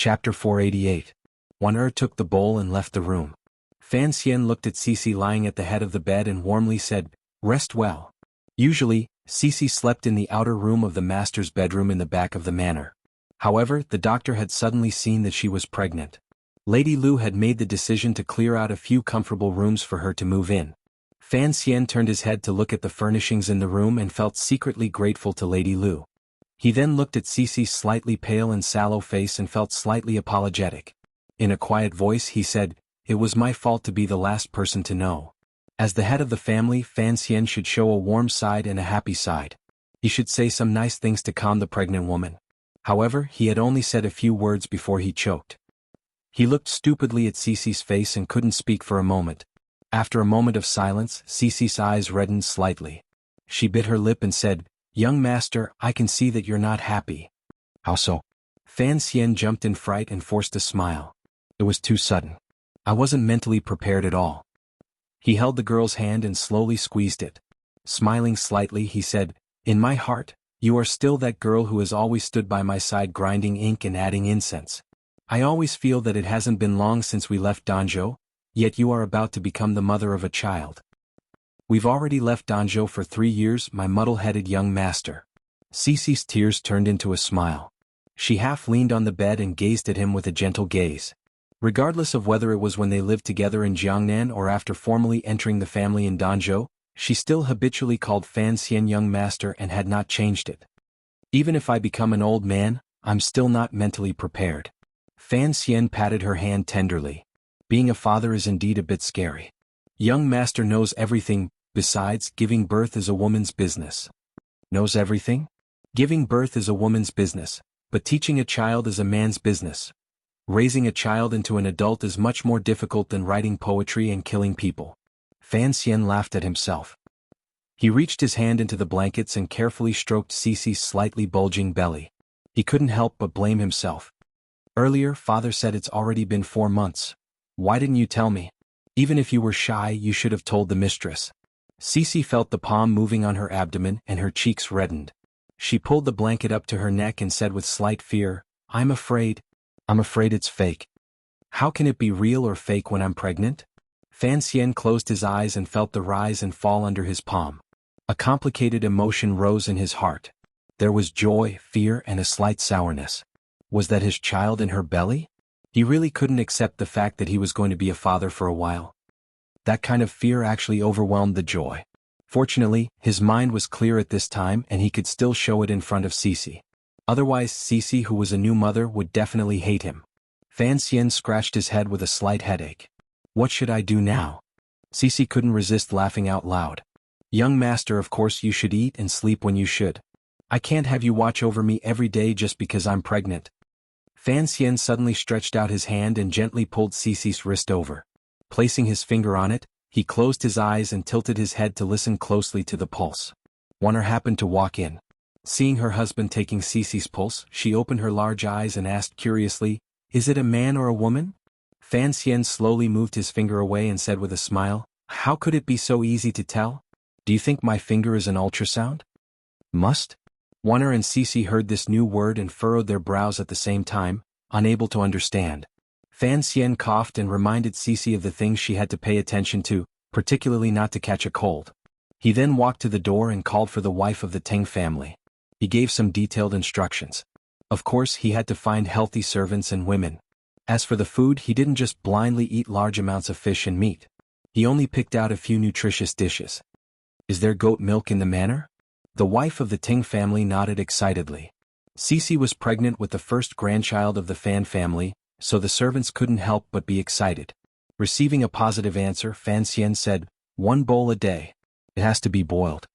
Chapter 488. Wan took the bowl and left the room. Fan Xian looked at Cici lying at the head of the bed and warmly said, "Rest well." Usually, Cici slept in the outer room of the master's bedroom in the back of the manor. However, the doctor had suddenly seen that she was pregnant. Lady Lu had made the decision to clear out a few comfortable rooms for her to move in. Fan Xian turned his head to look at the furnishings in the room and felt secretly grateful to Lady Lu. He then looked at Cici's slightly pale and sallow face and felt slightly apologetic. In a quiet voice he said, "It was my fault to be the last person to know. As the head of the family, Fan Xian should show a warm side and a happy side. He should say some nice things to calm the pregnant woman." However, he had only said a few words before he choked. He looked stupidly at Cici's face and couldn't speak for a moment. After a moment of silence, Cici's eyes reddened slightly. She bit her lip and said, "Young master, I can see that you're not happy." "How so?" Fan Xian jumped in fright and forced a smile. "It was too sudden. I wasn't mentally prepared at all." He held the girl's hand and slowly squeezed it. Smiling slightly, he said, "In my heart, you are still that girl who has always stood by my side grinding ink and adding incense. I always feel that it hasn't been long since we left Danzhou, yet you are about to become the mother of a child." "We've already left Danzhou for 3 years, my muddle-headed young master." Cici's tears turned into a smile. She half leaned on the bed and gazed at him with a gentle gaze. Regardless of whether it was when they lived together in Jiangnan or after formally entering the family in Danzhou, she still habitually called Fan Xian young master and had not changed it. "Even if I become an old man, I'm still not mentally prepared." Fan Xian patted her hand tenderly. "Being a father is indeed a bit scary. Young master knows everything, besides, giving birth is a woman's business." "Knows everything? Giving birth is a woman's business, but teaching a child is a man's business. Raising a child into an adult is much more difficult than writing poetry and killing people." Fan Xian laughed at himself. He reached his hand into the blankets and carefully stroked Cici's slightly bulging belly. He couldn't help but blame himself. "Earlier, father said it's already been 4 months. Why didn't you tell me? Even if you were shy, you should have told the mistress." Cici felt the palm moving on her abdomen and her cheeks reddened. She pulled the blanket up to her neck and said with slight fear, I'm afraid it's fake." "How can it be real or fake when I'm pregnant?" Fan Xian closed his eyes and felt the rise and fall under his palm. A complicated emotion rose in his heart. There was joy, fear, and a slight sourness. Was that his child in her belly? He really couldn't accept the fact that he was going to be a father for a while. That kind of fear actually overwhelmed the joy. Fortunately, his mind was clear at this time and he could still show it in front of Cici. Otherwise, Cici, who was a new mother, would definitely hate him. Fan Xian scratched his head with a slight headache. What should I do now? Cici couldn't resist laughing out loud. "Young master, of course you should eat and sleep when you should. I can't have you watch over me every day just because I'm pregnant." Fan Xian suddenly stretched out his hand and gently pulled Cici's wrist over. Placing his finger on it, he closed his eyes and tilted his head to listen closely to the pulse. Wan happened to walk in. Seeing her husband taking Cici's pulse, she opened her large eyes and asked curiously, "Is it a man or a woman?" Fan Xian slowly moved his finger away and said with a smile, "How could it be so easy to tell? Do you think my finger is an ultrasound?" "Must?" Wan and Cici heard this new word and furrowed their brows at the same time, unable to understand. Fan Xian coughed and reminded Cici of the things she had to pay attention to, particularly not to catch a cold. He then walked to the door and called for the wife of the Teng family. He gave some detailed instructions. Of course, he had to find healthy servants and women. As for the food, he didn't just blindly eat large amounts of fish and meat. He only picked out a few nutritious dishes. "Is there goat milk in the manor?" The wife of the Ting family nodded excitedly. Cici was pregnant with the first grandchild of the Fan family, so the servants couldn't help but be excited. Receiving a positive answer, Fan Xian said, 1 bowl a day. It has to be boiled."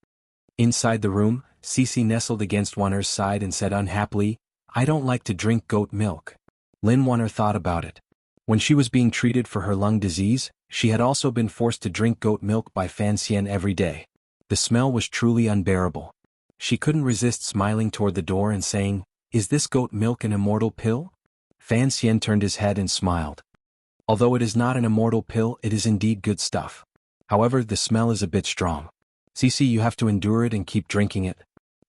Inside the room, Cici nestled against Wanner's side and said unhappily, "I don't like to drink goat milk." Lin Wanner thought about it. When she was being treated for her lung disease, she had also been forced to drink goat milk by Fan Xian every day. The smell was truly unbearable. She couldn't resist smiling toward the door and saying, "Is this goat milk an immortal pill?" Fan Xian turned his head and smiled. "Although it is not an immortal pill, it is indeed good stuff. However, the smell is a bit strong. Cici, you have to endure it and keep drinking it."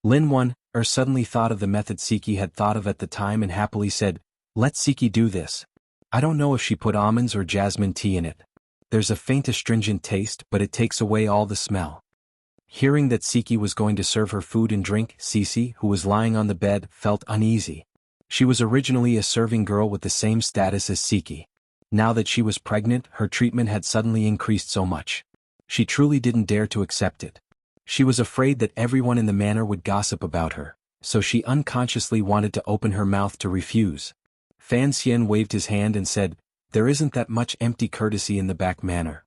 Lin Wan suddenly thought of the method Siki had thought of at the time and happily said, Let Siki do this. I don't know if she put almonds or jasmine tea in it. There's a faint astringent taste, but it takes away all the smell. Hearing that Siki was going to serve her food and drink, Sisi, who was lying on the bed, felt uneasy. She was originally a serving girl with the same status as Siki. Now that she was pregnant, her treatment had suddenly increased so much. She truly didn't dare to accept it. She was afraid that everyone in the manor would gossip about her, so she unconsciously wanted to open her mouth to refuse. Fan Xian waved his hand and said, "There isn't that much empty courtesy in the back manor.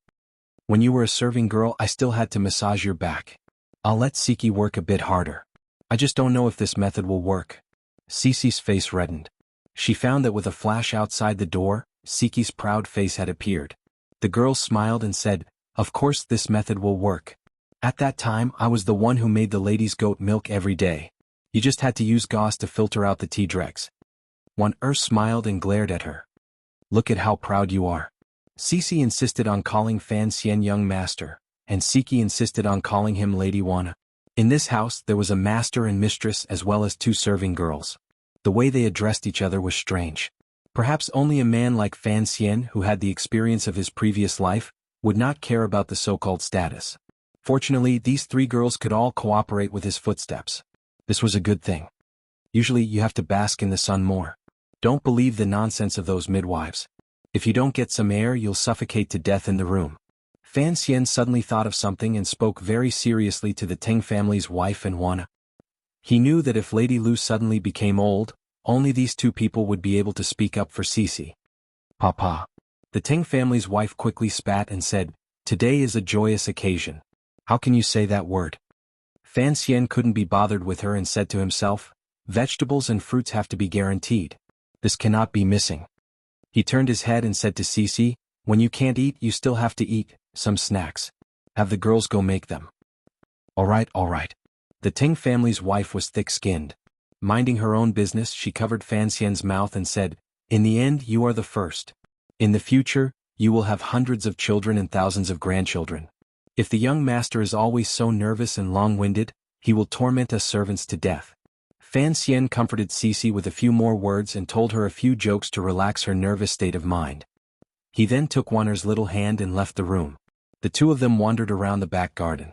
When you were a serving girl, I still had to massage your back. I'll let Siki work a bit harder. I just don't know if this method will work." Sisi's face reddened. She found that with a flash outside the door, Siki's proud face had appeared. The girl smiled and said, "Of course this method will work. At that time I was the one who made the ladies goat milk every day. You just had to use gauze to filter out the tea dregs." Wan smiled and glared at her. "Look at how proud you are." Sisi insisted on calling Fan Xian young master, and Siki insisted on calling him Lady Wana. In this house there was a master and mistress as well as 2 serving girls. The way they addressed each other was strange. Perhaps only a man like Fan Xian, who had the experience of his previous life, would not care about the so-called status. Fortunately, these 3 girls could all cooperate with his footsteps. This was a good thing. Usually you have to bask in the sun more. Don't believe the nonsense of those midwives. If you don't get some air, you'll suffocate to death in the room. Fan Xian suddenly thought of something and spoke very seriously to the Teng family's wife and Wana. He knew that if Lady Lu suddenly became old, only these 2 people would be able to speak up for Sisi. "Papa." The Teng family's wife quickly spat and said, "Today is a joyous occasion. How can you say that word?" Fan Xian couldn't be bothered with her and said to himself, "Vegetables and fruits have to be guaranteed. This cannot be missing." He turned his head and said to Sisi, "When you can't eat, you still have to eat some snacks. Have the girls go make them." All right. The Ting family's wife was thick-skinned. Minding her own business, she covered Fan Xian's mouth and said, "In the end, you are the first. In the future, you will have hundreds of children and thousands of grandchildren. If the young master is always so nervous and long-winded, he will torment us servants to death." Fan Xian comforted Sisi with a few more words and told her a few jokes to relax her nervous state of mind. He then took Wanner's little hand and left the room. The 2 of them wandered around the back garden.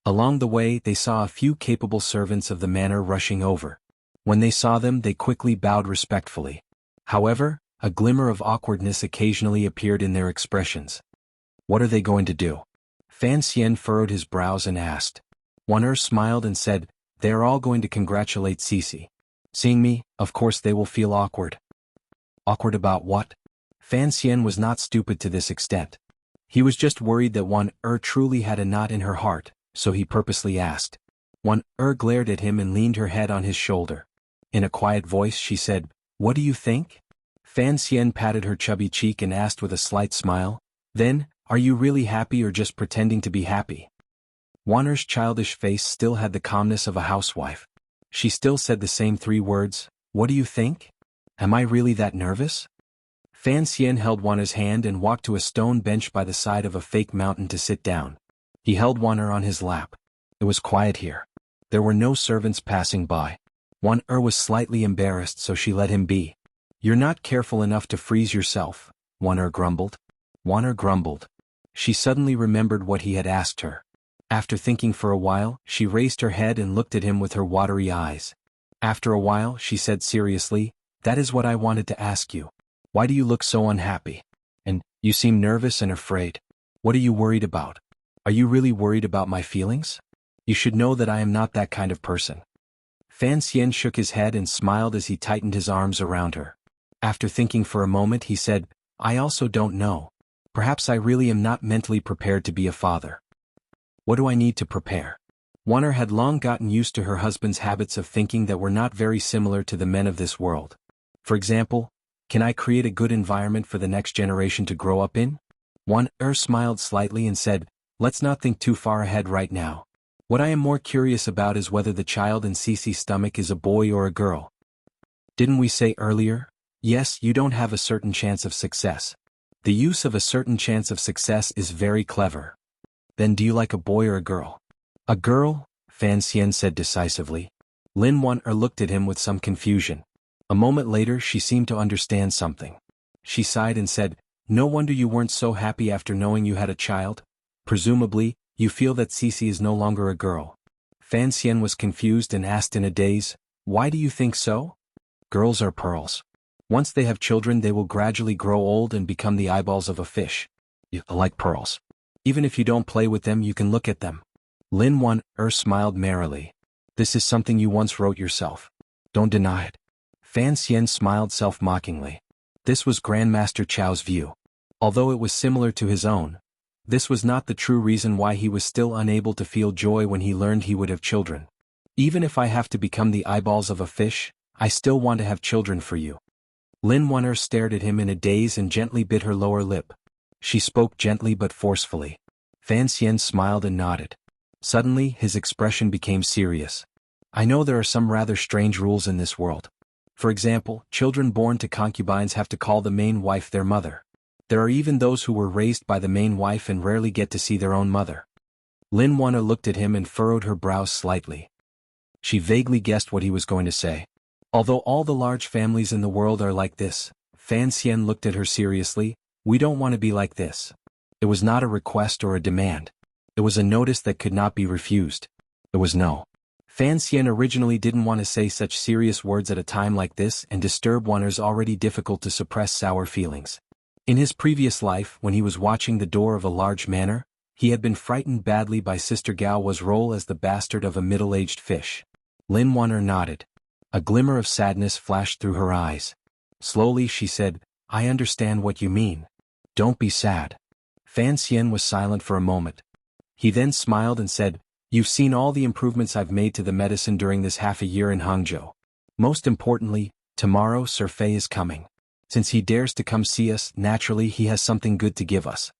Along the way, they saw a few capable servants of the manor rushing over. When they saw them, they quickly bowed respectfully. However, a glimmer of awkwardness occasionally appeared in their expressions. What are they going to do? Fan Xian furrowed his brows and asked. Wanner smiled and said, "They are all going to congratulate Sisi. Seeing me, of course they will feel awkward." Awkward about what? Fan Xian was not stupid to this extent. He was just worried that Wanner truly had a knot in her heart, so he purposely asked. Wanner glared at him and leaned her head on his shoulder. In a quiet voice she said, "What do you think?" Fan Xian patted her chubby cheek and asked with a slight smile, "Then, are you really happy or just pretending to be happy?" Wanner's childish face still had the calmness of a housewife. She still said the same 3 words, "What do you think? Am I really that nervous?" Fan Xian held Wanner's hand and walked to a stone bench by the side of a fake mountain to sit down. He held Wanner on his lap. It was quiet here. There were no servants passing by. Wanner was slightly embarrassed, so she let him be. "You're not careful enough to freeze yourself," Wanner grumbled. Wanner grumbled. She suddenly remembered what he had asked her. After thinking for a while, she raised her head and looked at him with her watery eyes. After a while, she said seriously, "That is what I wanted to ask you. Why do you look so unhappy? And, you seem nervous and afraid. What are you worried about? Are you really worried about my feelings? You should know that I am not that kind of person." Fan Xian shook his head and smiled as he tightened his arms around her. After thinking for a moment he said, "I also don't know. Perhaps I really am not mentally prepared to be a father." What do I need to prepare? Wanner had long gotten used to her husband's habits of thinking that were not very similar to the men of this world. For example, can I create a good environment for the next generation to grow up in? Wanner smiled slightly and said, "Let's not think too far ahead right now. What I am more curious about is whether the child in Sisi's stomach is a boy or a girl. Didn't we say earlier? Yes, you don't have a certain chance of success. The use of a certain chance of success is very clever. Then do you like a boy or a girl?" "A girl," Fan Xian said decisively. Lin Wanner looked at him with some confusion. A moment later she seemed to understand something. She sighed and said, "No wonder you weren't so happy after knowing you had a child. Presumably, you feel that Cici is no longer a girl." Fan Xian was confused and asked in a daze, "Why do you think so?" "Girls are pearls. Once they have children they will gradually grow old and become the eyeballs of a fish. Like pearls. Even if you don't play with them you can look at them." Lin Wan-er smiled merrily. "This is something you once wrote yourself. Don't deny it." Fan Xian smiled self-mockingly. This was Grandmaster Chao's view. Although it was similar to his own, this was not the true reason why he was still unable to feel joy when he learned he would have children. "Even if I have to become the eyeballs of a fish, I still want to have children for you." Lin Wan-er stared at him in a daze and gently bit her lower lip. She spoke gently but forcefully. Fan Xian smiled and nodded. Suddenly his expression became serious. "I know there are some rather strange rules in this world. For example, children born to concubines have to call the main wife their mother. There are even those who were raised by the main wife and rarely get to see their own mother." Lin Wan-er looked at him and furrowed her brows slightly. She vaguely guessed what he was going to say. "Although all the large families in the world are like this," Fan Xian looked at her seriously, "we don't want to be like this." It was not a request or a demand. It was a notice that could not be refused. It was no. Fan Xian originally didn't want to say such serious words at a time like this and disturb Wan-er's already difficult to suppress sour feelings. In his previous life, when he was watching the door of a large manor, he had been frightened badly by Sister Gao Wa's role as the bastard of a middle-aged fish. Lin Wan-er nodded. A glimmer of sadness flashed through her eyes. Slowly she said, "I understand what you mean. Don't be sad." Fan Xian was silent for a moment. He then smiled and said, "You've seen all the improvements I've made to the medicine during this half a year in Hangzhou. Most importantly, tomorrow Sir Fei is coming. Since he dares to come see us, naturally he has something good to give us."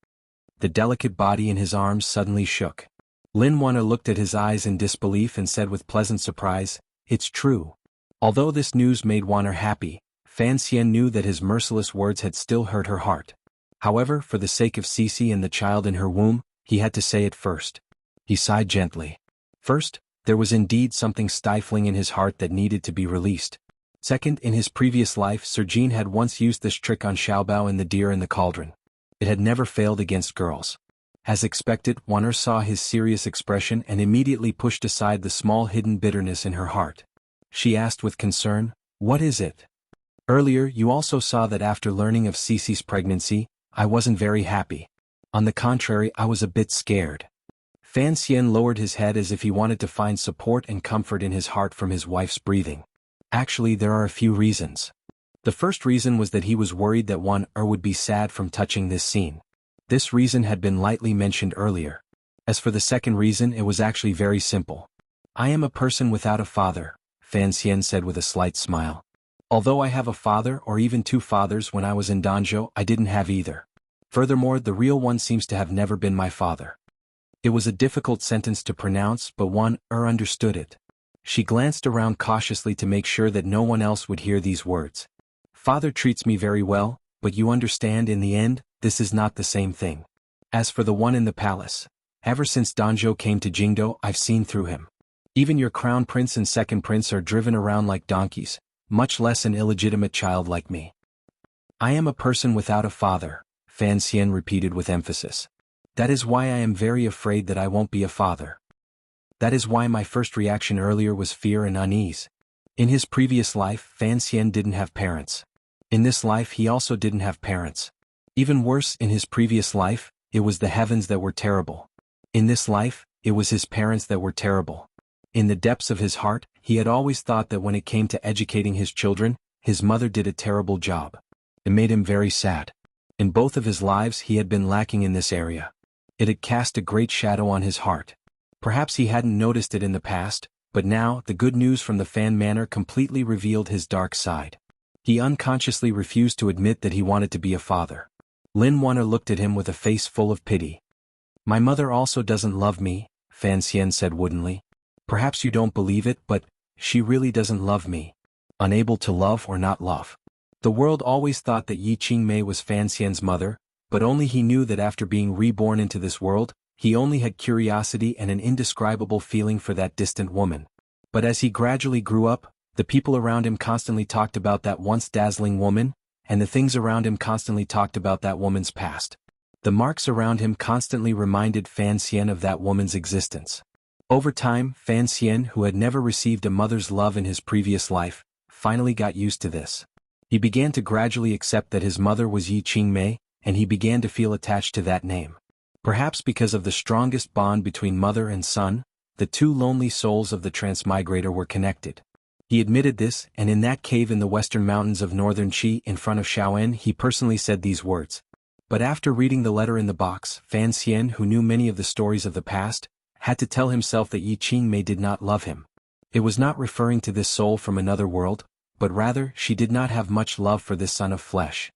The delicate body in his arms suddenly shook. Lin Wan-er looked at his eyes in disbelief and said with pleasant surprise, "It's true." Although this news made Wan-er happy, Fan Xian knew that his merciless words had still hurt her heart. However, for the sake of Cici and the child in her womb, he had to say it first. He sighed gently. First, there was indeed something stifling in his heart that needed to be released. Second, in his previous life Sir Jean had once used this trick on Xiaobao and the deer in the cauldron. It had never failed against girls. As expected, Wan-er saw his serious expression and immediately pushed aside the small hidden bitterness in her heart. She asked with concern, "What is it?" "Earlier you also saw that after learning of Cici's pregnancy, I wasn't very happy. On the contrary, I was a bit scared." Fan Xian lowered his head as if he wanted to find support and comfort in his heart from his wife's breathing. "Actually, there are a few reasons. The first reason was that he was worried that Wan-er would be sad from touching this scene. This reason had been lightly mentioned earlier. As for the second reason, it was actually very simple. I am a person without a father," Fan Xian said with a slight smile. "Although I have a father or even two fathers, when I was in Danzhou I didn't have either. Furthermore, the real one seems to have never been my father." It was a difficult sentence to pronounce, but Wan-er understood it. She glanced around cautiously to make sure that no one else would hear these words. "Father treats me very well, but you understand, in the end, this is not the same thing. As for the one in the palace, ever since Danzhou came to Jingdou I've seen through him. Even your crown prince and second prince are driven around like donkeys, much less an illegitimate child like me." "I am a person without a father," Fan Xian repeated with emphasis. "That is why I am very afraid that I won't be a father. That is why my first reaction earlier was fear and unease." In his previous life, Fan Xian didn't have parents. In this life he also didn't have parents. Even worse, in his previous life, it was the heavens that were terrible. In this life, it was his parents that were terrible. In the depths of his heart, he had always thought that when it came to educating his children, his mother did a terrible job. It made him very sad. In both of his lives he had been lacking in this area. It had cast a great shadow on his heart. Perhaps he hadn't noticed it in the past, but now the good news from the Fan Manor completely revealed his dark side. He unconsciously refused to admit that he wanted to be a father. Lin Wan-er looked at him with a face full of pity. "My mother also doesn't love me," Fan Xian said woodenly. "Perhaps you don't believe it, but she really doesn't love me. Unable to love or not love." The world always thought that Yi Qingmei was Fan Xian's mother, but only he knew that after being reborn into this world, he only had curiosity and an indescribable feeling for that distant woman. But as he gradually grew up, The people around him constantly talked about that once dazzling woman, and the things around him constantly talked about that woman's past. The marks around him constantly reminded Fan Xian of that woman's existence. Over time, Fan Xian, who had never received a mother's love in his previous life, finally got used to this. He began to gradually accept that his mother was Yi Qingmei, and he began to feel attached to that name. Perhaps because of the strongest bond between mother and son, the two lonely souls of the transmigrator were connected. He admitted this, and in that cave in the western mountains of northern Qi in front of Shaoen he personally said these words. But after reading the letter in the box, Fan Xian, who knew many of the stories of the past, had to tell himself that Yi Qingmei did not love him. It was not referring to this soul from another world, but rather she did not have much love for this son of flesh.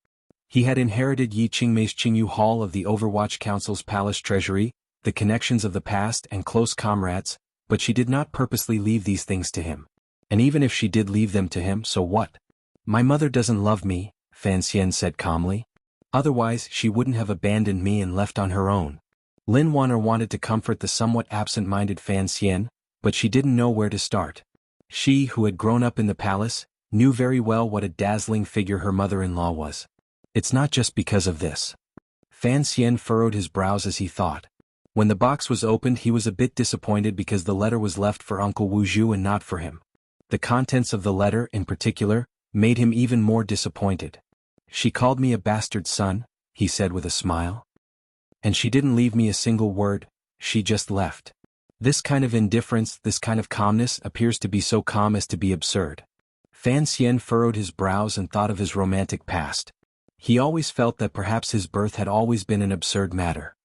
He had inherited Yi Qingmei's Qingyu Hall of the Overwatch Council's palace treasury, the connections of the past and close comrades, but she did not purposely leave these things to him. And even if she did leave them to him, so what? My mother doesn't love me, Fan Xian said calmly. Otherwise she wouldn't have abandoned me and left on her own. Lin Wanner wanted to comfort the somewhat absent-minded Fan Xian, but she didn't know where to start. She, who had grown up in the palace, knew very well what a dazzling figure her mother-in-law was. It's not just because of this. Fan Xian furrowed his brows as he thought. When the box was opened he was a bit disappointed because the letter was left for Uncle Wu Zhu and not for him. The contents of the letter, in particular, made him even more disappointed. She called me a bastard son, he said with a smile. And she didn't leave me a single word, she just left. This kind of indifference, this kind of calmness appears to be so calm as to be absurd. Fan Xian furrowed his brows and thought of his romantic past. He always felt that perhaps his birth had always been an absurd matter.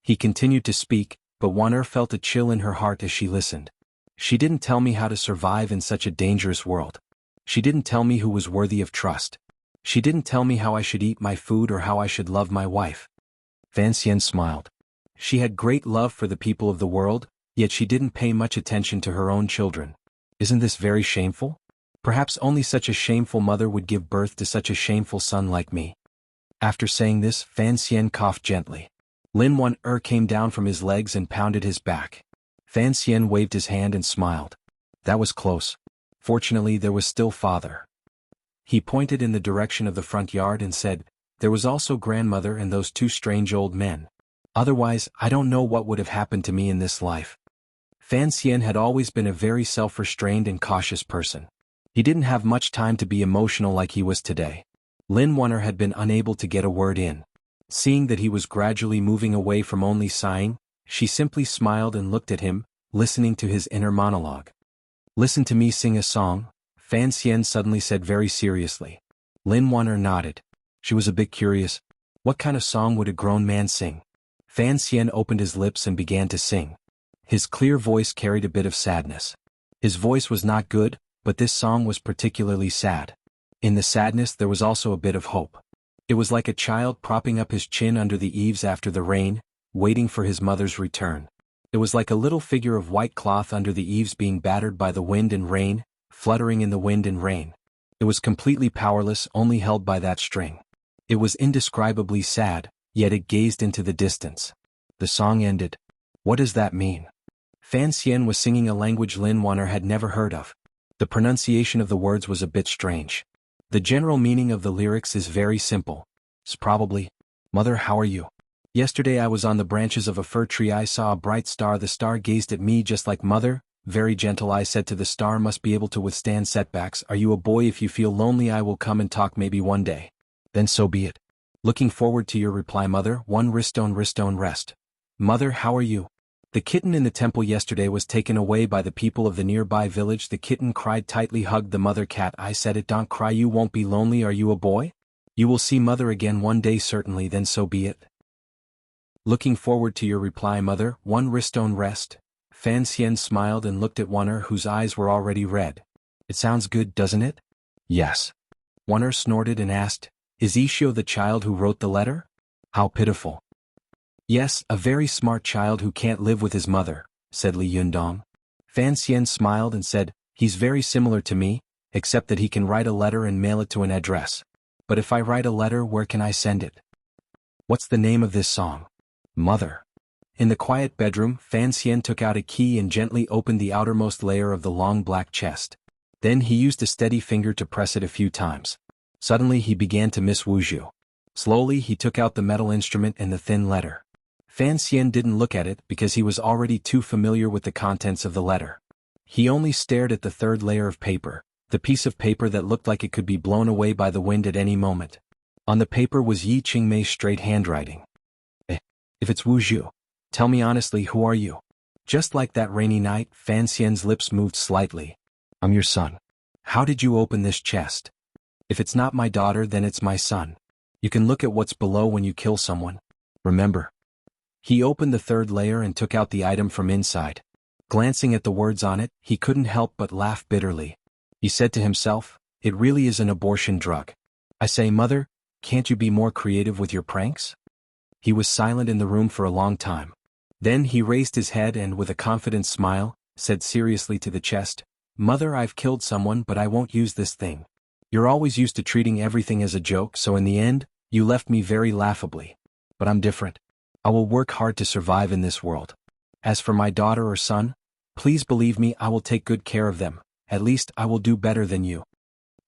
He continued to speak, but Wanner felt a chill in her heart as she listened. She didn't tell me how to survive in such a dangerous world. She didn't tell me who was worthy of trust. She didn't tell me how I should eat my food or how I should love my wife. Fan Xian smiled. She had great love for the people of the world, yet she didn't pay much attention to her own children. Isn't this very shameful? Perhaps only such a shameful mother would give birth to such a shameful son like me. After saying this, Fan Xian coughed gently. Lin Wanner came down from his legs and pounded his back. Fan Xian waved his hand and smiled. That was close. Fortunately there was still father. He pointed in the direction of the front yard and said, there was also grandmother and those two strange old men. Otherwise, I don't know what would have happened to me in this life. Fan Xian had always been a very self-restrained and cautious person. He didn't have much time to be emotional like he was today. Lin Wanner had been unable to get a word in. Seeing that he was gradually moving away from only sighing, she simply smiled and looked at him, listening to his inner monologue. Listen to me sing a song, Fan Xian suddenly said very seriously. Lin Wanner nodded. She was a bit curious. What kind of song would a grown man sing? Fan Xian opened his lips and began to sing. His clear voice carried a bit of sadness. His voice was not good, but this song was particularly sad. In the sadness there was also a bit of hope. It was like a child propping up his chin under the eaves after the rain, waiting for his mother's return. It was like a little figure of white cloth under the eaves being battered by the wind and rain, fluttering in the wind and rain. It was completely powerless, only held by that string. It was indescribably sad, yet it gazed into the distance. The song ended. What does that mean? Fan Xian was singing a language Lin Wanner had never heard of. The pronunciation of the words was a bit strange. The general meaning of the lyrics is very simple. It's probably, Mother, how are you? Yesterday I was on the branches of a fir tree. I saw a bright star. The star gazed at me just like Mother. Very gentle, I said to the star, must be able to withstand setbacks. Are you a boy? If you feel lonely I will come and talk maybe one day. Then so be it. Looking forward to your reply, Mother. One Ristone rest. Mother, how are you? The kitten in the temple yesterday was taken away by the people of the nearby village. The kitten cried, tightly hugged the mother cat. I said it, don't cry, you won't be lonely. Are you a boy? You will see Mother again one day certainly. Then so be it. Looking forward to your reply, Mother. One Ristone rest. Fan Xian smiled and looked at Wanner, whose eyes were already red. It sounds good, doesn't it? Yes. Wanner snorted and asked, is Ishio the child who wrote the letter? How pitiful. Yes, a very smart child who can't live with his mother, said Li Yundong. Fan Xian smiled and said, he's very similar to me, except that he can write a letter and mail it to an address. But if I write a letter, where can I send it? What's the name of this song? Mother. In the quiet bedroom, Fan Xian took out a key and gently opened the outermost layer of the long black chest. Then he used a steady finger to press it a few times. Suddenly he began to miss Wuxia. Slowly he took out the metal instrument and the thin letter. Fan Xian didn't look at it because he was already too familiar with the contents of the letter. He only stared at the third layer of paper, the piece of paper that looked like it could be blown away by the wind at any moment. On the paper was Yi Qingmei's straight handwriting. If it's Wu Zhu, tell me honestly, who are you? Just like that rainy night, Fan Xian's lips moved slightly. I'm your son. How did you open this chest? If it's not my daughter, then it's my son. You can look at what's below when you kill someone. Remember? He opened the third layer and took out the item from inside. Glancing at the words on it, he couldn't help but laugh bitterly. He said to himself, it really is an abortion drug. I say, Mother, can't you be more creative with your pranks? He was silent in the room for a long time. Then he raised his head and, with a confident smile, said seriously to the chest, Mother, I've killed someone, but I won't use this thing. You're always used to treating everything as a joke, so in the end, you left me very laughably. But I'm different. I will work hard to survive in this world. As for my daughter or son, please believe me, I will take good care of them. At least I will do better than you.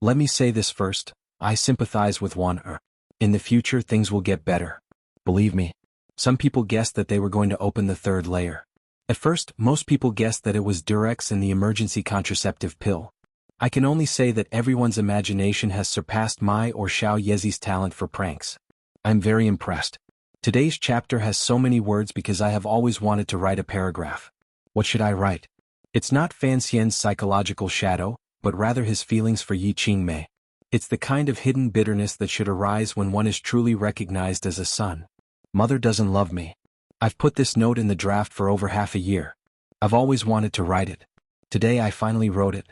Let me say this first, I sympathize with Wan. In the future things will get better. Believe me. Some people guessed that they were going to open the third layer. At first, most people guessed that it was Durex and the emergency contraceptive pill. I can only say that everyone's imagination has surpassed my or Xiao Yezi's talent for pranks. I'm very impressed. Today's chapter has so many words because I have always wanted to write a paragraph. What should I write? It's not Fan Xian's psychological shadow, but rather his feelings for Yi Qingmei. It's the kind of hidden bitterness that should arise when one is truly recognized as a son. Mother doesn't love me. I've put this note in the draft for over half a year. I've always wanted to write it. Today I finally wrote it.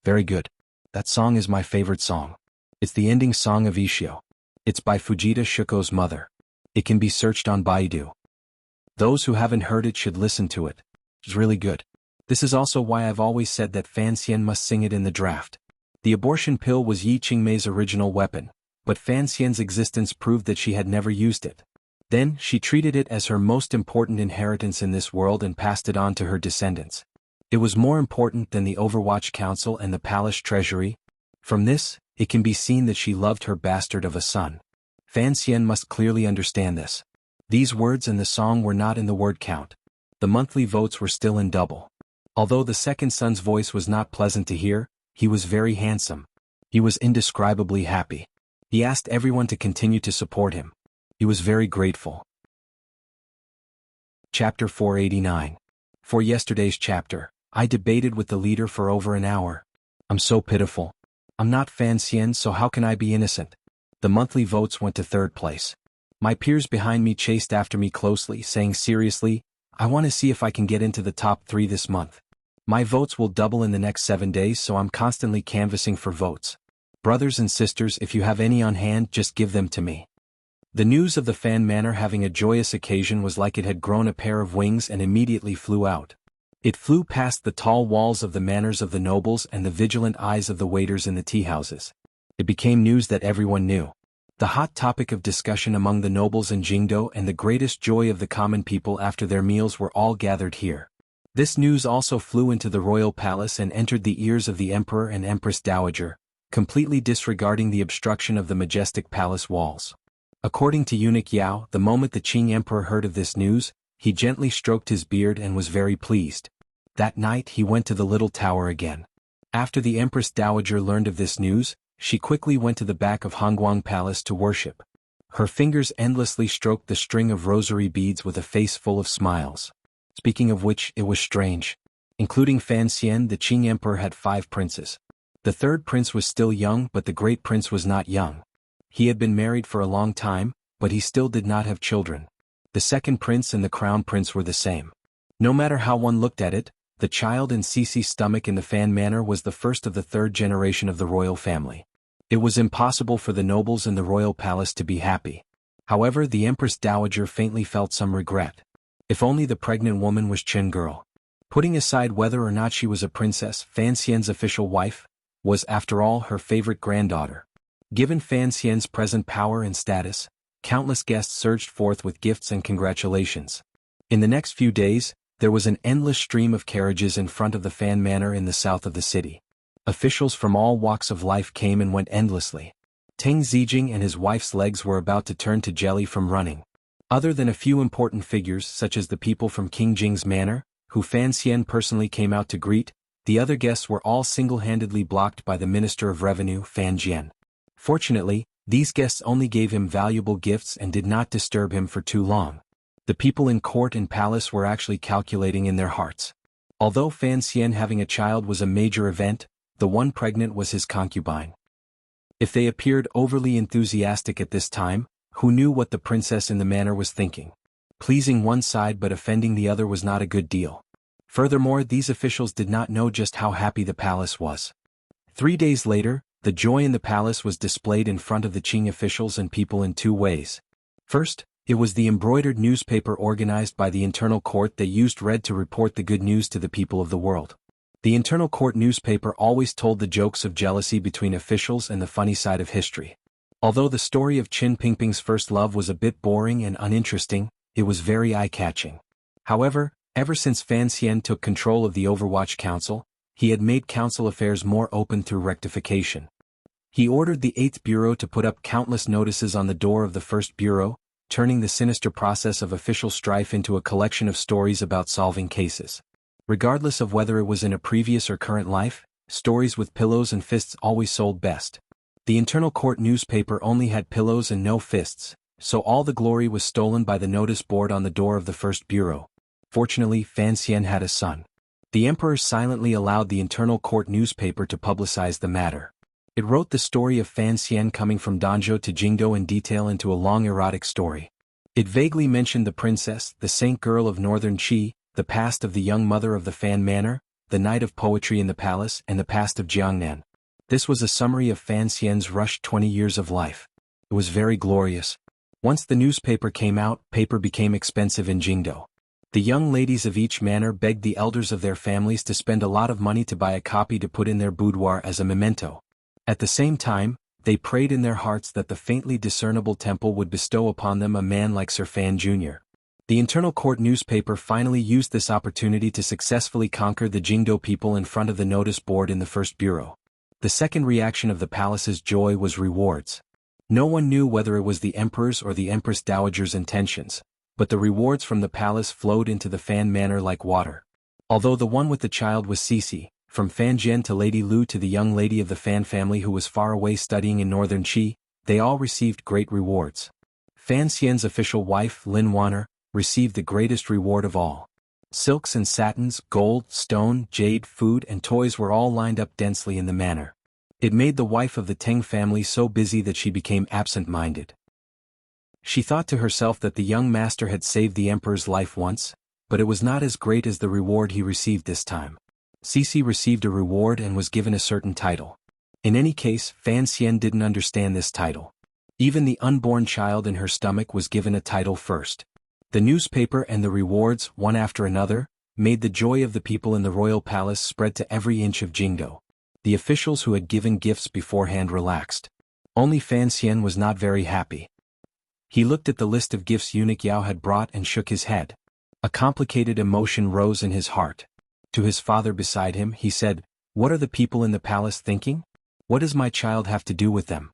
Very good. That song is my favorite song. It's the ending song of Ishio. It's by Fujita Shuko's mother. It can be searched on Baidu. Those who haven't heard it should listen to it. It's really good. This is also why I've always said that Fan Xian must sing it in the draft. The abortion pill was Yi Qingmei's original weapon, but Fan Xian's existence proved that she had never used it. Then, she treated it as her most important inheritance in this world and passed it on to her descendants. It was more important than the Overwatch Council and the Palace Treasury. From this, it can be seen that she loved her bastard of a son. Fan Xian must clearly understand this. These words and the song were not in the word count. The monthly votes were still in double. Although the second son's voice was not pleasant to hear, he was very handsome. He was indescribably happy. He asked everyone to continue to support him. He was very grateful. Chapter 489. For yesterday's chapter, I debated with the leader for over an hour. I'm so pitiful. I'm not Fan Xian, so how can I be innocent? The monthly votes went to third place. My peers behind me chased after me closely, saying seriously, I want to see if I can get into the top 3 this month. My votes will double in the next 7 days, so I'm constantly canvassing for votes. Brothers and sisters, if you have any on hand, just give them to me. The news of the Fan Manor having a joyous occasion was like it had grown a pair of wings and immediately flew out. It flew past the tall walls of the manors of the nobles and the vigilant eyes of the waiters in the tea-houses. It became news that everyone knew. The hot topic of discussion among the nobles in Jingdo and the greatest joy of the common people after their meals were all gathered here. This news also flew into the royal palace and entered the ears of the emperor and empress dowager, completely disregarding the obstruction of the majestic palace walls. According to eunuch Yao, the moment the Qing emperor heard of this news, he gently stroked his beard and was very pleased. That night he went to the little tower again. After the empress dowager learned of this news, she quickly went to the back of Hongguang Palace to worship. Her fingers endlessly stroked the string of rosary beads with a face full of smiles. Speaking of which, it was strange. Including Fan Xian, the Qing emperor had 5 princes. The third prince was still young, but the great prince was not young. He had been married for a long time, but he still did not have children. The second prince and the crown prince were the same. No matter how one looked at it, the child in Cece's stomach in the Fan Manor was the first of the third generation of the royal family. It was impossible for the nobles in the royal palace to be happy. However, the Empress Dowager faintly felt some regret. If only the pregnant woman was Chen girl. Putting aside whether or not she was a princess, Fan Xian's official wife was, after all, her favorite granddaughter. Given Fan Xian's present power and status, countless guests surged forth with gifts and congratulations. In the next few days, there was an endless stream of carriages in front of the Fan Manor in the south of the city. Officials from all walks of life came and went endlessly. Teng Zijing and his wife's legs were about to turn to jelly from running. Other than a few important figures such as the people from King Jing's manor, who Fan Xian personally came out to greet, the other guests were all single-handedly blocked by the Minister of Revenue, Fan Jian. Fortunately, these guests only gave him valuable gifts and did not disturb him for too long. The people in court and palace were actually calculating in their hearts. Although Fan Xian having a child was a major event, the one pregnant was his concubine. If they appeared overly enthusiastic at this time, who knew what the princess in the manor was thinking? Pleasing one side but offending the other was not a good deal. Furthermore, these officials did not know just how happy the palace was. 3 days later, the joy in the palace was displayed in front of the Qing officials and people in 2 ways. First, it was the embroidered newspaper organized by the internal court that used red to report the good news to the people of the world. The internal court newspaper always told the jokes of jealousy between officials and the funny side of history. Although the story of Qin Pingping's first love was a bit boring and uninteresting, it was very eye-catching. However, ever since Fan Xian took control of the Overwatch Council, he had made council affairs more open through rectification. He ordered the 8th Bureau to put up countless notices on the door of the 1st Bureau, turning the sinister process of official strife into a collection of stories about solving cases. Regardless of whether it was in a previous or current life, stories with pillows and fists always sold best. The internal court newspaper only had pillows and no fists, so all the glory was stolen by the notice board on the door of the 1st Bureau. Fortunately, Fan Xian had a son. The emperor silently allowed the internal court newspaper to publicize the matter. It wrote the story of Fan Xian coming from Danzhou to Jingdou in detail into a long erotic story. It vaguely mentioned the princess, the saint girl of northern Qi, the past of the young mother of the Fan Manor, the night of poetry in the palace, and the past of Jiangnan. This was a summary of Fan Xian's rushed 20 years of life. It was very glorious. Once the newspaper came out, paper became expensive in Jingdou. The young ladies of each manor begged the elders of their families to spend a lot of money to buy a copy to put in their boudoir as a memento. At the same time, they prayed in their hearts that the faintly discernible temple would bestow upon them a man like Sir Fan Jr. The internal court newspaper finally used this opportunity to successfully conquer the Jingdou people in front of the notice board in the 1st Bureau. The second reaction of the palace's joy was rewards. No one knew whether it was the emperor's or the empress dowager's intentions, but the rewards from the palace flowed into the Fan Manor like water. Although the one with the child was Cece, from Fan Jian to Lady Lu to the young lady of the Fan family who was far away studying in northern Qi, they all received great rewards. Fan Xian's official wife, Lin Wanner, received the greatest reward of all. Silks and satins, gold, stone, jade, food and toys were all lined up densely in the manor. It made the wife of the Teng family so busy that she became absent-minded. She thought to herself that the young master had saved the emperor's life once, but it was not as great as the reward he received this time. Cece received a reward and was given a certain title. In any case, Fan Xian didn't understand this title. Even the unborn child in her stomach was given a title first. The newspaper and the rewards, one after another, made the joy of the people in the royal palace spread to every inch of Jingdou. The officials who had given gifts beforehand relaxed. Only Fan Xian was not very happy. He looked at the list of gifts eunuch Yao had brought and shook his head. A complicated emotion rose in his heart. To his father beside him, he said, "What are the people in the palace thinking? What does my child have to do with them?"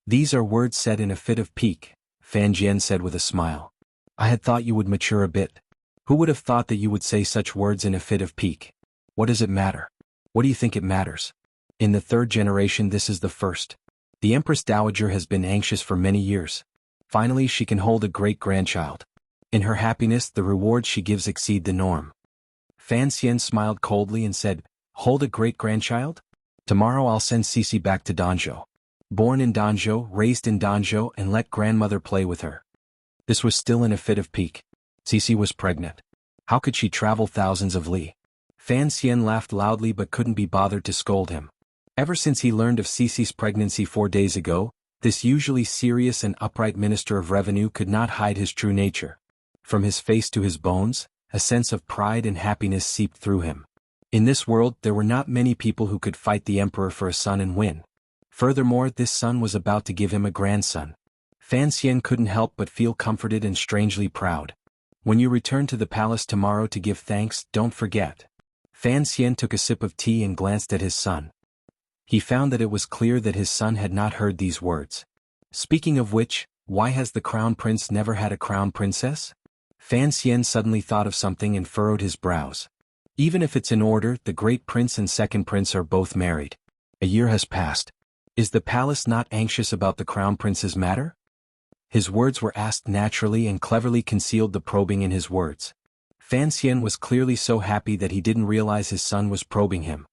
"These are words said in a fit of pique," Fan Jian said with a smile. "I had thought you would mature a bit. Who would have thought that you would say such words in a fit of pique? What does it matter? What do you think it matters? In the 3rd generation this is the first. The Empress Dowager has been anxious for many years. Finally she can hold a great-grandchild. In her happiness the rewards she gives exceed the norm." Fan Xian smiled coldly and said, "Hold a great-grandchild? Tomorrow I'll send Cece back to Danzhou. Born in Danzhou, raised in Danzhou, and let grandmother play with her." This was still in a fit of pique. Cece was pregnant. How could she travel thousands of li? Fan Xian laughed loudly but couldn't be bothered to scold him. Ever since he learned of Cece's pregnancy 4 days ago, this usually serious and upright Minister of Revenue could not hide his true nature. From his face to his bones, a sense of pride and happiness seeped through him. In this world there were not many people who could fight the emperor for a son and win. Furthermore, this son was about to give him a grandson. Fan Xian couldn't help but feel comforted and strangely proud. "When you return to the palace tomorrow to give thanks, don't forget." Fan Xian took a sip of tea and glanced at his son. He found that it was clear that his son had not heard these words. Speaking of which, why has the crown prince never had a crown princess? Fan Xian suddenly thought of something and furrowed his brows. Even if it's in order, the great prince and second prince are both married. A year has passed. Is the palace not anxious about the crown prince's matter? His words were asked naturally and cleverly concealed the probing in his words. Fan Xian was clearly so happy that he didn't realize his son was probing him.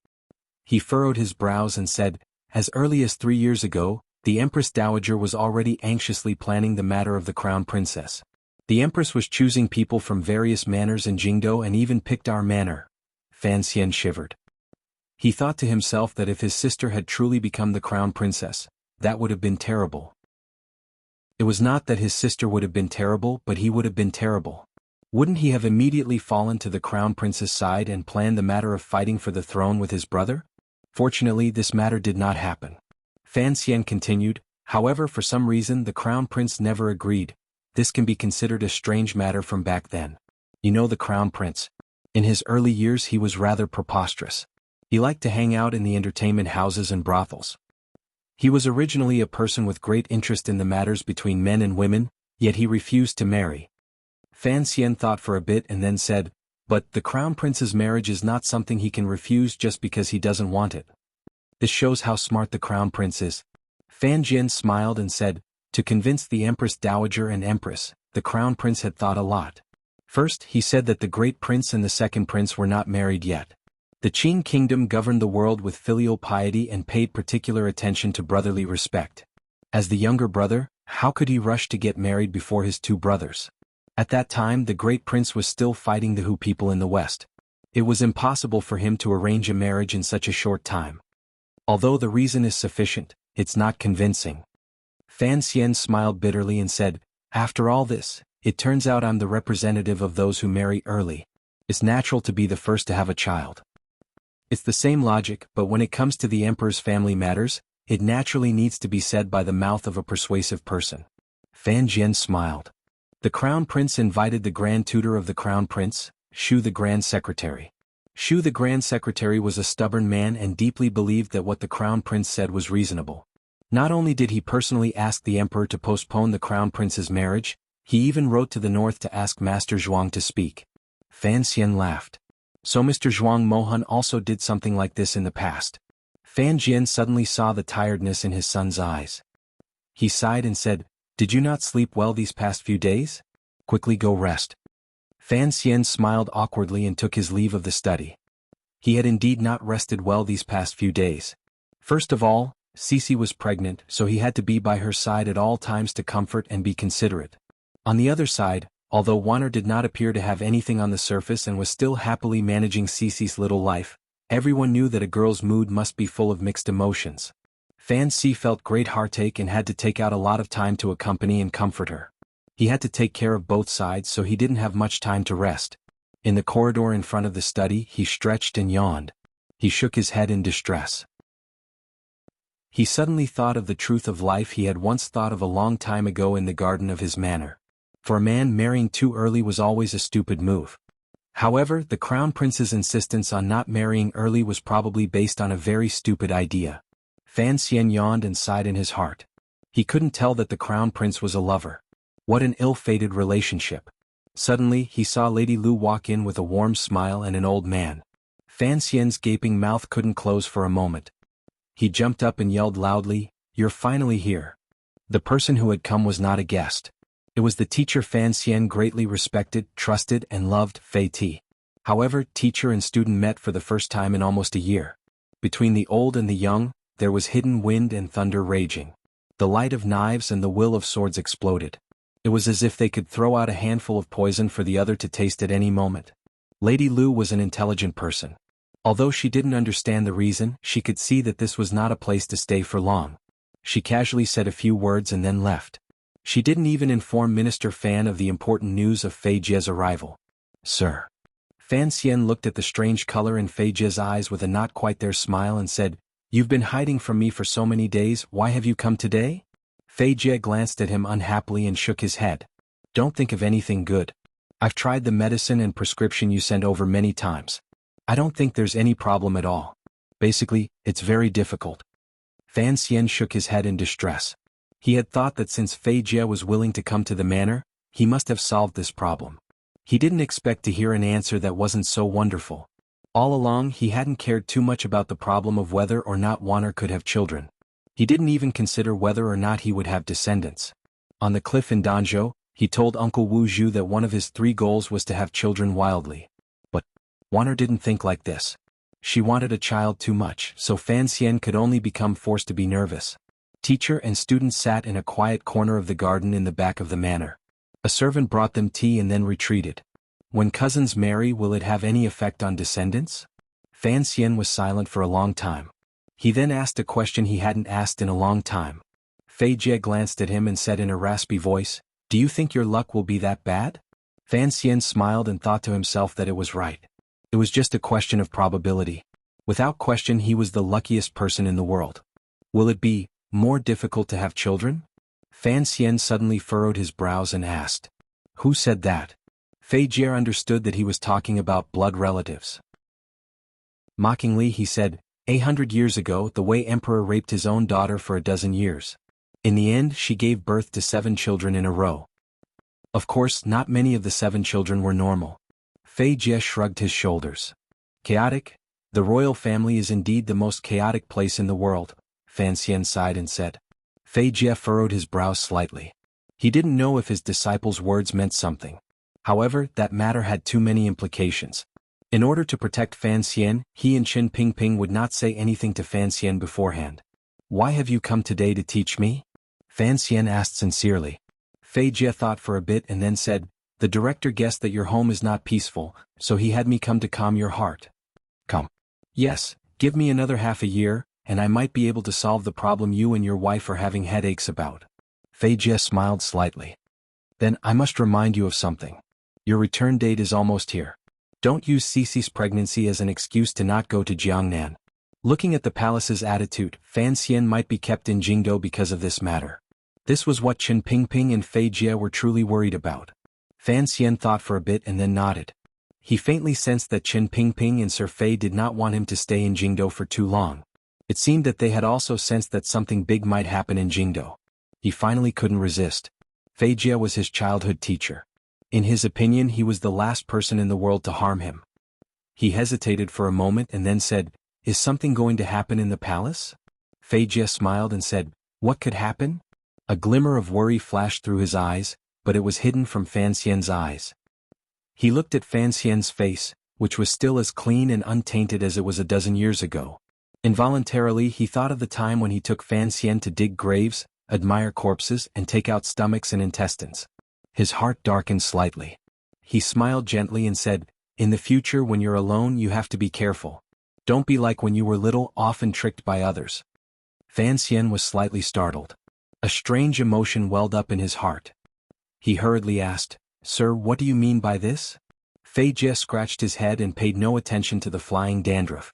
He furrowed his brows and said, as early as 3 years ago, the Empress Dowager was already anxiously planning the matter of the crown princess. The Empress was choosing people from various manors in Jingdo and even picked our manor. Fan Xian shivered. He thought to himself that if his sister had truly become the crown princess, that would have been terrible. It was not that his sister would have been terrible, but he would have been terrible. Wouldn't he have immediately fallen to the crown prince's side and planned the matter of fighting for the throne with his brother? Fortunately, this matter did not happen. Fan Xian continued, however, for some reason the crown prince never agreed. This can be considered a strange matter from back then. You know the crown prince. In his early years he was rather preposterous. He liked to hang out in the entertainment houses and brothels. He was originally a person with great interest in the matters between men and women, yet he refused to marry. Fan Xian thought for a bit and then said, but the crown prince's marriage is not something he can refuse just because he doesn't want it. This shows how smart the crown prince is. Fan Jian smiled and said, to convince the Empress Dowager and Empress, the crown prince had thought a lot. First, he said that the great prince and the second prince were not married yet. The Qin kingdom governed the world with filial piety and paid particular attention to brotherly respect. As the younger brother, how could he rush to get married before his two brothers? At that time the great prince was still fighting the Hu people in the west. It was impossible for him to arrange a marriage in such a short time. Although the reason is sufficient, it's not convincing. Fan Xian smiled bitterly and said, after all this, it turns out I'm the representative of those who marry early. It's natural to be the first to have a child. It's the same logic, but when it comes to the emperor's family matters, it naturally needs to be said by the mouth of a persuasive person. Fan Jian smiled. The crown prince invited the grand tutor of the crown prince, Shu the grand secretary. Shu the grand secretary was a stubborn man and deeply believed that what the crown prince said was reasonable. Not only did he personally ask the emperor to postpone the crown prince's marriage, he even wrote to the north to ask Master Zhuang to speak. Fan Xian laughed. So Mr. Zhuang Mohan also did something like this in the past. Fan Jian suddenly saw the tiredness in his son's eyes. He sighed and said, did you not sleep well these past few days? Quickly go rest. Fan Xian smiled awkwardly and took his leave of the study. He had indeed not rested well these past few days. First of all, Cece was pregnant, so he had to be by her side at all times to comfort and be considerate. On the other side, although Wanner did not appear to have anything on the surface and was still happily managing Cece's little life, everyone knew that a girl's mood must be full of mixed emotions. Fan Si felt great heartache and had to take out a lot of time to accompany and comfort her. He had to take care of both sides, so he didn't have much time to rest. In the corridor in front of the study, he stretched and yawned. He shook his head in distress. He suddenly thought of the truth of life he had once thought of a long time ago in the garden of his manor. For a man, marrying too early was always a stupid move. However, the crown prince's insistence on not marrying early was probably based on a very stupid idea. Fan Xian yawned and sighed in his heart. He couldn't tell that the crown prince was a lover. What an ill-fated relationship. Suddenly, he saw Lady Lu walk in with a warm smile and an old man. Fan Xian's gaping mouth couldn't close for a moment. He jumped up and yelled loudly, "You're finally here." The person who had come was not a guest. It was the teacher Fan Xian greatly respected, trusted, and loved, Fei Ti. However, teacher and student met for the first time in almost a year. Between the old and the young, there was hidden wind and thunder raging. The light of knives and the will of swords exploded. It was as if they could throw out a handful of poison for the other to taste at any moment. Lady Lu was an intelligent person. Although she didn't understand the reason, she could see that this was not a place to stay for long. She casually said a few words and then left. She didn't even inform Minister Fan of the important news of Fei Jie's arrival. "Sir." Fan Xian looked at the strange color in Fei Jie's eyes with a not quite there smile and said, "You've been hiding from me for so many days, why have you come today?" Fei Jie glanced at him unhappily and shook his head. "Don't think of anything good. I've tried the medicine and prescription you sent over many times. I don't think there's any problem at all. Basically, it's very difficult. Fan Xian shook his head in distress. He had thought that since Fei Jie was willing to come to the manor, he must have solved this problem. He didn't expect to hear an answer that wasn't so wonderful. All along he hadn't cared too much about the problem of whether or not Wanner could have children. He didn't even consider whether or not he would have descendants. On the cliff in Danzhou, he told Uncle Wu Zhu that one of his 3 goals was to have children wildly. But Wanner didn't think like this. She wanted a child too much, so Fan Xian could only become forced to be nervous. Teacher and students sat in a quiet corner of the garden in the back of the manor. A servant brought them tea and then retreated. When cousins marry, will it have any effect on descendants? Fan Xian was silent for a long time. He then asked a question he hadn't asked in a long time. Fei Jie glanced at him and said in a raspy voice, "Do you think your luck will be that bad?" Fan Xian smiled and thought to himself that it was right. It was just a question of probability. Without question, he was the luckiest person in the world. Will it be more difficult to have children? Fan Xian suddenly furrowed his brows and asked, "Who said that?" Fei Jie understood that he was talking about blood relatives. Mockingly he said, 800 years ago the Wei Emperor raped his own daughter for a dozen years. In the end she gave birth to 7 children in a row. Of course, not many of the 7 children were normal. Fei Jie shrugged his shoulders. Chaotic? The royal family is indeed the most chaotic place in the world, Fan Xian sighed and said. Fei Jie furrowed his brows slightly. He didn't know if his disciple's words meant something. However, that matter had too many implications. In order to protect Fan Xian, he and Qin Pingping would not say anything to Fan Xian beforehand. "Why have you come today to teach me?" Fan Xian asked sincerely. Fei Jie thought for a bit and then said, "The director guessed that your home is not peaceful, so he had me come to calm your heart." "Come." "Yes, give me another half a year, and I might be able to solve the problem you and your wife are having headaches about." Fei Jie smiled slightly. "Then I must remind you of something. Your return date is almost here. Don't use Cici's pregnancy as an excuse to not go to Jiangnan." Looking at the palace's attitude, Fan Xian might be kept in Jingdou because of this matter. This was what Qin Pingping and Fei Jie were truly worried about. Fan Xian thought for a bit and then nodded. He faintly sensed that Qin Pingping and Sir Fei did not want him to stay in Jingdou for too long. It seemed that they had also sensed that something big might happen in Jingdou. He finally couldn't resist. Fei Jie was his childhood teacher. In his opinion, he was the last person in the world to harm him. He hesitated for a moment and then said, "Is something going to happen in the palace?" Fei Jie smiled and said, "What could happen?" A glimmer of worry flashed through his eyes, but it was hidden from Fan Xian's eyes. He looked at Fan Xian's face, which was still as clean and untainted as it was a dozen years ago. Involuntarily he thought of the time when he took Fan Xian to dig graves, admire corpses and take out stomachs and intestines. His heart darkened slightly. He smiled gently and said, "In the future when you're alone you have to be careful. Don't be like when you were little, often tricked by others." Fan Xian was slightly startled. A strange emotion welled up in his heart. He hurriedly asked, "Sir, what do you mean by this?" Fei Jie scratched his head and paid no attention to the flying dandruff.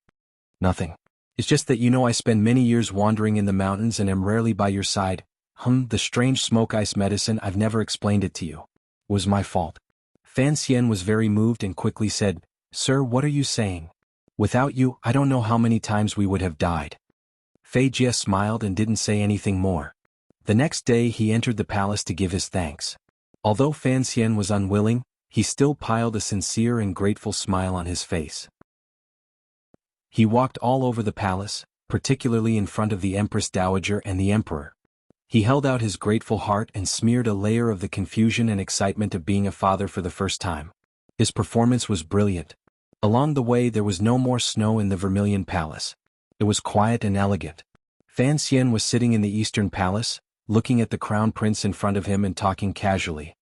"Nothing. It's just that you know I spend many years wandering in the mountains and am rarely by your side. The strange smoke ice medicine, I've never explained it to you. Was my fault." Fan Xian was very moved and quickly said, "Sir, what are you saying? Without you, I don't know how many times we would have died." Fei Jie smiled and didn't say anything more. The next day he entered the palace to give his thanks. Although Fan Xian was unwilling, he still piled a sincere and grateful smile on his face. He walked all over the palace, particularly in front of the Empress Dowager and the Emperor. He held out his grateful heart and smeared a layer of the confusion and excitement of being a father for the first time. His performance was brilliant. Along the way there was no more snow in the Vermilion Palace. It was quiet and elegant. Fan Xian was sitting in the Eastern Palace, looking at the Crown Prince in front of him and talking casually.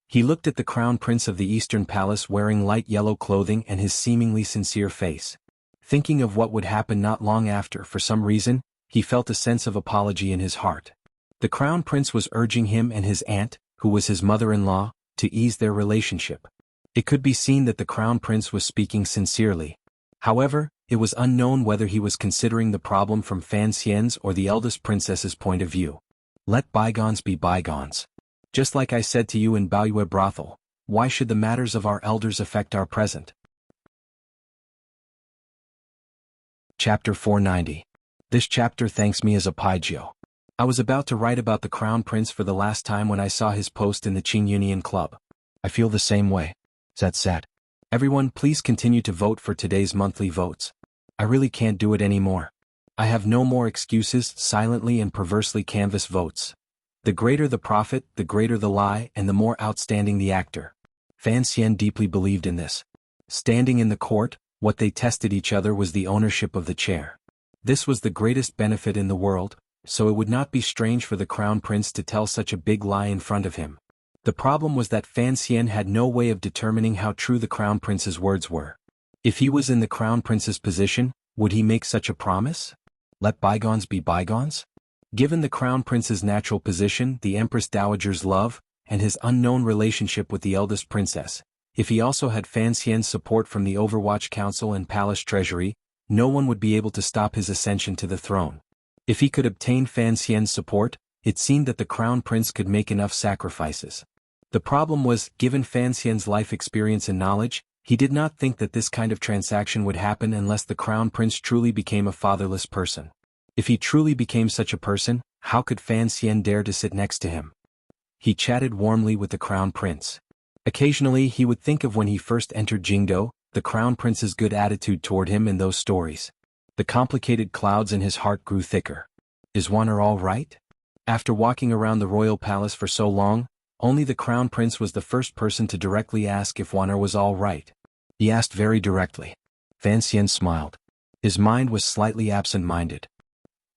He looked at the Crown Prince of the Eastern Palace wearing light yellow clothing and his seemingly sincere face. Thinking of what would happen not long after, for some reason, he felt a sense of apology in his heart. The Crown Prince was urging him and his aunt, who was his mother-in-law, to ease their relationship. It could be seen that the Crown Prince was speaking sincerely. However, it was unknown whether he was considering the problem from Fan Xian's or the eldest princess's point of view. Let bygones be bygones. Just like I said to you in Baoyue brothel, why should the matters of our elders affect our present? Chapter 490. This chapter thanks me as a Paijio. I was about to write about the Crown Prince for the last time when I saw his post in the Qing Union Club. I feel the same way. That said, everyone please continue to vote for today's monthly votes. I really can't do it anymore. I have no more excuses. Silently and perversely canvass votes. The greater the profit, the greater the lie, and the more outstanding the actor. Fan Xian deeply believed in this. Standing in the court, what they tested each other was the ownership of the chair. This was the greatest benefit in the world, so it would not be strange for the Crown Prince to tell such a big lie in front of him. The problem was that Fan Xian had no way of determining how true the Crown Prince's words were. If he was in the Crown Prince's position, would he make such a promise? Let bygones be bygones? Given the Crown Prince's natural position, the Empress Dowager's love, and his unknown relationship with the eldest princess, if he also had Fan Xian's support from the Overwatch Council and Palace Treasury, no one would be able to stop his ascension to the throne. If he could obtain Fan Xian's support, it seemed that the Crown Prince could make enough sacrifices. The problem was, given Fan Xian's life experience and knowledge, he did not think that this kind of transaction would happen unless the Crown Prince truly became a fatherless person. If he truly became such a person, how could Fan Xian dare to sit next to him? He chatted warmly with the Crown Prince. Occasionally he would think of when he first entered Jingdo, the Crown Prince's good attitude toward him in those stories. The complicated clouds in his heart grew thicker. Is Wanner all right? After walking around the royal palace for so long, only the Crown Prince was the first person to directly ask if Wanner was all right. He asked very directly. Fan Xian smiled. His mind was slightly absent-minded.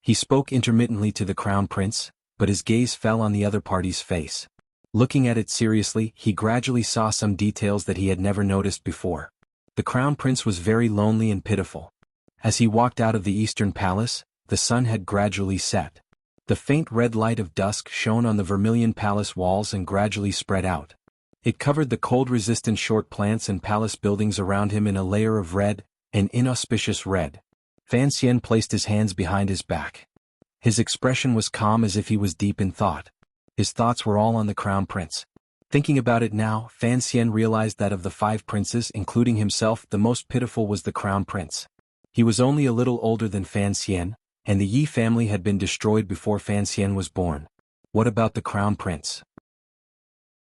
He spoke intermittently to the Crown Prince, but his gaze fell on the other party's face. Looking at it seriously, he gradually saw some details that he had never noticed before. The Crown Prince was very lonely and pitiful. As he walked out of the Eastern Palace, the sun had gradually set. The faint red light of dusk shone on the vermilion palace walls and gradually spread out. It covered the cold-resistant short plants and palace buildings around him in a layer of red, an inauspicious red. Fan Xian placed his hands behind his back. His expression was calm as if he was deep in thought. His thoughts were all on the Crown Prince. Thinking about it now, Fan Xian realized that of the 5 princes, including himself, the most pitiful was the Crown Prince. He was only a little older than Fan Xian, and the Yi family had been destroyed before Fan Xian was born. What about the Crown Prince?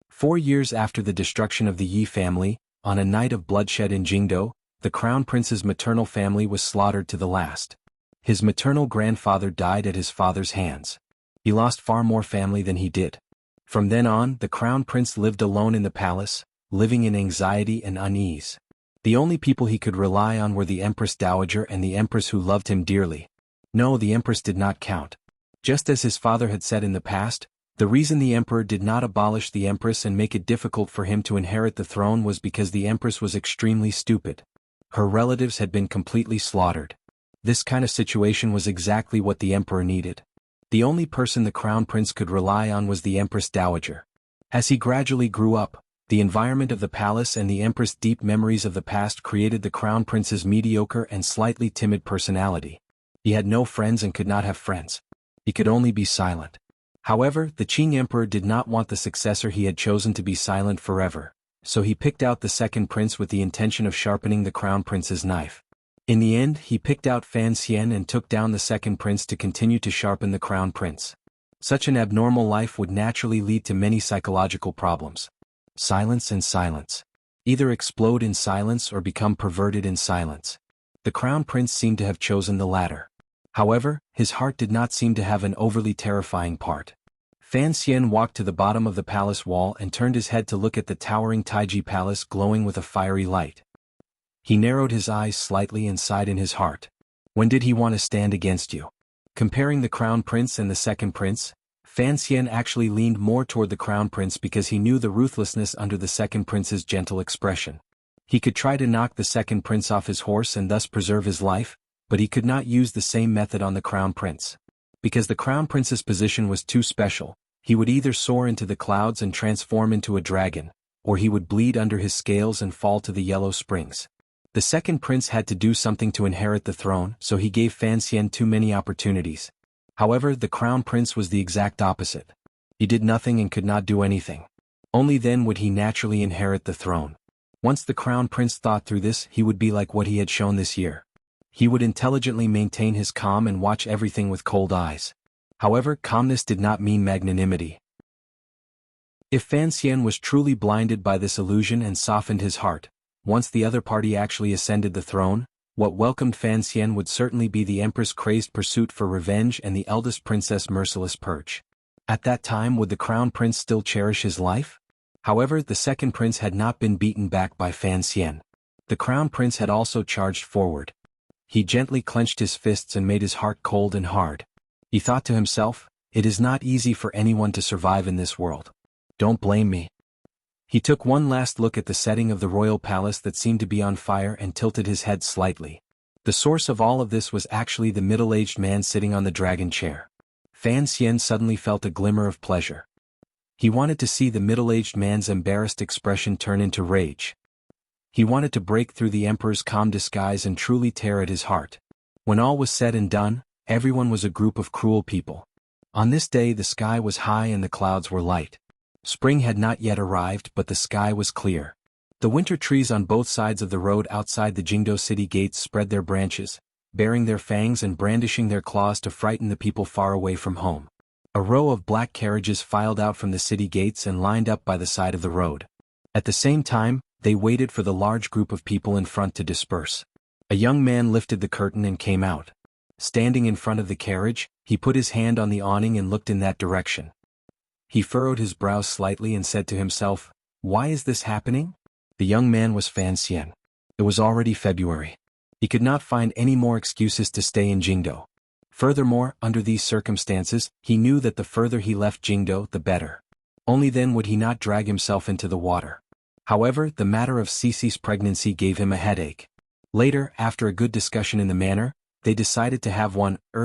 4 years after the destruction of the Yi family, on a night of bloodshed in Jingdo, the Crown Prince's maternal family was slaughtered to the last. His maternal grandfather died at his father's hands. He lost far more family than he did. From then on, the Crown Prince lived alone in the palace, living in anxiety and unease. The only people he could rely on were the Empress Dowager and the Empress who loved him dearly. No, the Empress did not count. Just as his father had said in the past, the reason the Emperor did not abolish the Empress and make it difficult for him to inherit the throne was because the Empress was extremely stupid. Her relatives had been completely slaughtered. This kind of situation was exactly what the Emperor needed. The only person the Crown Prince could rely on was the Empress Dowager. As he gradually grew up, the environment of the palace and the Empress' deep memories of the past created the Crown Prince's mediocre and slightly timid personality. He had no friends and could not have friends. He could only be silent. However, the Qing Emperor did not want the successor he had chosen to be silent forever, so he picked out the second prince with the intention of sharpening the Crown Prince's knife. In the end, he picked out Fan Xian and took down the second prince to continue to sharpen the Crown Prince. Such an abnormal life would naturally lead to many psychological problems. Silence and silence. Either explode in silence or become perverted in silence. The Crown Prince seemed to have chosen the latter. However, his heart did not seem to have an overly terrifying part. Fan Xian walked to the bottom of the palace wall and turned his head to look at the towering Taiji Palace glowing with a fiery light. He narrowed his eyes slightly and sighed in his heart. When did he want to stand against you? Comparing the Crown Prince and the second prince, Fan Xian actually leaned more toward the Crown Prince because he knew the ruthlessness under the second prince's gentle expression. He could try to knock the second prince off his horse and thus preserve his life, but he could not use the same method on the Crown Prince. Because the Crown Prince's position was too special, he would either soar into the clouds and transform into a dragon, or he would bleed under his scales and fall to the yellow springs. The second prince had to do something to inherit the throne, so he gave Fan Xian too many opportunities. However, the Crown Prince was the exact opposite. He did nothing and could not do anything. Only then would he naturally inherit the throne. Once the Crown Prince thought through this, he would be like what he had shown this year. He would intelligently maintain his calm and watch everything with cold eyes. However, calmness did not mean magnanimity. If Fan Xian was truly blinded by this illusion and softened his heart, once the other party actually ascended the throne, what welcomed Fan Xian would certainly be the Empress' crazed pursuit for revenge and the eldest princess' merciless purge. At that time, would the crown prince still cherish his life? However, the second prince had not been beaten back by Fan Xian. The crown prince had also charged forward. He gently clenched his fists and made his heart cold and hard. He thought to himself, "It is not easy for anyone to survive in this world. Don't blame me." He took one last look at the setting of the royal palace that seemed to be on fire and tilted his head slightly. The source of all of this was actually the middle-aged man sitting on the dragon chair. Fan Xian suddenly felt a glimmer of pleasure. He wanted to see the middle-aged man's embarrassed expression turn into rage. He wanted to break through the emperor's calm disguise and truly tear at his heart. When all was said and done, everyone was a group of cruel people. On this day the sky was high and the clouds were light. Spring had not yet arrived, but the sky was clear. The winter trees on both sides of the road outside the Jingdo city gates spread their branches, baring their fangs and brandishing their claws to frighten the people far away from home. A row of black carriages filed out from the city gates and lined up by the side of the road. At the same time, they waited for the large group of people in front to disperse. A young man lifted the curtain and came out. Standing in front of the carriage, he put his hand on the awning and looked in that direction. He furrowed his brows slightly and said to himself, "Why is this happening?" The young man was Fan Xian. It was already February. He could not find any more excuses to stay in Jingdo. Furthermore, under these circumstances, he knew that the further he left Jingdo, the better. Only then would he not drag himself into the water. However, the matter of Cece's pregnancy gave him a headache. Later, after a good discussion in the manor, they decided to have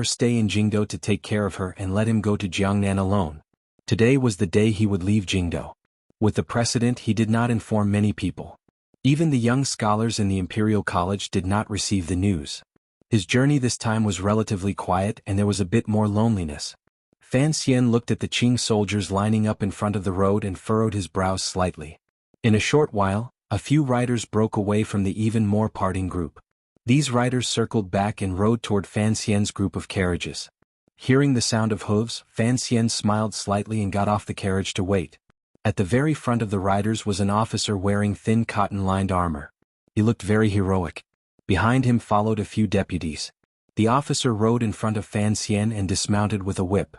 stay in Jingdo to take care of her and let him go to Jiangnan alone. Today was the day he would leave Jingdo. With the precedent, he did not inform many people. Even the young scholars in the Imperial College did not receive the news. His journey this time was relatively quiet and there was a bit more loneliness. Fan Xian looked at the Qing soldiers lining up in front of the road and furrowed his brows slightly. In a short while, a few riders broke away from the even more parting group. These riders circled back and rode toward Fan Xian's group of carriages. Hearing the sound of hooves, Fan Xian smiled slightly and got off the carriage to wait. At the very front of the riders was an officer wearing thin cotton-lined armor. He looked very heroic. Behind him followed a few deputies. The officer rode in front of Fan Xian and dismounted with a whip.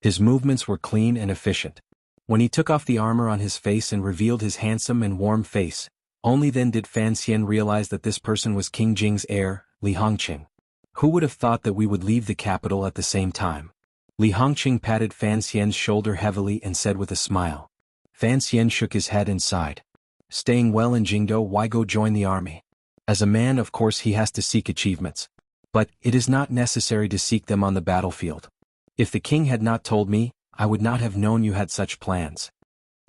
His movements were clean and efficient. When he took off the armor on his face and revealed his handsome and warm face, only then did Fan Xian realize that this person was King Jing's heir, Li Hongqing. Who would have thought that we would leave the capital at the same time? Li Hongqing patted Fan Xian's shoulder heavily and said with a smile. Fan Xian shook his head and sighed. Staying well in Jingdo, why go join the army? As a man, of course, he has to seek achievements. But it is not necessary to seek them on the battlefield. If the king had not told me, I would not have known you had such plans.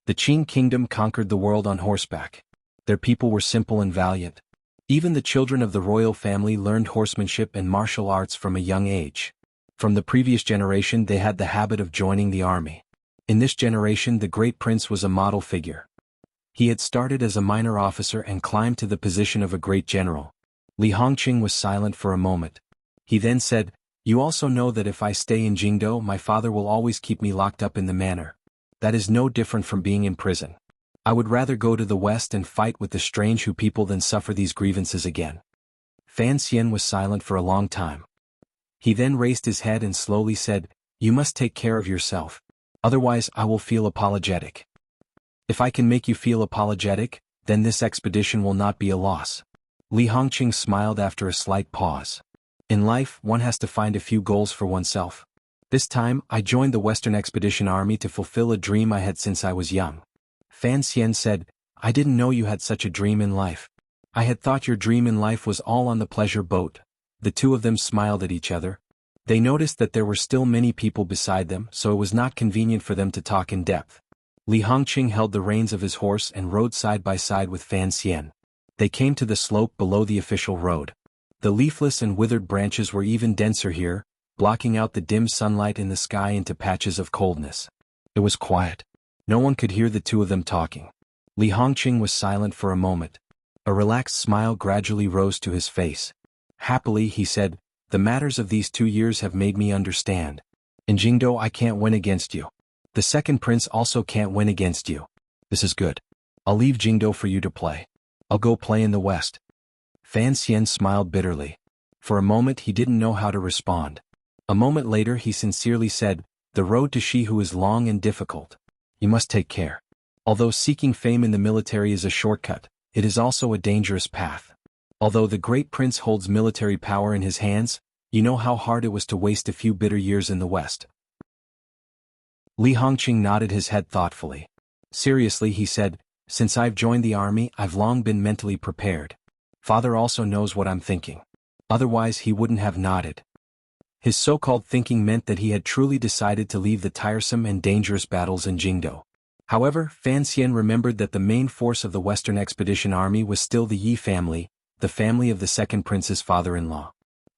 The Qing kingdom conquered the world on horseback. Their people were simple and valiant. Even the children of the royal family learned horsemanship and martial arts from a young age. From the previous generation they had the habit of joining the army. In this generation the great prince was a model figure. He had started as a minor officer and climbed to the position of a great general. Li Hongqing was silent for a moment. He then said, "You also know that if I stay in Jingdo, my father will always keep me locked up in the manor. That is no different from being in prison. I would rather go to the west and fight with the strange Hu people than suffer these grievances again." Fan Xian was silent for a long time. He then raised his head and slowly said, "You must take care of yourself. Otherwise I will feel apologetic. If I can make you feel apologetic, then this expedition will not be a loss." Li Hongqing smiled after a slight pause. In life, one has to find a few goals for oneself. This time, I joined the Western Expedition Army to fulfill a dream I had since I was young. Fan Xian said, "I didn't know you had such a dream in life. I had thought your dream in life was all on the pleasure boat." The two of them smiled at each other. They noticed that there were still many people beside them, so it was not convenient for them to talk in depth. Li Hongqing held the reins of his horse and rode side by side with Fan Xian. They came to the slope below the official road. The leafless and withered branches were even denser here, blocking out the dim sunlight in the sky into patches of coldness. It was quiet. No one could hear the two of them talking. Li Hongqing was silent for a moment. A relaxed smile gradually rose to his face. Happily, he said, the matters of these 2 years have made me understand. In Jingdo I can't win against you. The second prince also can't win against you. This is good. I'll leave Jingdo for you to play. I'll go play in the west. Fan Xian smiled bitterly. For a moment he didn't know how to respond. A moment later he sincerely said, the road to Shihu is long and difficult. You must take care. Although seeking fame in the military is a shortcut, it is also a dangerous path. Although the great prince holds military power in his hands, you know how hard it was to waste a few bitter years in the west. Li Hongqing nodded his head thoughtfully. Seriously, he said, since I've joined the army I've long been mentally prepared. Father also knows what I'm thinking. Otherwise he wouldn't have nodded. His so-called thinking meant that he had truly decided to leave the tiresome and dangerous battles in Jingdo. However, Fan Xian remembered that the main force of the Western Expedition Army was still the Yi family, the family of the second prince's father-in-law.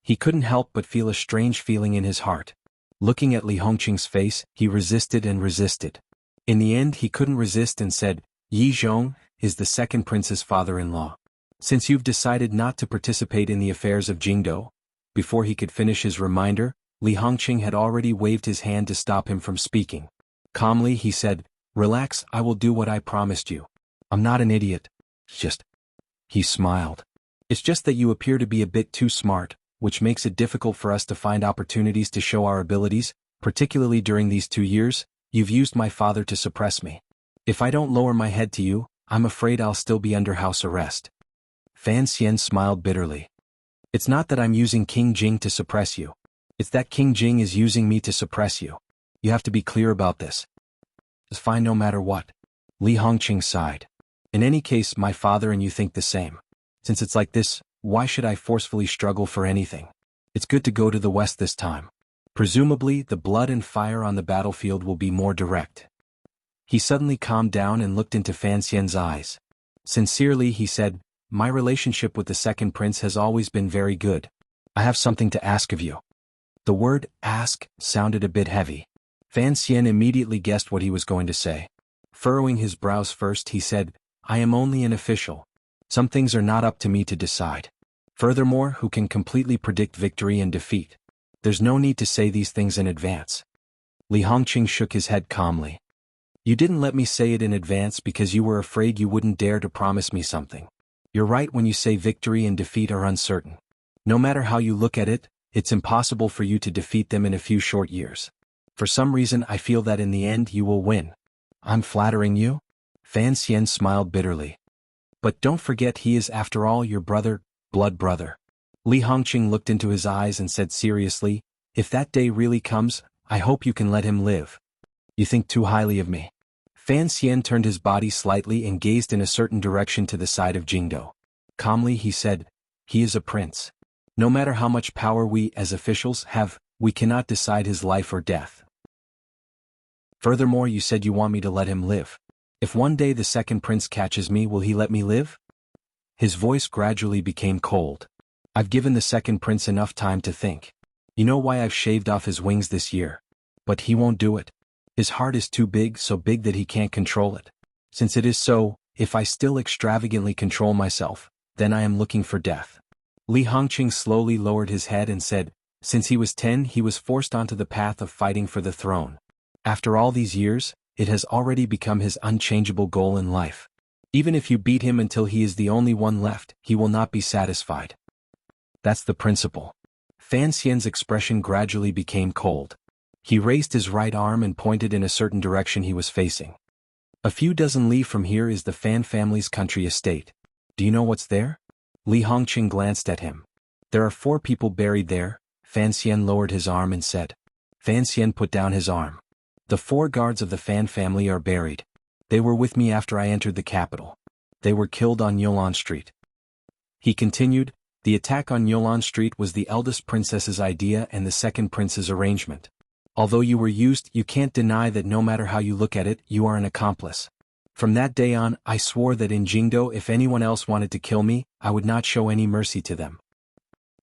He couldn't help but feel a strange feeling in his heart. Looking at Li Hongqing's face, he resisted and resisted. In the end he couldn't resist and said, Yi Zhong is the second prince's father-in-law. Since you've decided not to participate in the affairs of Jingdo. Before he could finish his reminder, Li Hongqing had already waved his hand to stop him from speaking. Calmly he said, relax, I will do what I promised you. I'm not an idiot. He smiled. It's just that you appear to be a bit too smart, which makes it difficult for us to find opportunities to show our abilities, particularly during these 2 years, you've used my father to suppress me. If I don't lower my head to you, I'm afraid I'll still be under house arrest. Fan Xian smiled bitterly. It's not that I'm using King Jing to suppress you. It's that King Jing is using me to suppress you. You have to be clear about this. It's fine no matter what. Li Hongqing sighed. In any case, my father and you think the same. Since it's like this, why should I forcefully struggle for anything? It's good to go to the west this time. Presumably, the blood and fire on the battlefield will be more direct. He suddenly calmed down and looked into Fan Xian's eyes. Sincerely, he said, my relationship with the second prince has always been very good. I have something to ask of you. The word ask sounded a bit heavy. Fan Xian immediately guessed what he was going to say. Furrowing his brows first, he said, I am only an official. Some things are not up to me to decide. Furthermore, who can completely predict victory and defeat? There's no need to say these things in advance. Li Hongqing shook his head calmly. You didn't let me say it in advance because you were afraid you wouldn't dare to promise me something. You're right when you say victory and defeat are uncertain. No matter how you look at it, it's impossible for you to defeat them in a few short years. For some reason I feel that in the end you will win. I'm flattering you? Fan Xian smiled bitterly. But don't forget he is after all your brother, blood brother. Li Hongqing looked into his eyes and said seriously, if that day really comes, I hope you can let him live. You think too highly of me. Fan Xian turned his body slightly and gazed in a certain direction to the side of Jingdo. Calmly he said, he is a prince. No matter how much power we as officials have, we cannot decide his life or death. Furthermore, you said you want me to let him live. If one day the second prince catches me, will he let me live? His voice gradually became cold. I've given the second prince enough time to think. You know why I've shaved off his wings this year. But he won't do it. His heart is too big, so big that he can't control it. Since it is so, if I still extravagantly control myself, then I am looking for death. Li Hongqing slowly lowered his head and said, since he was 10 he was forced onto the path of fighting for the throne. After all these years, it has already become his unchangeable goal in life. Even if you beat him until he is the only one left, he will not be satisfied. That's the principle. Fan Xian's expression gradually became cold. He raised his right arm and pointed in a certain direction he was facing. A few dozen li from here is the Fan family's country estate. Do you know what's there? Li Hongqing glanced at him. There are 4 people buried there. Fan Xian lowered his arm and said. Fan Xian put down his arm. The 4 guards of the Fan family are buried. They were with me after I entered the capital. They were killed on Yolan Street. He continued, the attack on Yolan Street was the eldest princess's idea and the second prince's arrangement. Although you were used, you can't deny that no matter how you look at it, you are an accomplice. From that day on, I swore that in Jingdo if anyone else wanted to kill me, I would not show any mercy to them.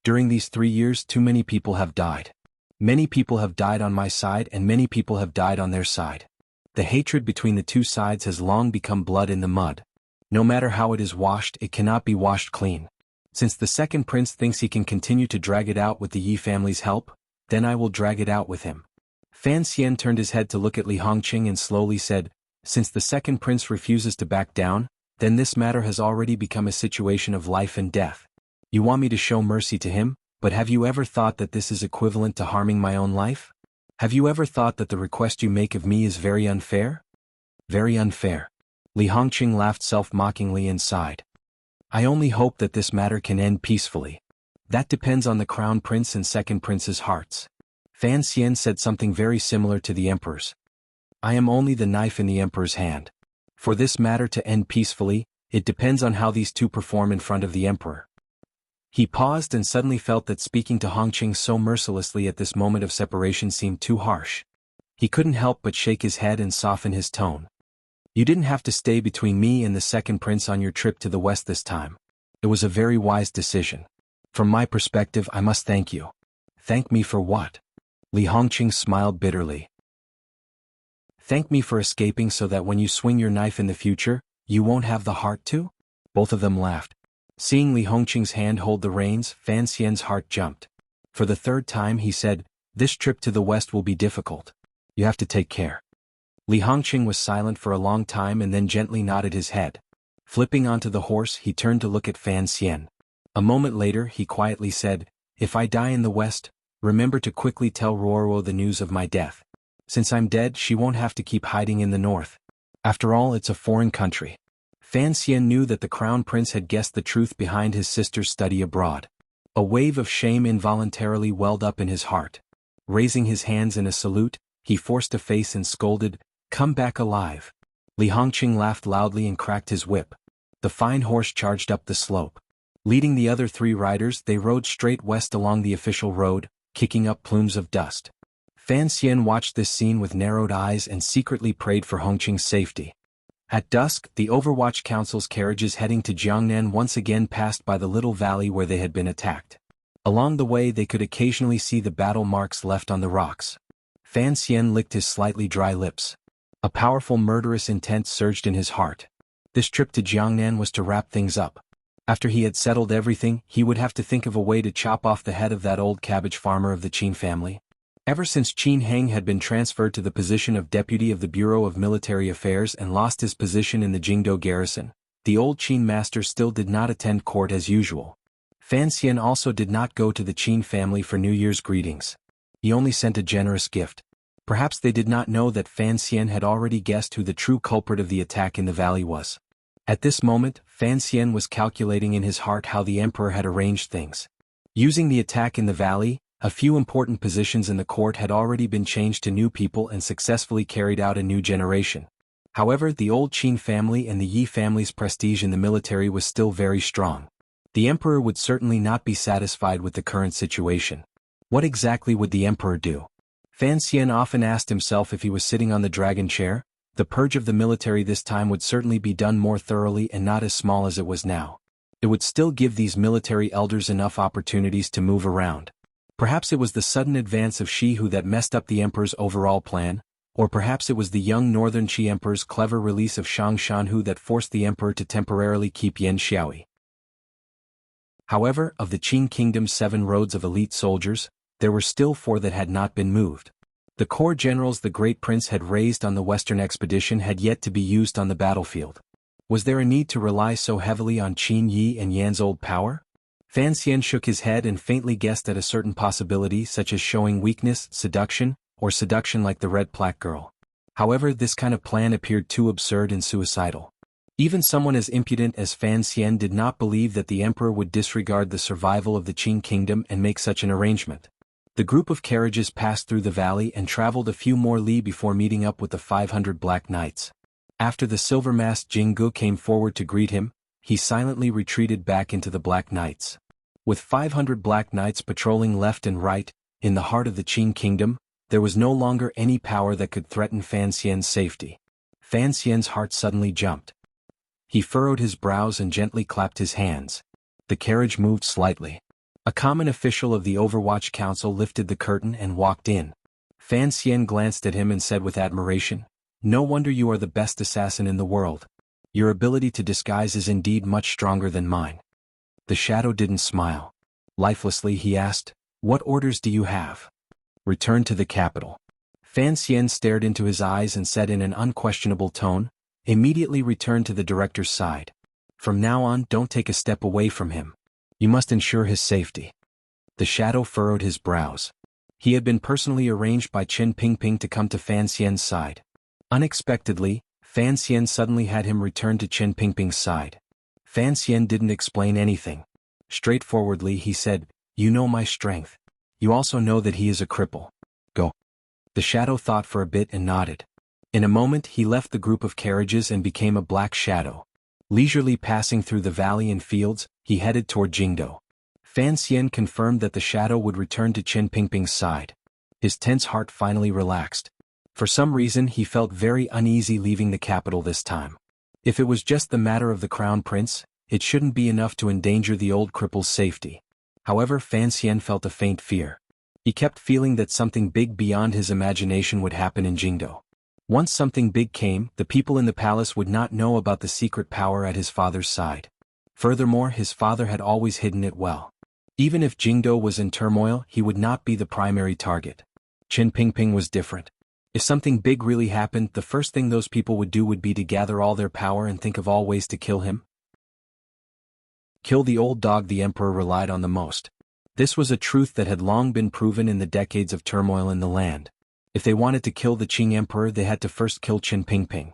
During these 3 years too many people have died. Many people have died on my side and many people have died on their side. The hatred between the 2 sides has long become blood in the mud. No matter how it is washed, it cannot be washed clean. Since the second prince thinks he can continue to drag it out with the Yi family's help, then I will drag it out with him. Fan Xian turned his head to look at Li Hongqing and slowly said, since the second prince refuses to back down, then this matter has already become a situation of life and death. You want me to show mercy to him, but have you ever thought that this is equivalent to harming my own life? Have you ever thought that the request you make of me is very unfair? Very unfair. Li Hongqing laughed self-mockingly and sighed. I only hope that this matter can end peacefully. That depends on the crown prince and second prince's hearts. Fan Xian said something very similar to the emperor's. I am only the knife in the emperor's hand. For this matter to end peacefully, it depends on how these two perform in front of the emperor. He paused and suddenly felt that speaking to Hongqing so mercilessly at this moment of separation seemed too harsh. He couldn't help but shake his head and soften his tone. You didn't have to stay between me and the second prince on your trip to the west this time. It was a very wise decision. From my perspective, I must thank you. Thank me for what? Li Hongqing smiled bitterly. Thank me for escaping so that when you swing your knife in the future, you won't have the heart to? Both of them laughed. Seeing Li Hongqing's hand hold the reins, Fan Xian's heart jumped. For the third time he said, this trip to the west will be difficult. You have to take care. Li Hongqing was silent for a long time and then gently nodded his head. Flipping onto the horse, he turned to look at Fan Xian. A moment later he quietly said, if I die in the west, remember to quickly tell Ruoro the news of my death. Since I'm dead, she won't have to keep hiding in the north. After all, it's a foreign country. Fan Xian knew that the crown prince had guessed the truth behind his sister's study abroad. A wave of shame involuntarily welled up in his heart. Raising his hands in a salute, he forced a face and scolded, come back alive. Li Hongqing laughed loudly and cracked his whip. The fine horse charged up the slope. Leading the other three riders, they rode straight west along the official road, kicking up plumes of dust. Fan Xian watched this scene with narrowed eyes and secretly prayed for Hongqing's safety. At dusk, the Overwatch Council's carriages heading to Jiangnan once again passed by the little valley where they had been attacked. Along the way they could occasionally see the battle marks left on the rocks. Fan Xian licked his slightly dry lips. A powerful murderous intent surged in his heart. This trip to Jiangnan was to wrap things up. After he had settled everything, he would have to think of a way to chop off the head of that old cabbage farmer of the Qin family. Ever since Qin Heng had been transferred to the position of deputy of the Bureau of Military Affairs and lost his position in the Jingdo garrison, the old Qin master still did not attend court as usual. Fan Xian also did not go to the Qin family for New Year's greetings. He only sent a generous gift. Perhaps they did not know that Fan Xian had already guessed who the true culprit of the attack in the valley was. At this moment, Fan Xian was calculating in his heart how the emperor had arranged things. Using the attack in the valley, a few important positions in the court had already been changed to new people and successfully carried out a new generation. However, the old Qin family and the Yi family's prestige in the military was still very strong. The emperor would certainly not be satisfied with the current situation. What exactly would the emperor do? Fan Xian often asked himself if he was sitting on the dragon chair. The purge of the military this time would certainly be done more thoroughly and not as small as it was now. It would still give these military elders enough opportunities to move around. Perhaps it was the sudden advance of Shi Hu that messed up the emperor's overall plan, or perhaps it was the young northern Qi emperor's clever release of Shang Shanhu that forced the emperor to temporarily keep Yan Xiaoyi. However, of the Qin kingdom's 7 roads of elite soldiers, there were still 4 that had not been moved. The corps generals the great prince had raised on the western expedition had yet to be used on the battlefield. Was there a need to rely so heavily on Qin Yi and Yan's old power? Fan Xian shook his head and faintly guessed at a certain possibility such as showing weakness, seduction, or seduction like the red plaque girl. However, this kind of plan appeared too absurd and suicidal. Even someone as impudent as Fan Xian did not believe that the emperor would disregard the survival of the Qin kingdom and make such an arrangement. The group of carriages passed through the valley and traveled a few more li before meeting up with the 500 Black Knights. After the silver-masked Jinggu came forward to greet him, he silently retreated back into the Black Knights. With 500 Black Knights patrolling left and right, in the heart of the Qin kingdom, there was no longer any power that could threaten Fan Xian's safety. Fan Xian's heart suddenly jumped. He furrowed his brows and gently clapped his hands. The carriage moved slightly. A common official of the Overwatch Council lifted the curtain and walked in. Fan Xian glanced at him and said with admiration, "No wonder you are the best assassin in the world. Your ability to disguise is indeed much stronger than mine." The shadow didn't smile. Lifelessly he asked, "What orders do you have?" "Return to the capital." Fan Xian stared into his eyes and said in an unquestionable tone, "Immediately return to the director's side. From now on, don't take a step away from him. You must ensure his safety." The shadow furrowed his brows. He had been personally arranged by Chen Pingping to come to Fan Xian's side. Unexpectedly, Fan Xian suddenly had him return to Chen Pingping's side. Fan Xian didn't explain anything. Straightforwardly he said, "You know my strength. You also know that he is a cripple. Go." The shadow thought for a bit and nodded. In a moment he left the group of carriages and became a black shadow. Leisurely passing through the valley and fields, he headed toward Jingdo. Fan Xian confirmed that the shadow would return to Chen Pingping's side. His tense heart finally relaxed. For some reason he felt very uneasy leaving the capital this time. If it was just the matter of the crown prince, it shouldn't be enough to endanger the old cripple's safety. However, Fan Xian felt a faint fear. He kept feeling that something big beyond his imagination would happen in Jingdo. Once something big came, the people in the palace would not know about the secret power at his father's side. Furthermore, his father had always hidden it well. Even if Jingdo was in turmoil, he would not be the primary target. Chen Pingping was different. If something big really happened, the first thing those people would do would be to gather all their power and think of all ways to kill him. Kill the old dog the emperor relied on the most. This was a truth that had long been proven in the decades of turmoil in the land. If they wanted to kill the Qing emperor, they had to first kill Chen Pingping.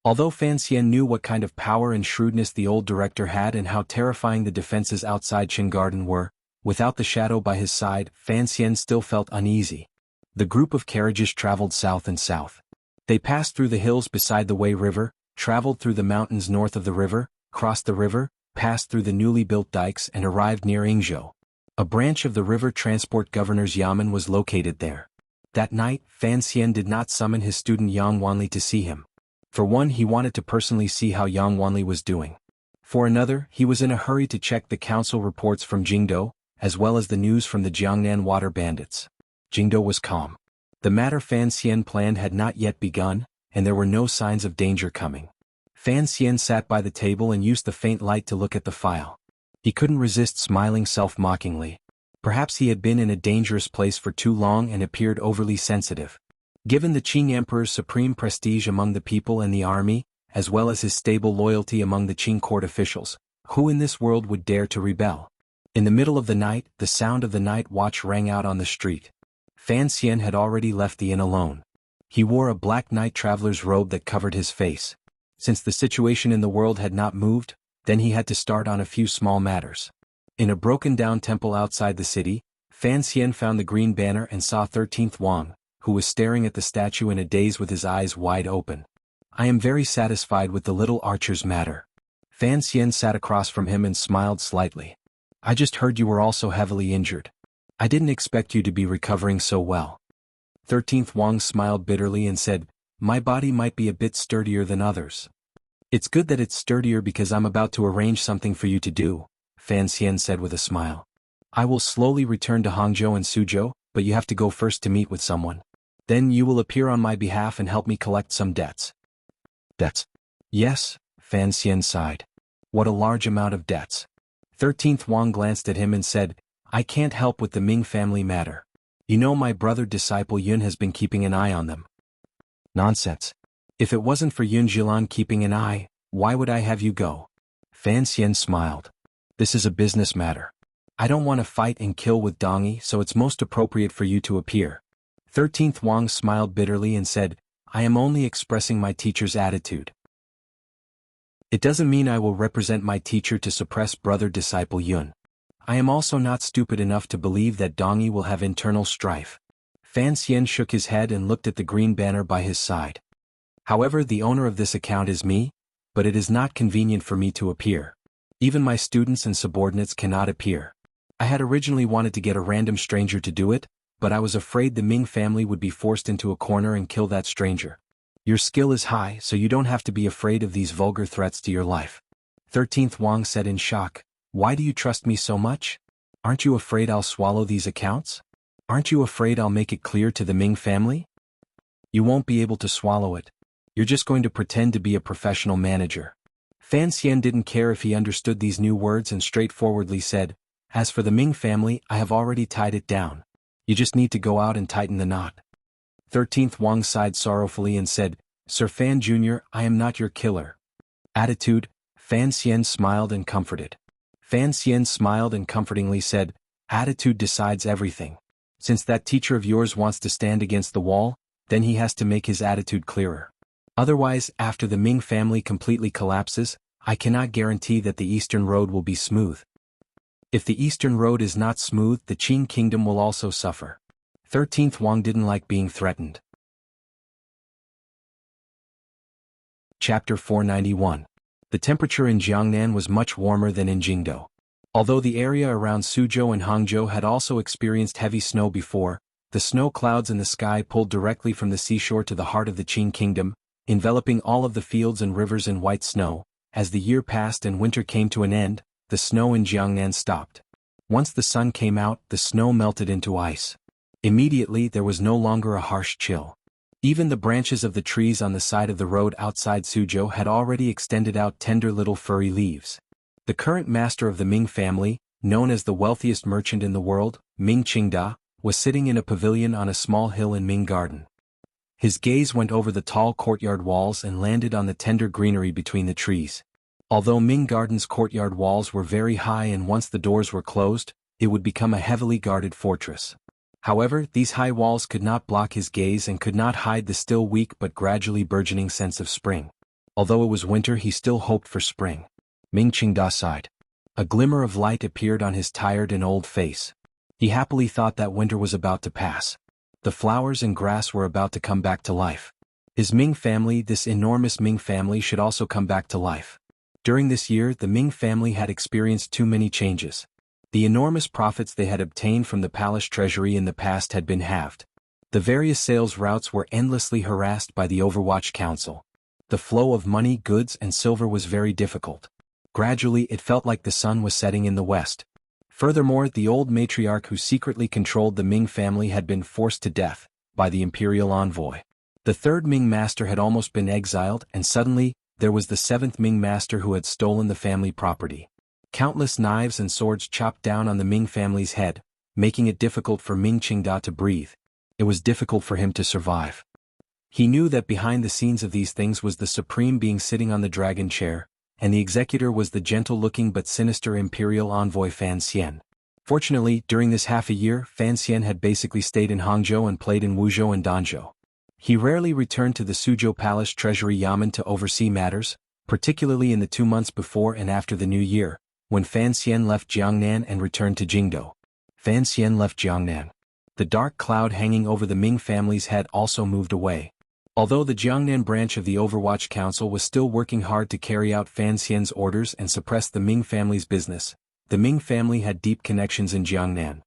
Although Fan Xian knew what kind of power and shrewdness the old director had and how terrifying the defenses outside Qin Garden were, without the shadow by his side, Fan Xian still felt uneasy. The group of carriages traveled south and south. They passed through the hills beside the Wei River, traveled through the mountains north of the river, crossed the river, passed through the newly built dikes and arrived near Yingzhou. A branch of the river transport governor's yamen was located there. That night, Fan Xian did not summon his student Yang Wanli to see him. For one, he wanted to personally see how Yang Wanli was doing. For another, he was in a hurry to check the council reports from Jingdo, as well as the news from the Jiangnan water bandits. Jingdo was calm. The matter Fan Xian planned had not yet begun, and there were no signs of danger coming. Fan Xian sat by the table and used the faint light to look at the file. He couldn't resist smiling self-mockingly. Perhaps he had been in a dangerous place for too long and appeared overly sensitive. Given the Qing Emperor's supreme prestige among the people and the army, as well as his stable loyalty among the Qing court officials, who in this world would dare to rebel? In the middle of the night, the sound of the night watch rang out on the street. Fan Xian had already left the inn alone. He wore a black night traveler's robe that covered his face. Since the situation in the world had not moved, then he had to start on a few small matters. In a broken-down temple outside the city, Fan Xian found the green banner and saw 13th Wang, who was staring at the statue in a daze with his eyes wide open. "I am very satisfied with the little archer's matter." Fan Xian sat across from him and smiled slightly. "I just heard you were also heavily injured. I didn't expect you to be recovering so well." 13th Wang smiled bitterly and said, "My body might be a bit sturdier than others." "It's good that it's sturdier because I'm about to arrange something for you to do," Fan Xian said with a smile. "I will slowly return to Hangzhou and Suzhou, but you have to go first to meet with someone. Then you will appear on my behalf and help me collect some debts." "Debts?" "Yes," Fan Xian sighed. "What a large amount of debts." 13th Wang glanced at him and said, "I can't help with the Ming family matter. You know my brother disciple Yun has been keeping an eye on them." "Nonsense. If it wasn't for Yun Jilan keeping an eye, why would I have you go?" Fan Xian smiled. "This is a business matter. I don't want to fight and kill with Dongyi, so it's most appropriate for you to appear." 13th Wang smiled bitterly and said, "I am only expressing my teacher's attitude. It doesn't mean I will represent my teacher to suppress brother disciple Yun. I am also not stupid enough to believe that Dongyi will have internal strife." Fan Xian shook his head and looked at the green banner by his side. "However, the owner of this account is me, but it is not convenient for me to appear. Even my students and subordinates cannot appear. I had originally wanted to get a random stranger to do it, but I was afraid the Ming family would be forced into a corner and kill that stranger. Your skill is high, so you don't have to be afraid of these vulgar threats to your life." 13th Wang said in shock, "Why do you trust me so much? Aren't you afraid I'll swallow these accounts? Aren't you afraid I'll make it clear to the Ming family?" "You won't be able to swallow it. You're just going to pretend to be a professional manager." Fan Xian didn't care if he understood these new words and straightforwardly said, "As for the Ming family, I have already tied it down. You just need to go out and tighten the knot." 13th Wang sighed sorrowfully and said, "Sir Fan Jr., I am not your killer." Attitude. Fan Xian smiled and comforted. Fan Xian smiled and comfortingly said, "Attitude decides everything. Since that teacher of yours wants to stand against the wall, then he has to make his attitude clearer. Otherwise, after the Ming family completely collapses, I cannot guarantee that the Eastern Road will be smooth. If the Eastern Road is not smooth, the Qing Kingdom will also suffer." 13th Wang didn't like being threatened. Chapter 491. The temperature in Jiangnan was much warmer than in Jingdou. Although the area around Suzhou and Hangzhou had also experienced heavy snow before, the snow clouds in the sky pulled directly from the seashore to the heart of the Qing Kingdom, enveloping all of the fields and rivers in white snow. As the year passed and winter came to an end, the snow in Jiangnan stopped. Once the sun came out, the snow melted into ice. Immediately there was no longer a harsh chill. Even the branches of the trees on the side of the road outside Suzhou had already extended out tender little furry leaves. The current master of the Ming family, known as the wealthiest merchant in the world, Ming Qingda, was sitting in a pavilion on a small hill in Ming Garden. His gaze went over the tall courtyard walls and landed on the tender greenery between the trees. Although Ming Garden's courtyard walls were very high and once the doors were closed, it would become a heavily guarded fortress. However, these high walls could not block his gaze and could not hide the still weak but gradually burgeoning sense of spring. Although it was winter, he still hoped for spring. Ming Qingda sighed. A glimmer of light appeared on his tired and old face. He happily thought that winter was about to pass. The flowers and grass were about to come back to life. His Ming family, this enormous Ming family, should also come back to life. During this year, the Ming family had experienced too many changes. The enormous profits they had obtained from the palace treasury in the past had been halved. The various sales routes were endlessly harassed by the Overwatch Council. The flow of money, goods, and silver was very difficult. Gradually, it felt like the sun was setting in the west. Furthermore, the old matriarch who secretly controlled the Ming family had been forced to death by the imperial envoy. The third Ming master had almost been exiled, and suddenly, there was the seventh Ming master who had stolen the family property. Countless knives and swords chopped down on the Ming family's head, making it difficult for Ming Qingda to breathe. It was difficult for him to survive. He knew that behind the scenes of these things was the supreme being sitting on the dragon chair, and the executor was the gentle-looking but sinister imperial envoy Fan Xian. Fortunately, during this half a year, Fan Xian had basically stayed in Hangzhou and played in Wuzhou and Danzhou. He rarely returned to the Suzhou Palace Treasury Yamen to oversee matters, particularly in the 2 months before and after the New Year, when Fan Xian left Jiangnan and returned to Jingdou. Fan Xian left Jiangnan. The dark cloud hanging over the Ming family's head also moved away. Although the Jiangnan branch of the Overwatch Council was still working hard to carry out Fan Xian's orders and suppress the Ming family's business, the Ming family had deep connections in Jiangnan.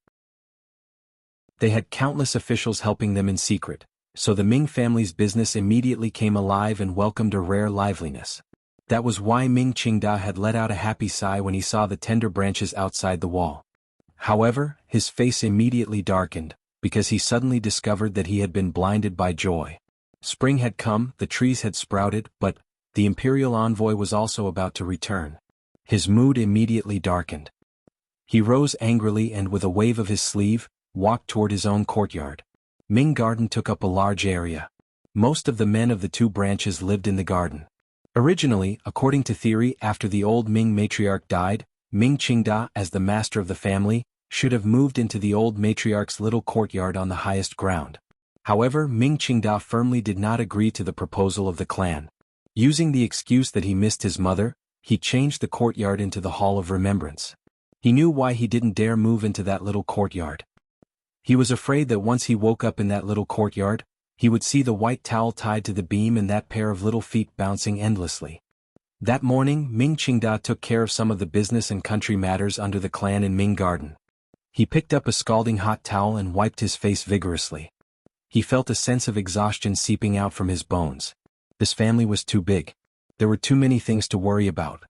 They had countless officials helping them in secret, so the Ming family's business immediately came alive and welcomed a rare liveliness. That was why Ming Qingda had let out a happy sigh when he saw the tender branches outside the wall. However, his face immediately darkened, because he suddenly discovered that he had been blinded by joy. Spring had come, the trees had sprouted, but the imperial envoy was also about to return. His mood immediately darkened. He rose angrily and with a wave of his sleeve, walked toward his own courtyard. Ming Garden took up a large area. Most of the men of the two branches lived in the garden. Originally, according to theory, after the old Ming matriarch died, Ming Qingda, as the master of the family, should have moved into the old matriarch's little courtyard on the highest ground. However, Ming Qingda firmly did not agree to the proposal of the clan. Using the excuse that he missed his mother, he changed the courtyard into the Hall of Remembrance. He knew why he didn't dare move into that little courtyard. He was afraid that once he woke up in that little courtyard, he would see the white towel tied to the beam and that pair of little feet bouncing endlessly. That morning, Ming Qingda took care of some of the business and country matters under the clan in Ming Garden. He picked up a scalding hot towel and wiped his face vigorously. He felt a sense of exhaustion seeping out from his bones. This family was too big. There were too many things to worry about.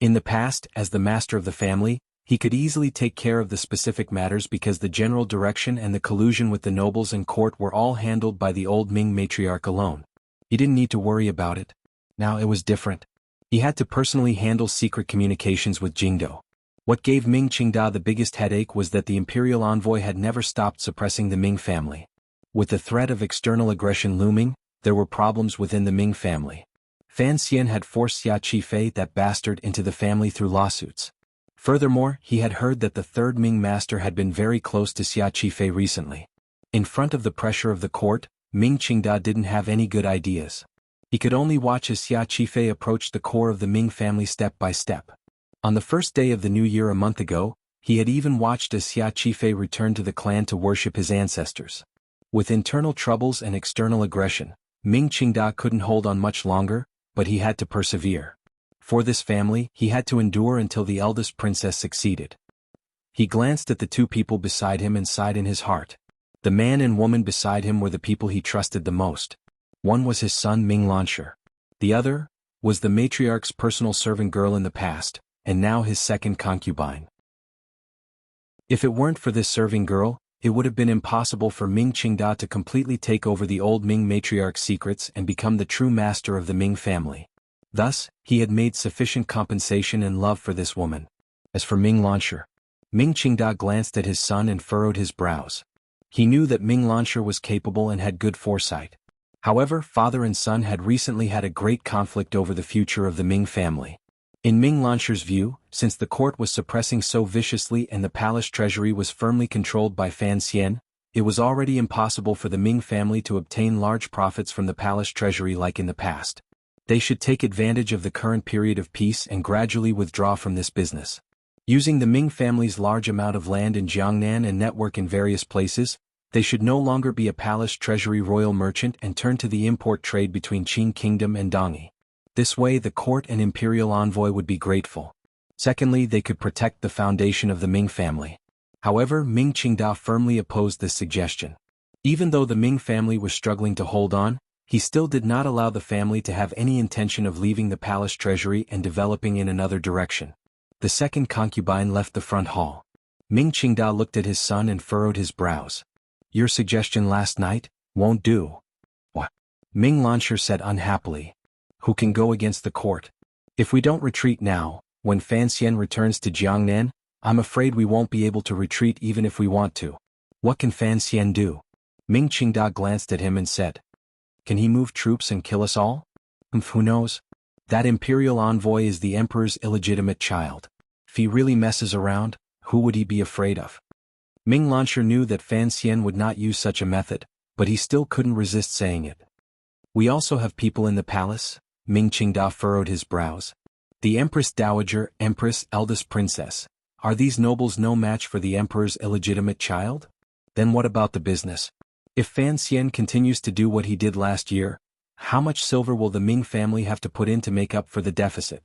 In the past, as the master of the family, he could easily take care of the specific matters because the general direction and the collusion with the nobles and court were all handled by the old Ming matriarch alone. He didn't need to worry about it. Now it was different. He had to personally handle secret communications with Jingdo. What gave Ming Qingda the biggest headache was that the imperial envoy had never stopped suppressing the Ming family. With the threat of external aggression looming, there were problems within the Ming family. Fan Xian had forced Xia Qifei, that bastard, into the family through lawsuits. Furthermore, he had heard that the third Ming master had been very close to Xia Qifei recently. In front of the pressure of the court, Ming Qingda didn't have any good ideas. He could only watch as Xia Qifei approached the core of the Ming family step by step. On the first day of the new year a month ago, he had even watched as Xia Qifei returned to the clan to worship his ancestors. With internal troubles and external aggression, Ming Qingda couldn't hold on much longer, but he had to persevere. For this family, he had to endure until the eldest princess succeeded. He glanced at the two people beside him and sighed in his heart. The man and woman beside him were the people he trusted the most. One was his son Ming Lansher. The other was the matriarch's personal servant girl in the past, and now his second concubine. If it weren't for this serving girl, it would have been impossible for Ming Qingda to completely take over the old Ming matriarch's secrets and become the true master of the Ming family. Thus, he had made sufficient compensation and love for this woman. As for Ming Lansher, Ming Qingda glanced at his son and furrowed his brows. He knew that Ming Lansher was capable and had good foresight. However, father and son had recently had a great conflict over the future of the Ming family. In Ming Lansher's view, since the court was suppressing so viciously and the palace treasury was firmly controlled by Fan Xian, it was already impossible for the Ming family to obtain large profits from the palace treasury like in the past. They should take advantage of the current period of peace and gradually withdraw from this business. Using the Ming family's large amount of land in Jiangnan and network in various places, they should no longer be a palace treasury royal merchant and turn to the import trade between Qing Kingdom and Dongyi. This way the court and imperial envoy would be grateful. Secondly, they could protect the foundation of the Ming family. However, Ming Qingda firmly opposed this suggestion. Even though the Ming family was struggling to hold on, he still did not allow the family to have any intention of leaving the palace treasury and developing in another direction. The second concubine left the front hall. Ming Qingda looked at his son and furrowed his brows. Your suggestion last night won't do. What? Ming Lansher said unhappily. Who can go against the court? If we don't retreat now, when Fan Xian returns to Jiangnan, I'm afraid we won't be able to retreat even if we want to. What can Fan Xian do? Ming Qingda glanced at him and said. Can he move troops and kill us all? Who knows? That imperial envoy is the emperor's illegitimate child. If he really messes around, who would he be afraid of? Ming Lansher knew that Fan Xian would not use such a method, but he still couldn't resist saying it. We also have people in the palace. Ming Qingda furrowed his brows. The Empress Dowager, Empress, eldest princess. Are these nobles no match for the emperor's illegitimate child? Then what about the business? If Fan Xian continues to do what he did last year, how much silver will the Ming family have to put in to make up for the deficit?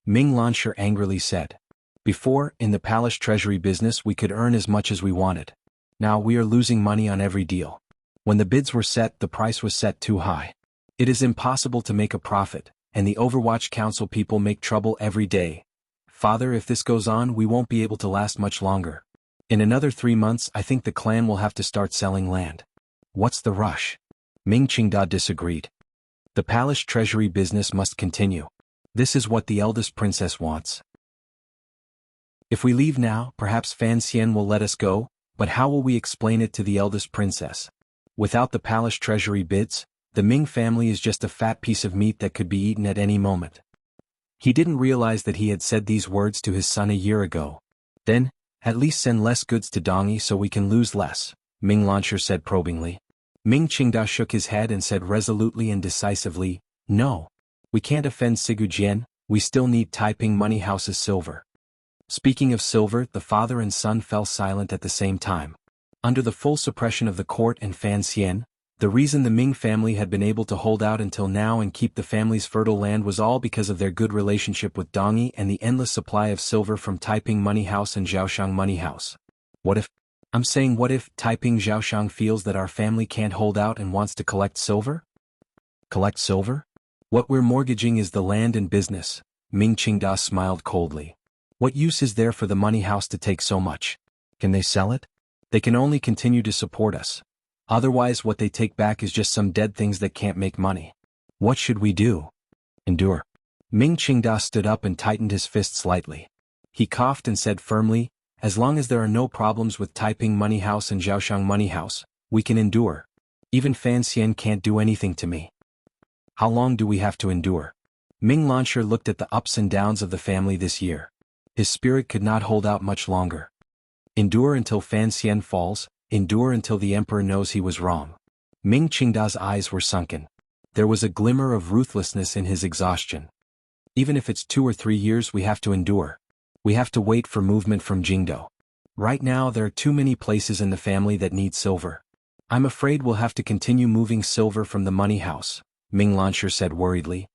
Ming Lansher angrily said. Before, in the palace treasury business we could earn as much as we wanted. Now we are losing money on every deal. When the bids were set, the price was set too high. It is impossible to make a profit, and the Overwatch Council people make trouble every day. Father, if this goes on, we won't be able to last much longer. In another 3 months, I think the clan will have to start selling land. What's the rush? Ming Qingda disagreed. The palace treasury business must continue. This is what the eldest princess wants. If we leave now, perhaps Fan Xian will let us go, but how will we explain it to the eldest princess? Without the palace treasury bids, the Ming family is just a fat piece of meat that could be eaten at any moment. He didn't realize that he had said these words to his son a year ago. Then, at least send less goods to Dongyi so we can lose less, Ming Lansher said probingly. Ming Qingda shook his head and said resolutely and decisively, no. We can't offend Sigujien, we still need Taiping Money House's silver. Speaking of silver, the father and son fell silent at the same time. Under the full suppression of the court and Fan Xian, the reason the Ming family had been able to hold out until now and keep the family's fertile land was all because of their good relationship with Dongyi and the endless supply of silver from Taiping Money House and Zhaoshang Money House. What if Taiping Zhaoshang feels that our family can't hold out and wants to collect silver? Collect silver? What we're mortgaging is the land and business, Ming Qingda smiled coldly. What use is there for the money house to take so much? Can they sell it? They can only continue to support us. Otherwise what they take back is just some dead things that can't make money. What should we do? Endure. Ming Qingda stood up and tightened his fist slightly. He coughed and said firmly, as long as there are no problems with Taiping Money House and Zhaoshang Money House, we can endure. Even Fan Xian can't do anything to me. How long do we have to endure? Ming Lansher looked at the ups and downs of the family this year. His spirit could not hold out much longer. Endure until Fan Xian falls, endure until the emperor knows he was wrong. Ming Qingda's eyes were sunken. There was a glimmer of ruthlessness in his exhaustion. Even if it's 2 or 3 years we have to endure. We have to wait for movement from Jingdo. Right now there are too many places in the family that need silver. I'm afraid we'll have to continue moving silver from the money house, Ming Lansher said worriedly.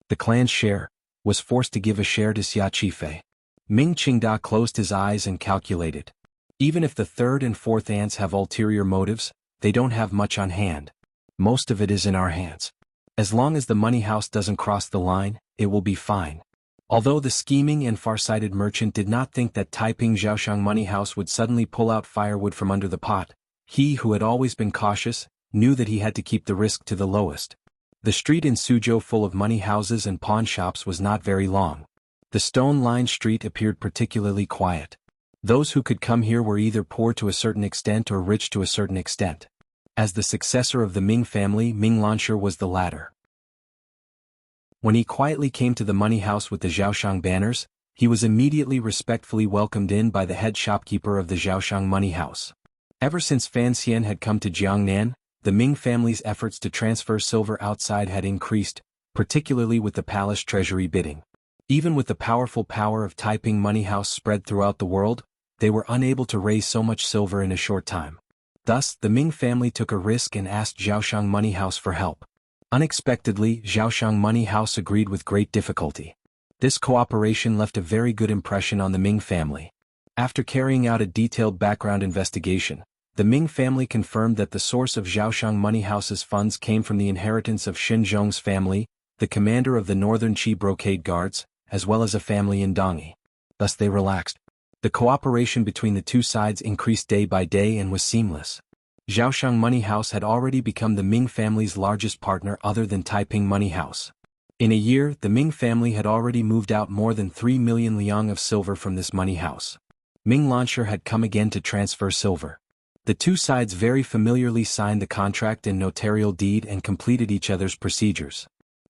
The clan's share was forced to give a share to Xia Qifei. Ming Qingda closed his eyes and calculated. Even if the third and fourth aunts have ulterior motives, they don't have much on hand. Most of it is in our hands. As long as the money house doesn't cross the line, it will be fine. Although the scheming and far-sighted merchant did not think that Taiping Zhaoshang Money House would suddenly pull out firewood from under the pot, he who had always been cautious, knew that he had to keep the risk to the lowest. The street in Suzhou full of money houses and pawn shops was not very long. The stone-lined street appeared particularly quiet. Those who could come here were either poor to a certain extent or rich to a certain extent. As the successor of the Ming family, Ming Lansher was the latter. When he quietly came to the money house with the Zhaoshang banners, he was immediately respectfully welcomed in by the head shopkeeper of the Zhaoshang money house. Ever since Fan Xian had come to Jiangnan, the Ming family's efforts to transfer silver outside had increased, particularly with the palace treasury bidding. Even with the powerful power of Taiping Money House spread throughout the world, they were unable to raise so much silver in a short time. Thus, the Ming family took a risk and asked Zhaoshang Money House for help. Unexpectedly, Zhaoshang Money House agreed with great difficulty. This cooperation left a very good impression on the Ming family. After carrying out a detailed background investigation, the Ming family confirmed that the source of Zhaoshang Money House's funds came from the inheritance of Xin Zhong's family, the commander of the Northern Qi Brocade Guards, as well as a family in Dongyi. Thus they relaxed. The cooperation between the two sides increased day by day and was seamless. Zhaoshang Money House had already become the Ming family's largest partner other than Taiping Money House. In a year, the Ming family had already moved out more than 3 million liang of silver from this money house. Ming Lansher had come again to transfer silver. The two sides very familiarly signed the contract and notarial deed and completed each other's procedures.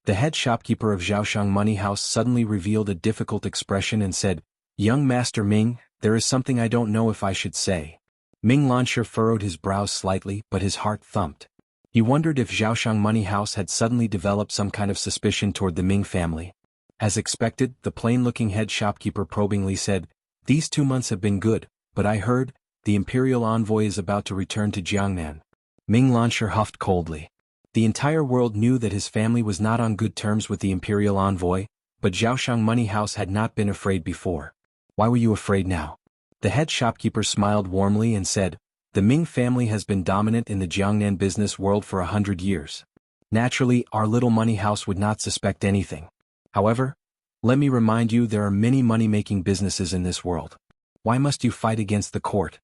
The head shopkeeper of Zhaoshang Money House suddenly revealed a difficult expression and said, "Young Master Ming, there is something I don't know if I should say." Ming Lansher furrowed his brows slightly, but his heart thumped. He wondered if Zhaoshang Money House had suddenly developed some kind of suspicion toward the Ming family. As expected, the plain-looking head shopkeeper probingly said, "These 2 months have been good, but I heard, the imperial envoy is about to return to Jiangnan." Ming Lansher huffed coldly. The entire world knew that his family was not on good terms with the imperial envoy, but Zhaoshang Money House had not been afraid before. "Why were you afraid now?" The head shopkeeper smiled warmly and said, "The Ming family has been dominant in the Jiangnan business world for 100 years. Naturally, our little money house would not suspect anything. However, let me remind you there are many money-making businesses in this world. Why must you fight against the court?"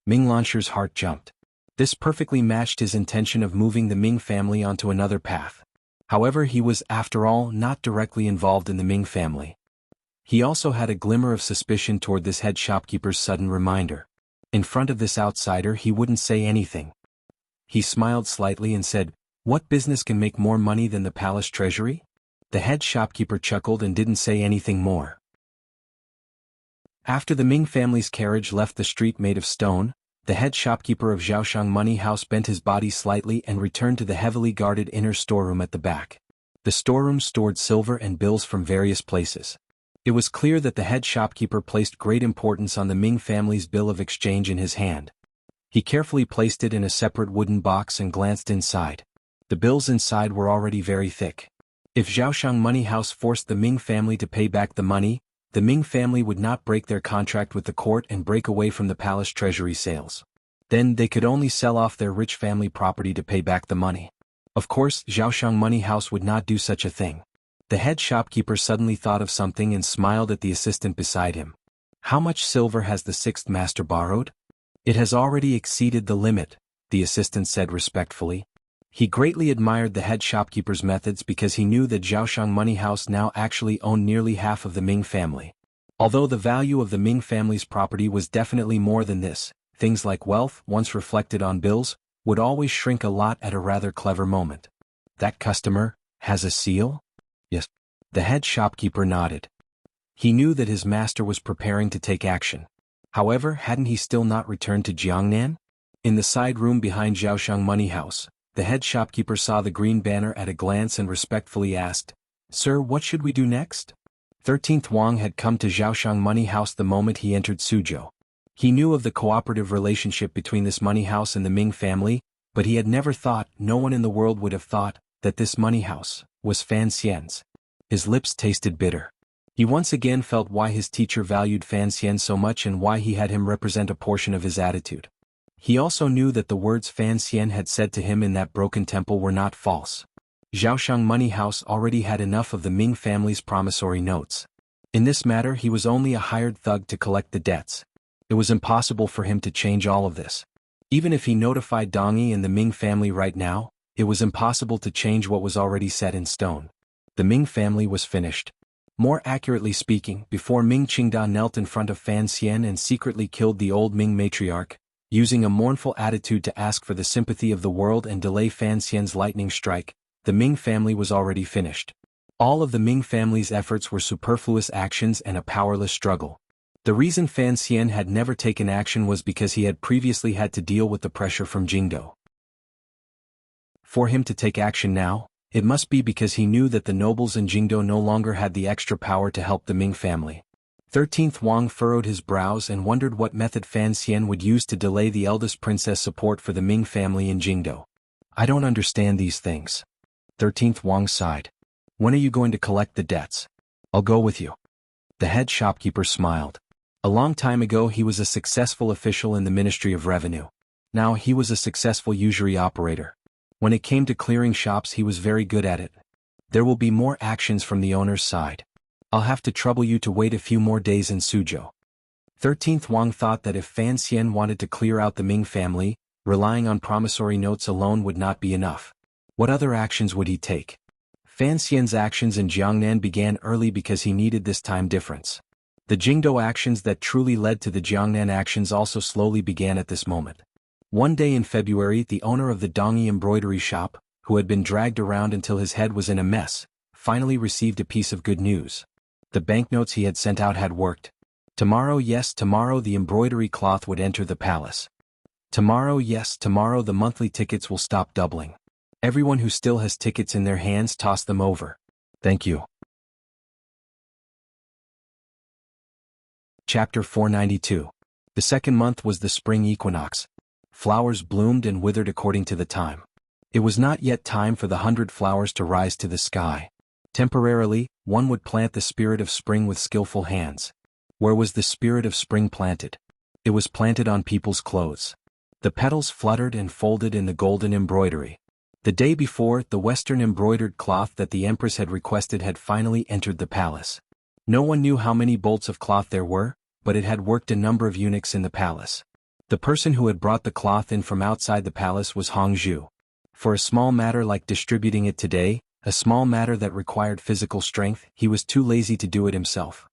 Ming Lansher's heart jumped. This perfectly matched his intention of moving the Ming family onto another path. However, he was, after all, not directly involved in the Ming family. He also had a glimmer of suspicion toward this head shopkeeper's sudden reminder. In front of this outsider he wouldn't say anything. He smiled slightly and said, "What business can make more money than the palace treasury?" The head shopkeeper chuckled and didn't say anything more. After the Ming family's carriage left the street made of stone, the head shopkeeper of Zhaoshang Money House bent his body slightly and returned to the heavily guarded inner storeroom at the back. The storeroom stored silver and bills from various places. It was clear that the head shopkeeper placed great importance on the Ming family's bill of exchange in his hand. He carefully placed it in a separate wooden box and glanced inside. The bills inside were already very thick. If Zhaoshang Money House forced the Ming family to pay back the money, the Ming family would not break their contract with the court and break away from the palace treasury sales. Then they could only sell off their rich family property to pay back the money. Of course, Zhaoshang Money House would not do such a thing. The head shopkeeper suddenly thought of something and smiled at the assistant beside him. "How much silver has the sixth master borrowed?" "It has already exceeded the limit," the assistant said respectfully. He greatly admired the head shopkeeper's methods because he knew that Zhaoshang Money House now actually owned nearly half of the Ming family. Although the value of the Ming family's property was definitely more than this, things like wealth, once reflected on bills, would always shrink a lot at a rather clever moment. That customer has a seal? Yes. The head shopkeeper nodded. He knew that his master was preparing to take action. However, hadn't he still not returned to Jiangnan? In the side room behind Zhaoshang Money House, the head shopkeeper saw the green banner at a glance and respectfully asked, "Sir, what should we do next?" 13th Wang had come to Zhaoshang Money House the moment he entered Suzhou. He knew of the cooperative relationship between this money house and the Ming family, but he had never thought, no one in the world would have thought, that this money house was Fan Xian's. His lips tasted bitter. He once again felt why his teacher valued Fan Xian so much and why he had him represent a portion of his attitude. He also knew that the words Fan Xian had said to him in that broken temple were not false. Zhaoshang Money House already had enough of the Ming family's promissory notes. In this matter he was only a hired thug to collect the debts. It was impossible for him to change all of this. Even if he notified Dong Yi and the Ming family right now, it was impossible to change what was already set in stone. The Ming family was finished. More accurately speaking, before Ming Qingda knelt in front of Fan Xian and secretly killed the old Ming matriarch, using a mournful attitude to ask for the sympathy of the world and delay Fan Xian's lightning strike, the Ming family was already finished. All of the Ming family's efforts were superfluous actions and a powerless struggle. The reason Fan Xian had never taken action was because he had previously had to deal with the pressure from Jingdo. For him to take action now, it must be because he knew that the nobles in Jingdo no longer had the extra power to help the Ming family. 13th Wang furrowed his brows and wondered what method Fan Xian would use to delay the eldest princess' support for the Ming family in Jingdo. I don't understand these things. 13th Wang sighed. When are you going to collect the debts? I'll go with you. The head shopkeeper smiled. A long time ago he was a successful official in the Ministry of Revenue. Now he was a successful usury operator. When it came to clearing shops he was very good at it. There will be more actions from the owner's side. I'll have to trouble you to wait a few more days in Suzhou. 13th Wang thought that if Fan Xian wanted to clear out the Ming family, relying on promissory notes alone would not be enough. What other actions would he take? Fan Xian's actions in Jiangnan began early because he needed this time difference. The Jingdo actions that truly led to the Jiangnan actions also slowly began at this moment. One day in February the owner of the Dongyi embroidery shop, who had been dragged around until his head was in a mess, finally received a piece of good news. The banknotes he had sent out had worked. Tomorrow, yes, tomorrow the embroidery cloth would enter the palace. Tomorrow, yes, tomorrow the monthly tickets will stop doubling. Everyone who still has tickets in their hands toss them over. Thank you. Chapter 492. The second month was the spring equinox. Flowers bloomed and withered according to the time. It was not yet time for the 100 flowers to rise to the sky. Temporarily, one would plant the spirit of spring with skillful hands. Where was the spirit of spring planted? It was planted on people's clothes. The petals fluttered and folded in the golden embroidery. The day before, the Western embroidered cloth that the Empress had requested had finally entered the palace. No one knew how many bolts of cloth there were, but it had worked a number of eunuchs in the palace. The person who had brought the cloth in from outside the palace was Hong Zhu. For a small matter like distributing it today, a small matter that required physical strength, he was too lazy to do it himself.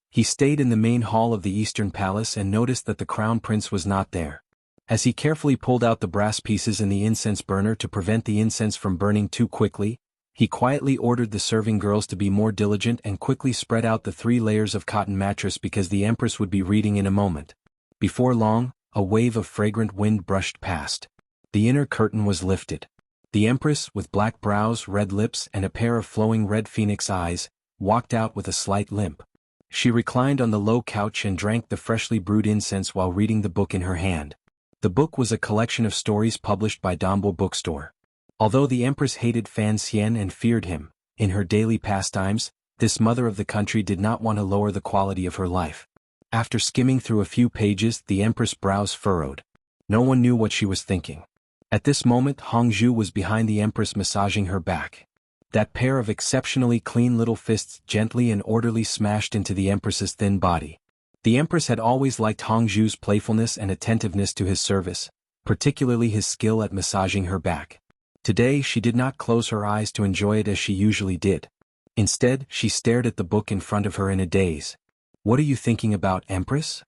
He stayed in the main hall of the Eastern Palace and noticed that the Crown Prince was not there. As he carefully pulled out the brass pieces in the incense burner to prevent the incense from burning too quickly, he quietly ordered the serving girls to be more diligent and quickly spread out the 3 layers of cotton mattress because the Empress would be reading in a moment. Before long, a wave of fragrant wind brushed past. The inner curtain was lifted. The Empress, with black brows, red lips, and a pair of flowing red phoenix eyes, walked out with a slight limp. She reclined on the low couch and drank the freshly brewed incense while reading the book in her hand. The book was a collection of stories published by Dambo Bookstore. Although the Empress hated Fan Xian and feared him, in her daily pastimes, this mother of the country did not want to lower the quality of her life. After skimming through a few pages, the Empress' brows furrowed. No one knew what she was thinking. At this moment, Hong Zhu was behind the Empress massaging her back. That pair of exceptionally clean little fists gently and orderly smashed into the Empress's thin body. The Empress had always liked Hong Zhu's playfulness and attentiveness to his service, particularly his skill at massaging her back. Today she did not close her eyes to enjoy it as she usually did. Instead, she stared at the book in front of her in a daze. "What are you thinking about, Empress?"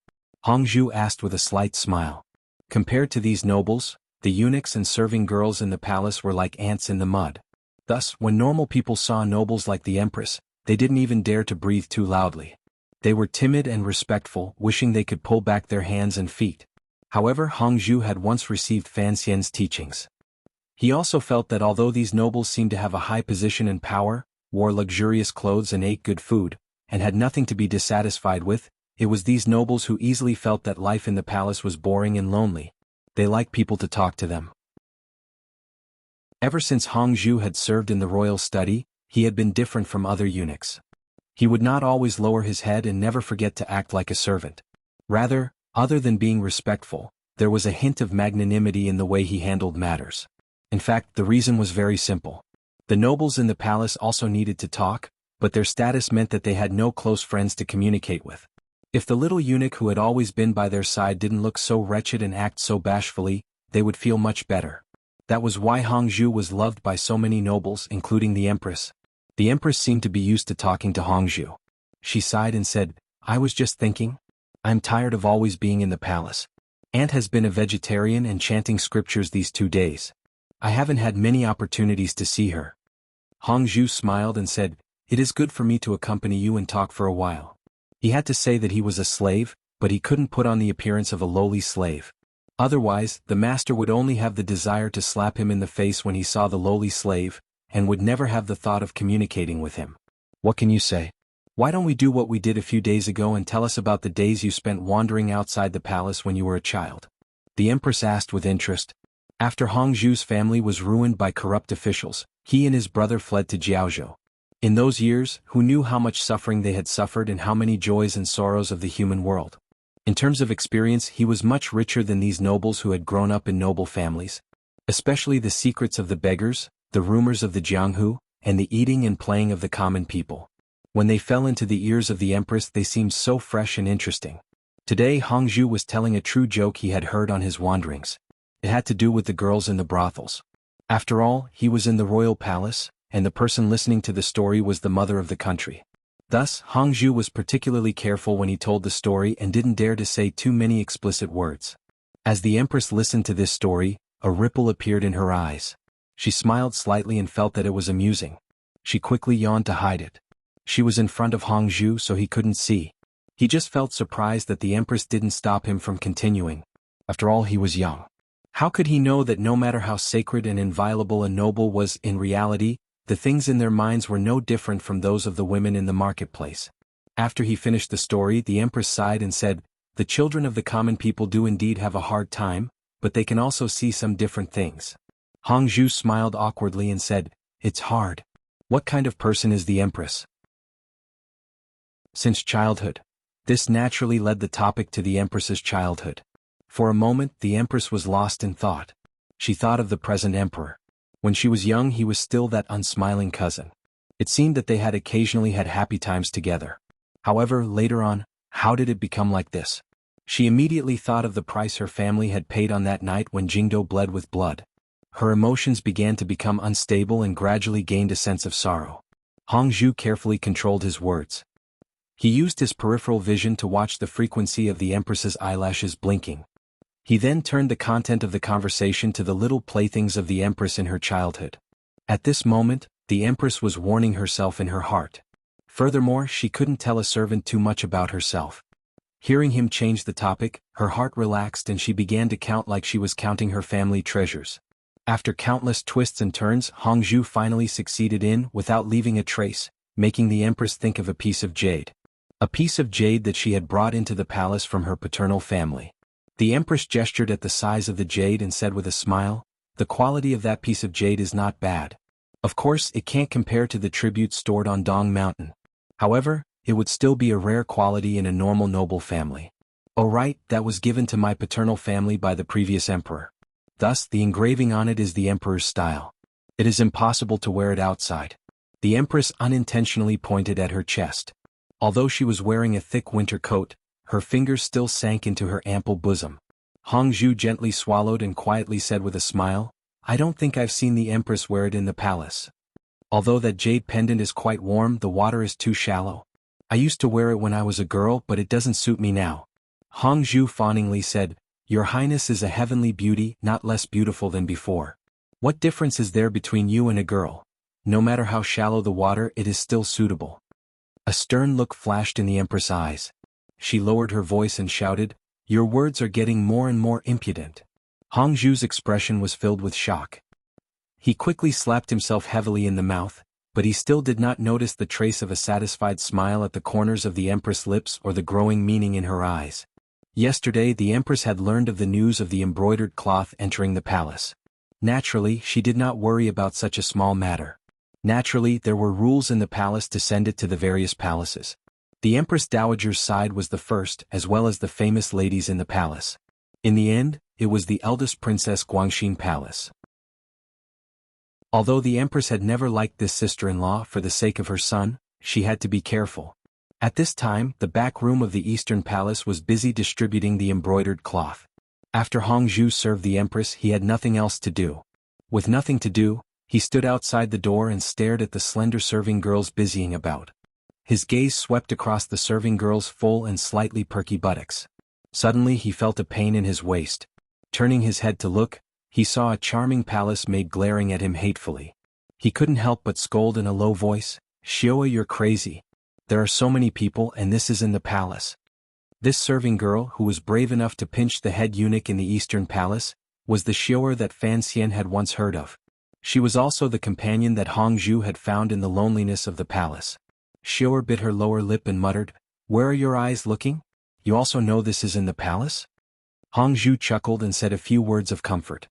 Hongzhu asked with a slight smile. Compared to these nobles, the eunuchs and serving girls in the palace were like ants in the mud. Thus, when normal people saw nobles like the Empress, they didn't even dare to breathe too loudly. They were timid and respectful, wishing they could pull back their hands and feet. However, Hongzhu had once received Fan Xian's teachings. He also felt that although these nobles seemed to have a high position and power, wore luxurious clothes and ate good food, and had nothing to be dissatisfied with, it was these nobles who easily felt that life in the palace was boring and lonely. They liked people to talk to them. Ever since Hongzhu had served in the royal study, he had been different from other eunuchs. He would not always lower his head and never forget to act like a servant. Rather, other than being respectful, there was a hint of magnanimity in the way he handled matters. In fact, the reason was very simple. The nobles in the palace also needed to talk, but their status meant that they had no close friends to communicate with. If the little eunuch who had always been by their side didn't look so wretched and act so bashfully, they would feel much better. That was why Hongzhu was loved by so many nobles, including the Empress. The Empress seemed to be used to talking to Hongzhu. She sighed and said, "I was just thinking. I'm tired of always being in the palace. Aunt has been a vegetarian and chanting scriptures these 2 days. I haven't had many opportunities to see her." Hongzhu smiled and said, "It is good for me to accompany you and talk for a while." He had to say that he was a slave, but he couldn't put on the appearance of a lowly slave. Otherwise, the master would only have the desire to slap him in the face when he saw the lowly slave, and would never have the thought of communicating with him. "What can you say? Why don't we do what we did a few days ago and tell us about the days you spent wandering outside the palace when you were a child?" the Empress asked with interest. After Hongzhu's family was ruined by corrupt officials, he and his brother fled to Jiaozhou. In those years, who knew how much suffering they had suffered and how many joys and sorrows of the human world? In terms of experience, he was much richer than these nobles who had grown up in noble families. Especially the secrets of the beggars, the rumors of the Jianghu, and the eating and playing of the common people. When they fell into the ears of the Empress, they seemed so fresh and interesting. Today Hongzhu was telling a true joke he had heard on his wanderings. It had to do with the girls in the brothels. After all, he was in the royal palace, and the person listening to the story was the mother of the country. Thus, Hongzhu was particularly careful when he told the story and didn't dare to say too many explicit words. As the Empress listened to this story, a ripple appeared in her eyes. She smiled slightly and felt that it was amusing. She quickly yawned to hide it. She was in front of Hongzhu, so he couldn't see. He just felt surprised that the Empress didn't stop him from continuing. After all, he was young. How could he know that no matter how sacred and inviolable a noble was in reality, the things in their minds were no different from those of the women in the marketplace? After he finished the story, the Empress sighed and said, "The children of the common people do indeed have a hard time, but they can also see some different things." Hongzhu smiled awkwardly and said, "It's hard. What kind of person is the Empress?" Since childhood. This naturally led the topic to the Empress's childhood. For a moment, the Empress was lost in thought. She thought of the present emperor. When she was young, he was still that unsmiling cousin. It seemed that they had occasionally had happy times together. However, later on, how did it become like this? She immediately thought of the price her family had paid on that night when Jingdo bled with blood. Her emotions began to become unstable and gradually gained a sense of sorrow. Hongzhu carefully controlled his words. He used his peripheral vision to watch the frequency of the Empress's eyelashes blinking. He then turned the content of the conversation to the little playthings of the Empress in her childhood. At this moment, the Empress was warning herself in her heart. Furthermore, she couldn't tell a servant too much about herself. Hearing him change the topic, her heart relaxed and she began to count like she was counting her family treasures. After countless twists and turns, Hongzhu finally succeeded in, without leaving a trace, making the Empress think of a piece of jade. A piece of jade that she had brought into the palace from her paternal family. The Empress gestured at the size of the jade and said with a smile, "The quality of that piece of jade is not bad. Of course, it can't compare to the tributes stored on Dong Mountain. However, it would still be a rare quality in a normal noble family. Oh right, that was given to my paternal family by the previous emperor. Thus, the engraving on it is the emperor's style. It is impossible to wear it outside." The Empress unintentionally pointed at her chest. Although she was wearing a thick winter coat, her fingers still sank into her ample bosom. Hongzhu gently swallowed and quietly said with a smile, I don't think I've seen the Empress wear it in the palace. Although that jade pendant is quite warm, the water is too shallow. I used to wear it when I was a girl, but it doesn't suit me now. Hongzhu fawningly said, Your Highness is a heavenly beauty, not less beautiful than before. What difference is there between you and a girl? No matter how shallow the water, it is still suitable. A stern look flashed in the Empress' eyes. She lowered her voice and shouted, Your words are getting more and more impudent. Hongzhu's expression was filled with shock. He quickly slapped himself heavily in the mouth, but he still did not notice the trace of a satisfied smile at the corners of the Empress' lips or the growing meaning in her eyes. Yesterday the Empress had learned of the news of the embroidered cloth entering the palace. Naturally, she did not worry about such a small matter. Naturally, there were rules in the palace to send it to the various palaces. The Empress Dowager's side was the first, as well as the famous ladies in the palace. In the end, it was the eldest Princess Guangxin Palace. Although the Empress had never liked this sister-in-law for the sake of her son, she had to be careful. At this time, the back room of the Eastern Palace was busy distributing the embroidered cloth. After Hongzhu served the Empress, he had nothing else to do. With nothing to do, he stood outside the door and stared at the slender serving girls busying about. His gaze swept across the serving girls' full and slightly perky buttocks. Suddenly he felt a pain in his waist. Turning his head to look, he saw a charming palace maid glaring at him hatefully. He couldn't help but scold in a low voice, Xiaoa, you're crazy. There are so many people and this is in the palace. This serving girl, who was brave enough to pinch the head eunuch in the Eastern Palace, was the Xiaoer that Fan Xian had once heard of. She was also the companion that Hongzhu had found in the loneliness of the palace. Xiaoer bit her lower lip and muttered, Where are your eyes looking? You also know this is in the palace? Hongzhu chuckled and said a few words of comfort.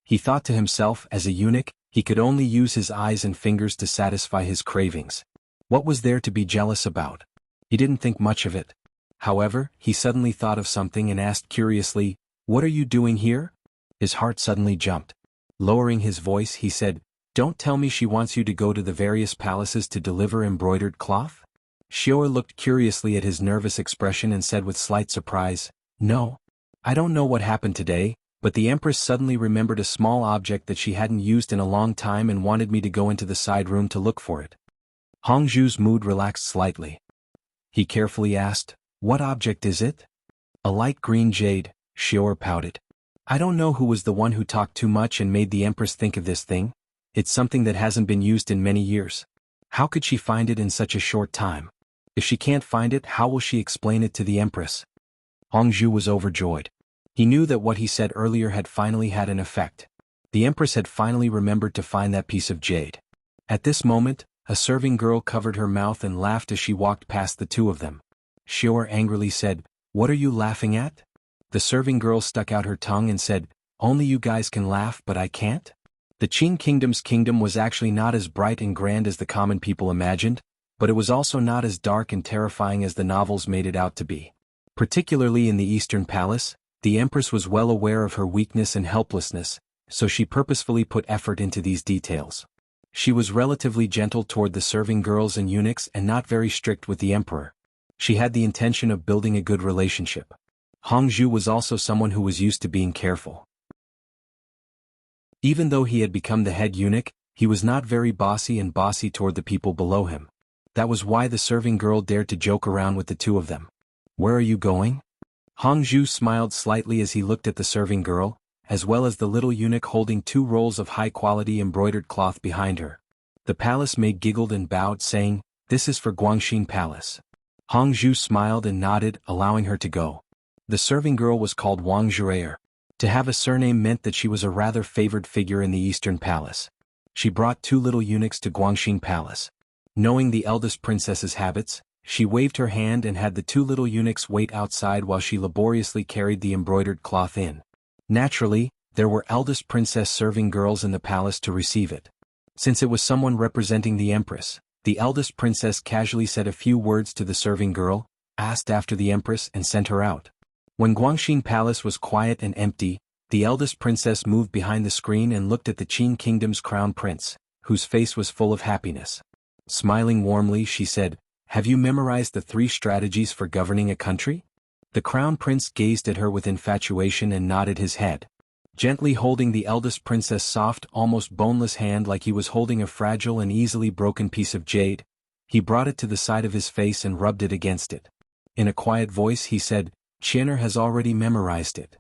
He thought to himself, as a eunuch, he could only use his eyes and fingers to satisfy his cravings. What was there to be jealous about? He didn't think much of it. However, he suddenly thought of something and asked curiously, What are you doing here? His heart suddenly jumped. Lowering his voice, he said, Don't tell me she wants you to go to the various palaces to deliver embroidered cloth? Xiaoer looked curiously at his nervous expression and said with slight surprise, No. I don't know what happened today, but the Empress suddenly remembered a small object that she hadn't used in a long time and wanted me to go into the side room to look for it. Hongzhu's mood relaxed slightly. He carefully asked, What object is it? A light green jade, Xiaoer pouted. I don't know who was the one who talked too much and made the Empress think of this thing. It's something that hasn't been used in many years. How could she find it in such a short time? If she can't find it, how will she explain it to the Empress? Hongzhu was overjoyed. He knew that what he said earlier had finally had an effect. The Empress had finally remembered to find that piece of jade. At this moment, a serving girl covered her mouth and laughed as she walked past the two of them. Xiaoer angrily said, What are you laughing at? The serving girl stuck out her tongue and said, Only you guys can laugh but I can't? The Qin Kingdom's kingdom was actually not as bright and grand as the common people imagined, but it was also not as dark and terrifying as the novels made it out to be. Particularly in the Eastern Palace, the Empress was well aware of her weakness and helplessness, so she purposefully put effort into these details. She was relatively gentle toward the serving girls and eunuchs and not very strict with the Emperor. She had the intention of building a good relationship. Hongzhu was also someone who was used to being careful. Even though he had become the head eunuch, he was not very bossy toward the people below him. That was why the serving girl dared to joke around with the two of them. Where are you going? Hongzhu smiled slightly as he looked at the serving girl, as well as the little eunuch holding 2 rolls of high-quality embroidered cloth behind her. The palace maid giggled and bowed, saying, This is for Guangxin Palace. Hongzhu smiled and nodded, allowing her to go. The serving girl was called Wang Zhuer. To have a surname meant that she was a rather favored figure in the Eastern Palace. She brought 2 little eunuchs to Guangxin Palace. Knowing the eldest princess's habits, she waved her hand and had the 2 little eunuchs wait outside while she laboriously carried the embroidered cloth in. Naturally, there were eldest princess serving girls in the palace to receive it. Since it was someone representing the Empress, the eldest princess casually said a few words to the serving girl, asked after the Empress and sent her out. When Guangxin Palace was quiet and empty, the eldest princess moved behind the screen and looked at the Qin Kingdom's crown prince, whose face was full of happiness. Smiling warmly, she said, Have you memorized the 3 strategies for governing a country? The crown prince gazed at her with infatuation and nodded his head. Gently holding the eldest princess' soft, almost boneless hand like he was holding a fragile and easily broken piece of jade, he brought it to the side of his face and rubbed it against it. In a quiet voice he said, "Chiner has already memorized it."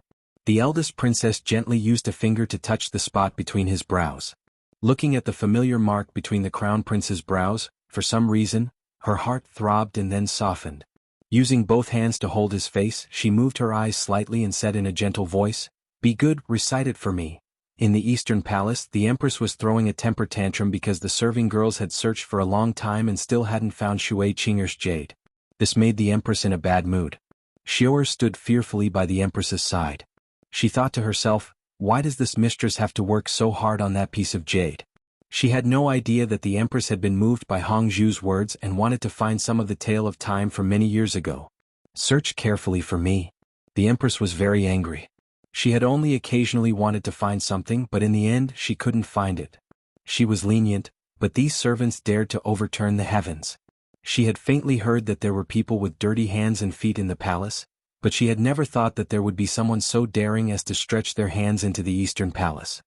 The eldest princess gently used a finger to touch the spot between his brows. Looking at the familiar mark between the crown prince's brows, for some reason, her heart throbbed and then softened. Using both hands to hold his face, she moved her eyes slightly and said in a gentle voice, "Be good, recite it for me." In the Eastern Palace, the Empress was throwing a temper tantrum because the serving girls had searched for a long time and still hadn't found Shui Qing'er's jade. This made the Empress in a bad mood. Xiu'er stood fearfully by the Empress's side. She thought to herself, why does this mistress have to work so hard on that piece of jade? She had no idea that the Empress had been moved by Hongzhu's words and wanted to find some of the tale of time from many years ago. Search carefully for me. The Empress was very angry. She had only occasionally wanted to find something, but in the end she couldn't find it. She was lenient, but these servants dared to overturn the heavens. She had faintly heard that there were people with dirty hands and feet in the palace, but she had never thought that there would be someone so daring as to stretch their hands into the Eastern Palace.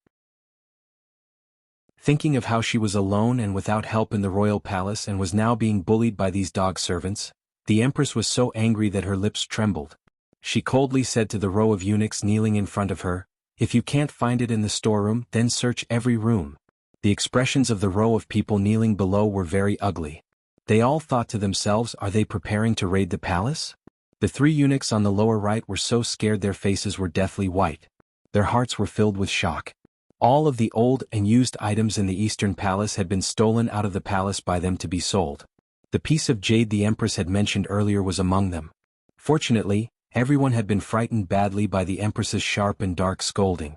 Thinking of how she was alone and without help in the royal palace and was now being bullied by these dog servants, the Empress was so angry that her lips trembled. She coldly said to the row of eunuchs kneeling in front of her, "If you can't find it in the storeroom, then search every room." The expressions of the row of people kneeling below were very ugly. They all thought to themselves, are they preparing to raid the palace? The three eunuchs on the lower right were so scared their faces were deathly white. Their hearts were filled with shock. All of the old and used items in the Eastern Palace had been stolen out of the palace by them to be sold. The piece of jade the Empress had mentioned earlier was among them. Fortunately, everyone had been frightened badly by the Empress's sharp and dark scolding.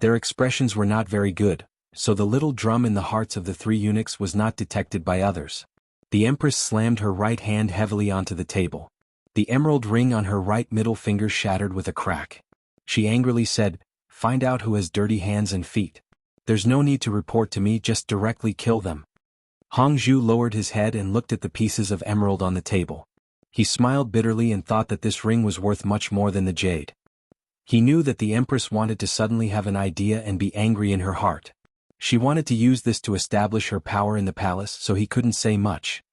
Their expressions were not very good, so the little drum in the hearts of the three eunuchs was not detected by others. The Empress slammed her right hand heavily onto the table. The emerald ring on her right middle finger shattered with a crack. She angrily said, "Find out who has dirty hands and feet. There's no need to report to me, just directly kill them." Hongzhu lowered his head and looked at the pieces of emerald on the table. He smiled bitterly and thought that this ring was worth much more than the jade. He knew that the Empress wanted to suddenly have an idea and be angry in her heart. She wanted to use this to establish her power in the palace, so he couldn't say much.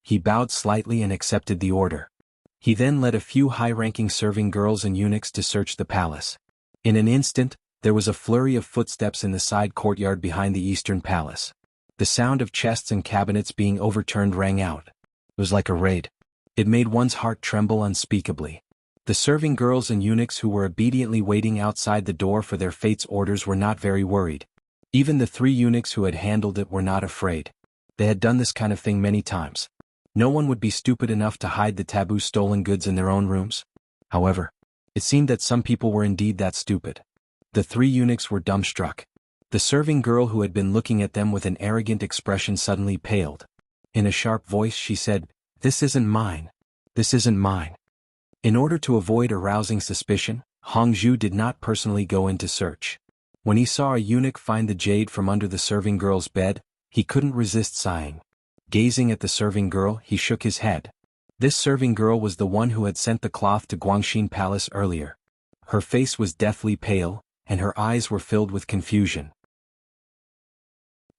He bowed slightly and accepted the order. He then led a few high-ranking serving girls and eunuchs to search the palace. In an instant, there was a flurry of footsteps in the side courtyard behind the Eastern Palace. The sound of chests and cabinets being overturned rang out. It was like a raid. It made one's heart tremble unspeakably. The serving girls and eunuchs who were obediently waiting outside the door for their fate's orders were not very worried. Even the three eunuchs who had handled it were not afraid. They had done this kind of thing many times. No one would be stupid enough to hide the taboo stolen goods in their own rooms. However, it seemed that some people were indeed that stupid. The three eunuchs were dumbstruck. The serving girl who had been looking at them with an arrogant expression suddenly paled. In a sharp voice she said, "This isn't mine. This isn't mine." In order to avoid arousing suspicion, Hongzhu did not personally go in to search. When he saw a eunuch find the jade from under the serving girl's bed, he couldn't resist sighing. Gazing at the serving girl, he shook his head. This serving girl was the one who had sent the cloth to Guangxin Palace earlier. Her face was deathly pale, and her eyes were filled with confusion.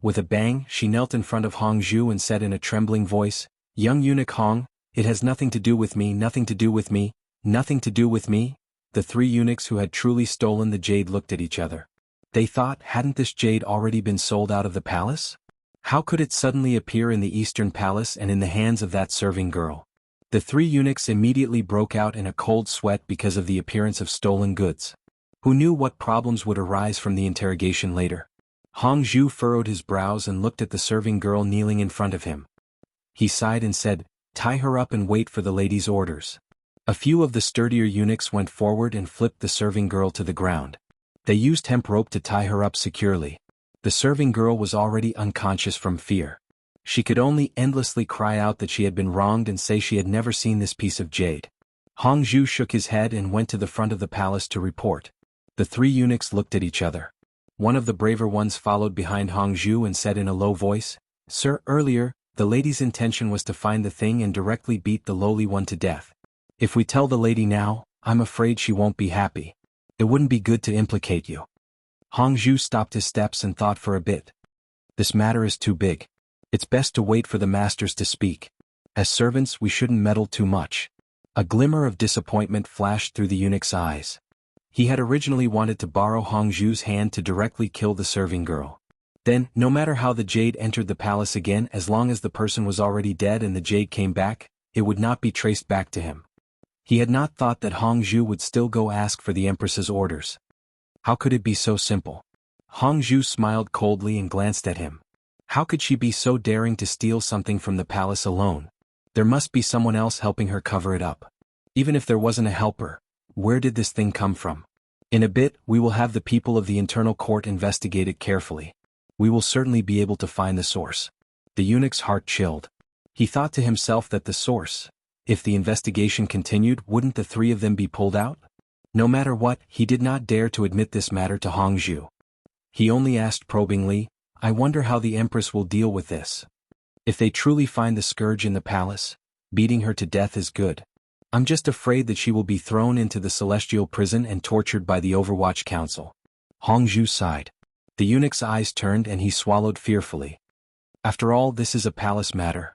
With a bang, she knelt in front of Hongzhu and said in a trembling voice, "Young eunuch Hong, it has nothing to do with me, nothing to do with me, nothing to do with me." The three eunuchs who had truly stolen the jade looked at each other. They thought, hadn't this jade already been sold out of the palace? How could it suddenly appear in the Eastern Palace and in the hands of that serving girl? The three eunuchs immediately broke out in a cold sweat because of the appearance of stolen goods. Who knew what problems would arise from the interrogation later? Hongzhu furrowed his brows and looked at the serving girl kneeling in front of him. He sighed and said, "Tie her up and wait for the lady's orders." A few of the sturdier eunuchs went forward and flipped the serving girl to the ground. They used hemp rope to tie her up securely. The serving girl was already unconscious from fear. She could only endlessly cry out that she had been wronged and say she had never seen this piece of jade. Hongzhu shook his head and went to the front of the palace to report. The three eunuchs looked at each other. One of the braver ones followed behind Hongzhu and said in a low voice, "Sir, earlier, the lady's intention was to find the thing and directly beat the lowly one to death. If we tell the lady now, I'm afraid she won't be happy. It wouldn't be good to implicate you." Hongzhu stopped his steps and thought for a bit. This matter is too big. It's best to wait for the masters to speak. As servants, we shouldn't meddle too much. A glimmer of disappointment flashed through the eunuch's eyes. He had originally wanted to borrow Hongzhu's hand to directly kill the serving girl. Then, no matter how the jade entered the palace again, as long as the person was already dead and the jade came back, it would not be traced back to him. He had not thought that Hongzhu would still go ask for the empress's orders. How could it be so simple? Hongzhu smiled coldly and glanced at him. How could she be so daring to steal something from the palace alone? There must be someone else helping her cover it up. Even if there wasn't a helper, where did this thing come from? In a bit, we will have the people of the internal court investigate it carefully. We will certainly be able to find the source. The eunuch's heart chilled. He thought to himself that the source, if the investigation continued, wouldn't the three of them be pulled out? No matter what, he did not dare to admit this matter to Hongzhu. He only asked probingly, I wonder how the empress will deal with this. If they truly find the scourge in the palace, beating her to death is good. I'm just afraid that she will be thrown into the celestial prison and tortured by the Overwatch Council. Hongzhu sighed. The eunuch's eyes turned and he swallowed fearfully. After all, this is a palace matter.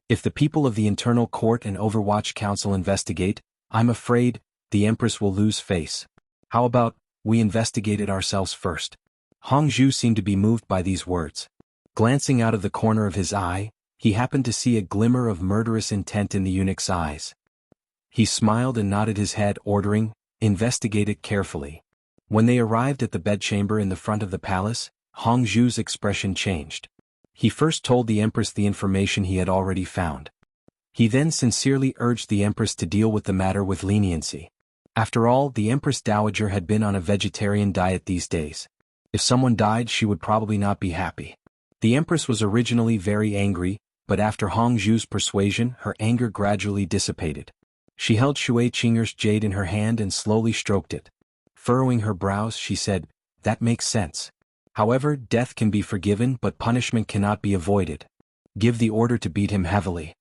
If the people of the internal court and Overwatch Council investigate, I'm afraid the empress will lose face. How about we investigate it ourselves first? Hongzhu seemed to be moved by these words. Glancing out of the corner of his eye, he happened to see a glimmer of murderous intent in the eunuch's eyes. He smiled and nodded his head, ordering, investigate it carefully. When they arrived at the bedchamber in the front of the palace, Hongzhu's expression changed. He first told the empress the information he had already found. He then sincerely urged the empress to deal with the matter with leniency. After all, the empress dowager had been on a vegetarian diet these days. If someone died, she would probably not be happy. The empress was originally very angry, but after Hongzhu's persuasion, her anger gradually dissipated. She held Shui Qing'er's jade in her hand and slowly stroked it. Furrowing her brows, she said, that makes sense. However, death can be forgiven but punishment cannot be avoided. Give the order to beat him heavily.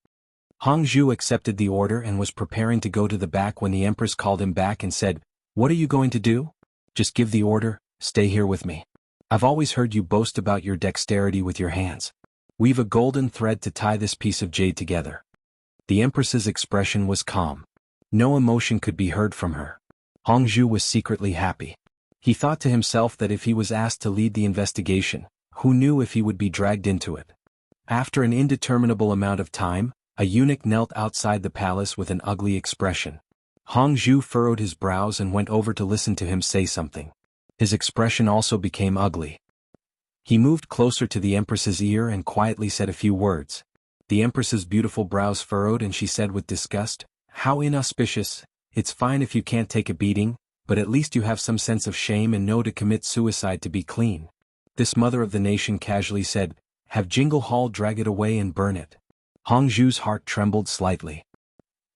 Hongzhu accepted the order and was preparing to go to the back when the empress called him back and said, What are you going to do? Just give the order, stay here with me. I've always heard you boast about your dexterity with your hands. Weave a golden thread to tie this piece of jade together. The empress's expression was calm. No emotion could be heard from her. Hongzhu was secretly happy. He thought to himself that if he was asked to lead the investigation, who knew if he would be dragged into it? After an indeterminable amount of time, a eunuch knelt outside the palace with an ugly expression. Hongzhu furrowed his brows and went over to listen to him say something. His expression also became ugly. He moved closer to the empress's ear and quietly said a few words. The empress's beautiful brows furrowed and she said with disgust, How inauspicious. It's fine if you can't take a beating, but at least you have some sense of shame and know to commit suicide to be clean. This mother of the nation casually said, Have Jingle Hall drag it away and burn it. Hongzhu's heart trembled slightly.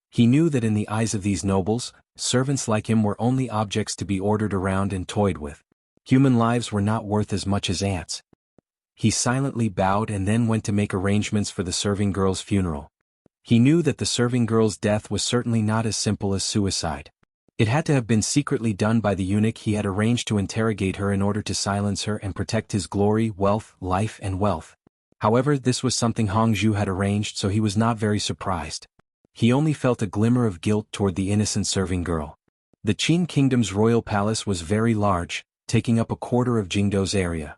He knew that in the eyes of these nobles, servants like him were only objects to be ordered around and toyed with. Human lives were not worth as much as ants. He silently bowed and then went to make arrangements for the serving girl's funeral. He knew that the serving girl's death was certainly not as simple as suicide. It had to have been secretly done by the eunuch he had arranged to interrogate her in order to silence her and protect his glory, wealth, life and wealth. However, this was something Hongzhu had arranged, so he was not very surprised. He only felt a glimmer of guilt toward the innocent serving girl. The Qin kingdom's royal palace was very large, taking up a quarter of Jingdo's area.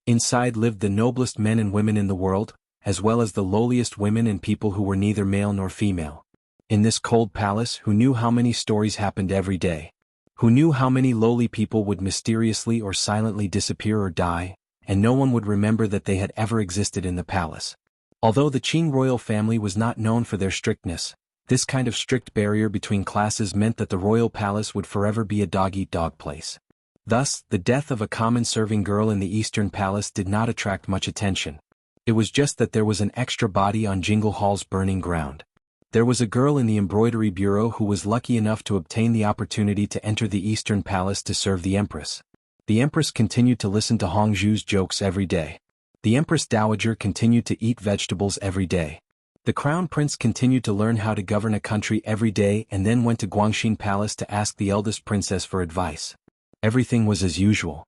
Inside lived the noblest men and women in the world, as well as the lowliest women and people who were neither male nor female. In this cold palace, who knew how many stories happened every day? Who knew how many lowly people would mysteriously or silently disappear or die, and no one would remember that they had ever existed in the palace? Although the Qin royal family was not known for their strictness, this kind of strict barrier between classes meant that the royal palace would forever be a dog-eat-dog place. Thus, the death of a common serving girl in the Eastern Palace did not attract much attention. It was just that there was an extra body on Jingle Hall's burning ground. There was a girl in the embroidery bureau who was lucky enough to obtain the opportunity to enter the Eastern Palace to serve the Empress. The Empress continued to listen to Hongzhu's jokes every day. The Empress Dowager continued to eat vegetables every day. The crown prince continued to learn how to govern a country every day and then went to Guangxin Palace to ask the eldest princess for advice. Everything was as usual.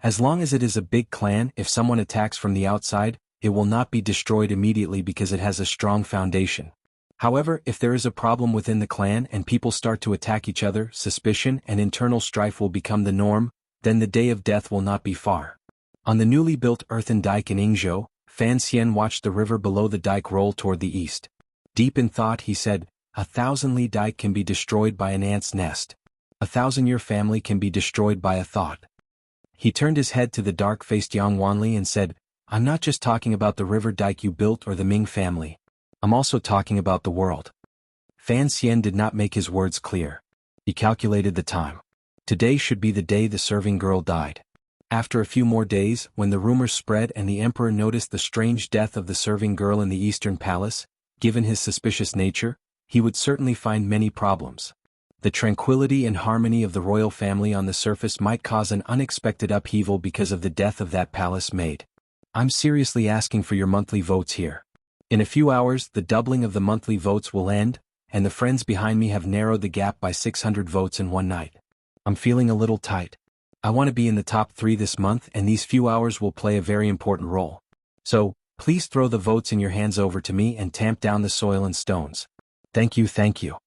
As long as it is a big clan, if someone attacks from the outside, it will not be destroyed immediately because it has a strong foundation. However, if there is a problem within the clan and people start to attack each other, suspicion and internal strife will become the norm, then the day of death will not be far. On the newly built earthen dike in Yingzhou, Fan Xian watched the river below the dike roll toward the east. Deep in thought he said, 1,000-li dike can be destroyed by an ant's nest. 1,000-year family can be destroyed by a thought. He turned his head to the dark-faced Yang Wanli and said, I'm not just talking about the river dike you built or the Ming family. I'm also talking about the world. Fan Xian did not make his words clear. He calculated the time. Today should be the day the serving girl died. After a few more days, when the rumors spread and the emperor noticed the strange death of the serving girl in the eastern palace, given his suspicious nature, he would certainly find many problems. The tranquility and harmony of the royal family on the surface might cause an unexpected upheaval because of the death of that palace maid. I'm seriously asking for your monthly votes here. In a few hours, the doubling of the monthly votes will end, and the friends behind me have narrowed the gap by 600 votes in one night. I'm feeling a little tight. I want to be in the top 3 this month, and these few hours will play a very important role. So, please throw the votes in your hands over to me and tamp down the soil and stones. Thank you, thank you.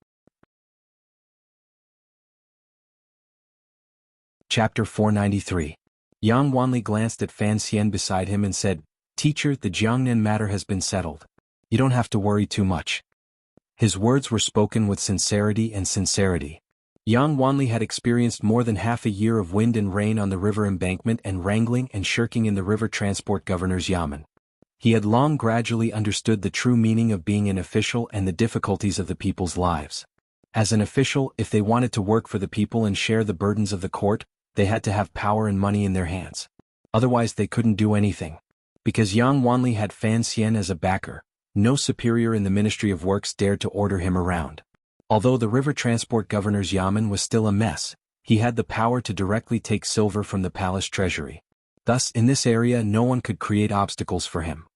Chapter 493. Yang Wanli glanced at Fan Xian beside him and said, Teacher, the Jiangnan matter has been settled. You don't have to worry too much. His words were spoken with sincerity. Yang Wanli had experienced more than half a year of wind and rain on the river embankment and wrangling and shirking in the river transport governor's yamen. He had long gradually understood the true meaning of being an official and the difficulties of the people's lives. As an official, if they wanted to work for the people and share the burdens of the court, they had to have power and money in their hands. Otherwise they couldn't do anything. Because Yang Wanli had Fan Xian as a backer, no superior in the Ministry of Works dared to order him around. Although the river transport governor's yamen was still a mess, he had the power to directly take silver from the palace treasury. Thus, in this area no one could create obstacles for him.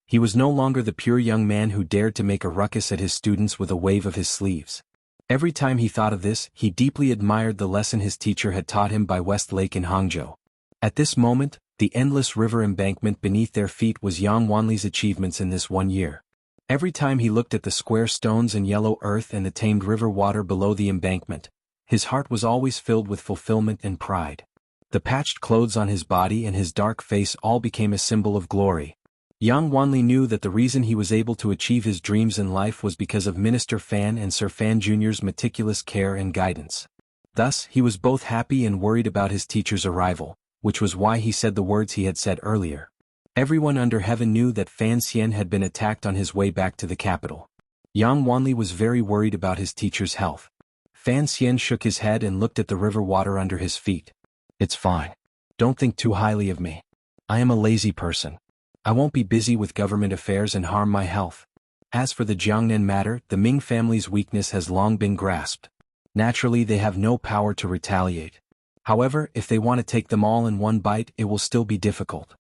He was no longer the pure young man who dared to make a ruckus at his students with a wave of his sleeves. Every time he thought of this, he deeply admired the lesson his teacher had taught him by West Lake in Hangzhou. At this moment, the endless river embankment beneath their feet was Yang Wanli's achievements in this 1 year. Every time he looked at the square stones and yellow earth and the tamed river water below the embankment, his heart was always filled with fulfillment and pride. The patched clothes on his body and his dark face all became a symbol of glory. Yang Wanli knew that the reason he was able to achieve his dreams in life was because of Minister Fan and Sir Fan Jr.'s meticulous care and guidance. Thus, he was both happy and worried about his teacher's arrival, which was why he said the words he had said earlier. Everyone under heaven knew that Fan Xian had been attacked on his way back to the capital. Yang Wanli was very worried about his teacher's health. Fan Xian shook his head and looked at the river water under his feet. It's fine. Don't think too highly of me. I am a lazy person. I won't be busy with government affairs and harm my health. As for the Jiangnan matter, the Ming family's weakness has long been grasped. Naturally, they have no power to retaliate. However, if they want to take them all in one bite, it will still be difficult.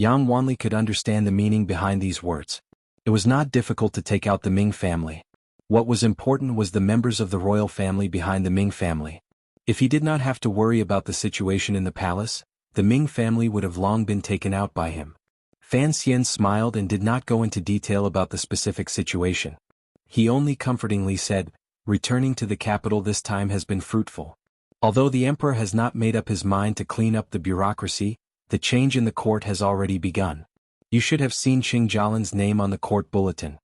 Yang Wanli could understand the meaning behind these words. It was not difficult to take out the Ming family. What was important was the members of the royal family behind the Ming family. If he did not have to worry about the situation in the palace, the Ming family would have long been taken out by him. Fan Xian smiled and did not go into detail about the specific situation. He only comfortingly said, returning to the capital this time has been fruitful. Although the emperor has not made up his mind to clean up the bureaucracy, the change in the court has already begun. You should have seen Qing Jialin's name on the court bulletin.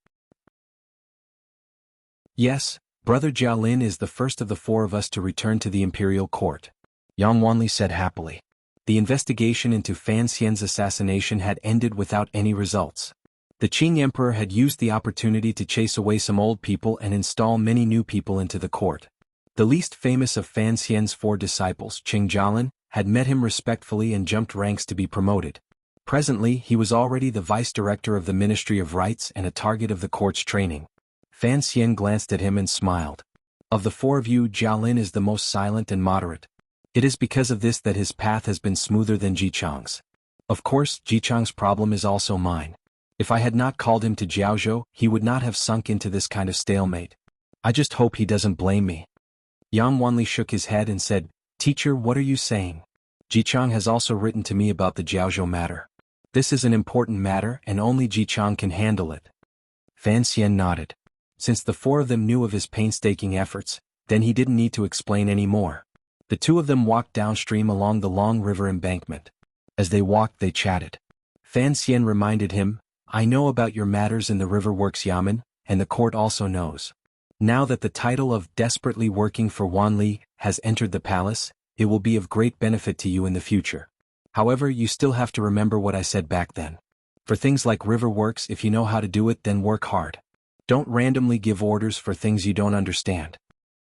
Yes, Brother Jialin is the first of the 4 of us to return to the imperial court. Yang Wanli said happily. The investigation into Fan Xian's assassination had ended without any results. The Qing emperor had used the opportunity to chase away some old people and install many new people into the court. The least famous of Fan Xian's 4 disciples, Qing Jialin, had met him respectfully and jumped ranks to be promoted. Presently, he was already the vice director of the Ministry of Rights and a target of the court's training. Fan Xian glanced at him and smiled. Of the 4 of you, Jialin is the most silent and moderate. It is because of this that his path has been smoother than Jichang's. Of course, Jichang's problem is also mine. If I had not called him to Jiaozhou, he would not have sunk into this kind of stalemate. I just hope he doesn't blame me. Yang Wanli shook his head and said, Teacher, what are you saying? Jichang has also written to me about the Jiaozhou matter. This is an important matter and only Jichang can handle it. Fan Xian nodded. Since the four of them knew of his painstaking efforts, then he didn't need to explain any more. The two of them walked downstream along the long river embankment. As they walked they chatted. Fan Xian reminded him, I know about your matters in the river works Yamen, and the court also knows. Now that the title of desperately working for Wanli has entered the palace, it will be of great benefit to you in the future. However, you still have to remember what I said back then. For things like river works, if you know how to do it, then work hard. Don't randomly give orders for things you don't understand.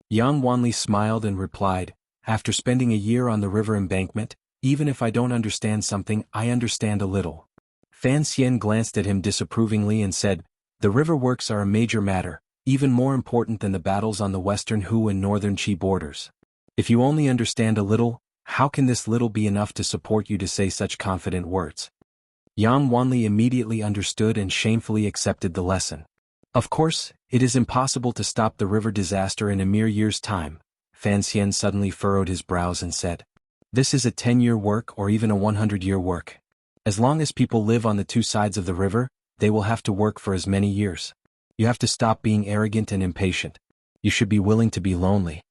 Yang Wanli smiled and replied, After spending a year on the river embankment, even if I don't understand something, I understand a little. Fan Xian glanced at him disapprovingly and said, The river works are a major matter, even more important than the battles on the western Hu and northern Qi borders. If you only understand a little, how can this little be enough to support you to say such confident words? Yang Wanli immediately understood and shamefully accepted the lesson. Of course, it is impossible to stop the river disaster in a mere year's time. Fan Xian suddenly furrowed his brows and said, This is a 10-year work or even a 100-year work. As long as people live on the two sides of the river, they will have to work for as many years. You have to stop being arrogant and impatient. You should be willing to be lonely.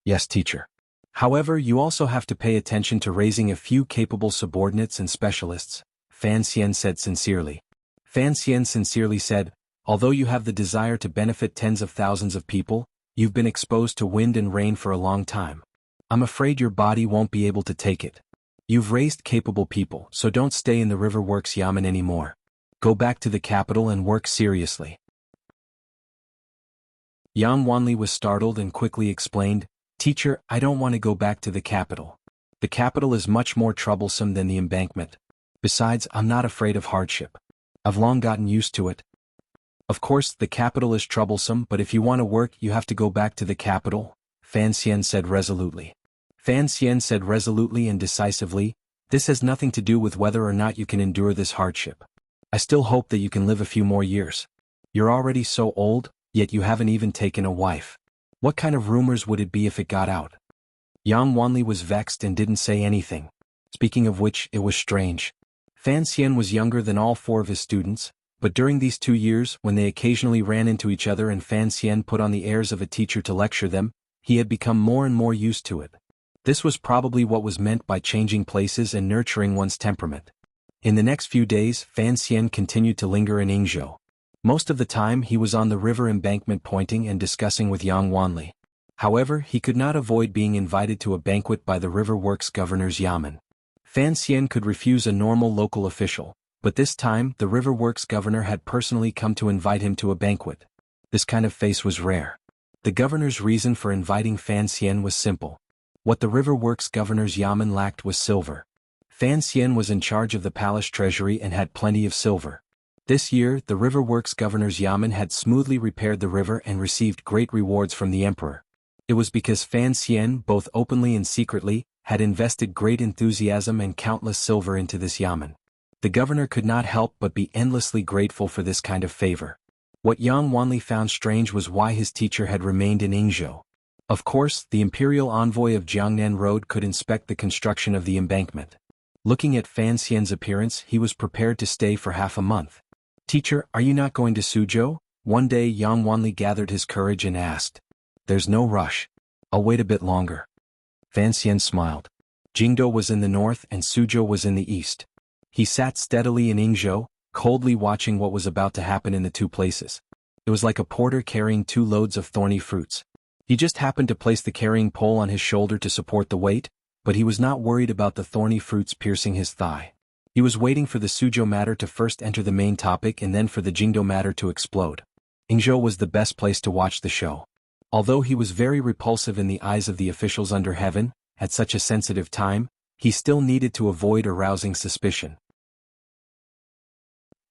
Yes, teacher. However, you also have to pay attention to raising a few capable subordinates and specialists, Fan Xian said sincerely. Fan Xian sincerely said, Although you have the desire to benefit tens of thousands of people, you've been exposed to wind and rain for a long time. I'm afraid your body won't be able to take it. You've raised capable people, so don't stay in the river works Yamen anymore. Go back to the capital and work seriously. Yang Wanli was startled and quickly explained, Teacher, I don't want to go back to the capital. The capital is much more troublesome than the embankment. Besides, I'm not afraid of hardship. I've long gotten used to it. Of course, the capital is troublesome, but if you want to work, you have to go back to the capital, Fan Xian said resolutely. Fan Xian said resolutely and decisively, This has nothing to do with whether or not you can endure this hardship. I still hope that you can live a few more years. You're already so old, yet you haven't even taken a wife. What kind of rumors would it be if it got out? Yang Wanli was vexed and didn't say anything. Speaking of which, it was strange. Fan Xian was younger than all four of his students, but during these 2 years, when they occasionally ran into each other and Fan Xian put on the airs of a teacher to lecture them, he had become more and more used to it. This was probably what was meant by changing places and nurturing one's temperament. In the next few days, Fan Xian continued to linger in Yingzhou. Most of the time he was on the river embankment pointing and discussing with Yang Wanli. However, he could not avoid being invited to a banquet by the river works governor's yamen. Fan Xian could refuse a normal local official, but this time the river works governor had personally come to invite him to a banquet. This kind of face was rare. The governor's reason for inviting Fan Xian was simple. What the river works governor's yamen lacked was silver. Fan Xian was in charge of the palace treasury and had plenty of silver. This year, the river works governor's yamen had smoothly repaired the river and received great rewards from the emperor. It was because Fan Xian, both openly and secretly, had invested great enthusiasm and countless silver into this yamen. The governor could not help but be endlessly grateful for this kind of favor. What Yang Wanli found strange was why his teacher had remained in Yingzhou. Of course, the imperial envoy of Jiangnan Road could inspect the construction of the embankment. Looking at Fan Xian's appearance, he was prepared to stay for half a month. Teacher, are you not going to Suzhou? One day Yang Wanli gathered his courage and asked. There's no rush. I'll wait a bit longer. Fan Xian smiled. Jingdou was in the north and Suzhou was in the east. He sat steadily in Yingzhou, coldly watching what was about to happen in the two places. It was like a porter carrying 2 loads of thorny fruits. He just happened to place the carrying pole on his shoulder to support the weight, but he was not worried about the thorny fruits piercing his thigh. He was waiting for the Suzhou matter to first enter the main topic and then for the Jingdou matter to explode. Yingzhou was the best place to watch the show. Although he was very repulsive in the eyes of the officials under heaven, at such a sensitive time, he still needed to avoid arousing suspicion.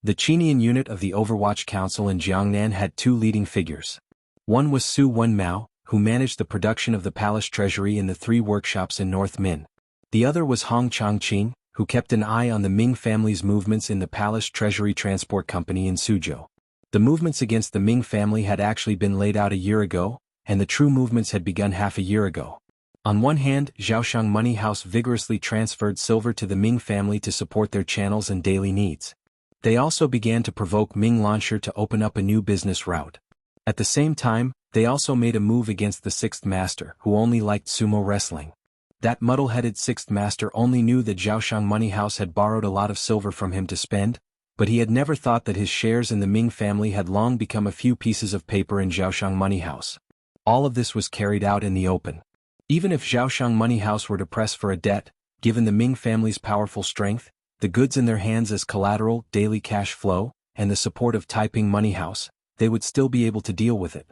The Qinian unit of the Overwatch Council in Jiangnan had 2 leading figures. One was Su Wenmao, who managed the production of the palace treasury in the 3 workshops in North Min. The other was Hong Changqing, who kept an eye on the Ming family's movements in the Palace Treasury Transport Company in Suzhou. The movements against the Ming family had actually been laid out a year ago, and the true movements had begun half a year ago. On one hand, Zhaoshang Money House vigorously transferred silver to the Ming family to support their channels and daily needs. They also began to provoke Ming Launcher to open up a new business route. At the same time, they also made a move against the Sixth Master, who only liked sumo wrestling. That muddle-headed Sixth Master only knew that Zhaoshang Money House had borrowed a lot of silver from him to spend, but he had never thought that his shares in the Ming family had long become a few pieces of paper in Zhaoshang Money House. All of this was carried out in the open. Even if Zhaoshang Money House were to press for a debt, given the Ming family's powerful strength, the goods in their hands as collateral, daily cash flow, and the support of Taiping Money House, they would still be able to deal with it.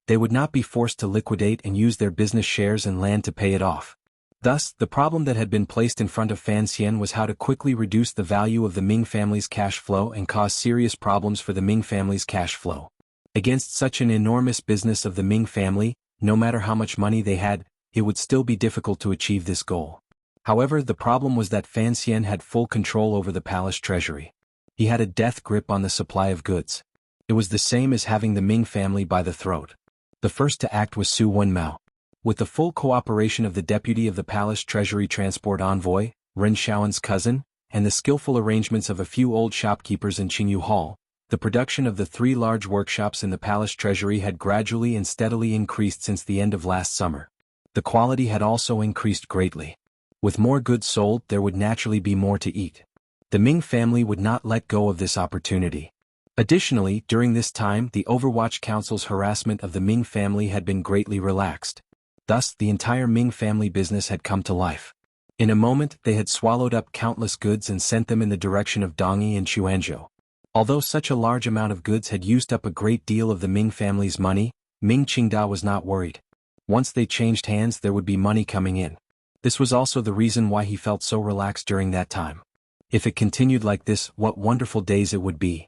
They would not be forced to liquidate and use their business shares and land to pay it off. Thus, the problem that had been placed in front of Fan Xian was how to quickly reduce the value of the Ming family's cash flow and cause serious problems for the Ming family's cash flow. Against such an enormous business of the Ming family, no matter how much money they had, it would still be difficult to achieve this goal. However, the problem was that Fan Xian had full control over the palace treasury. He had a death grip on the supply of goods. It was the same as having the Ming family by the throat. The first to act was Su Wenmao. With the full cooperation of the deputy of the Palace Treasury Transport Envoy, Ren Shaoan's cousin, and the skillful arrangements of a few old shopkeepers in Qingyu Hall, the production of the 3 large workshops in the Palace Treasury had gradually and steadily increased since the end of last summer. The quality had also increased greatly. With more goods sold, there would naturally be more to eat. The Ming family would not let go of this opportunity. Additionally, during this time, the Overwatch Council's harassment of the Ming family had been greatly relaxed. Thus, the entire Ming family business had come to life. In a moment, they had swallowed up countless goods and sent them in the direction of Dongyi and Quanzhou. Although such a large amount of goods had used up a great deal of the Ming family's money, Ming Qingda was not worried. Once they changed hands, there would be money coming in. This was also the reason why he felt so relaxed during that time. If it continued like this, what wonderful days it would be.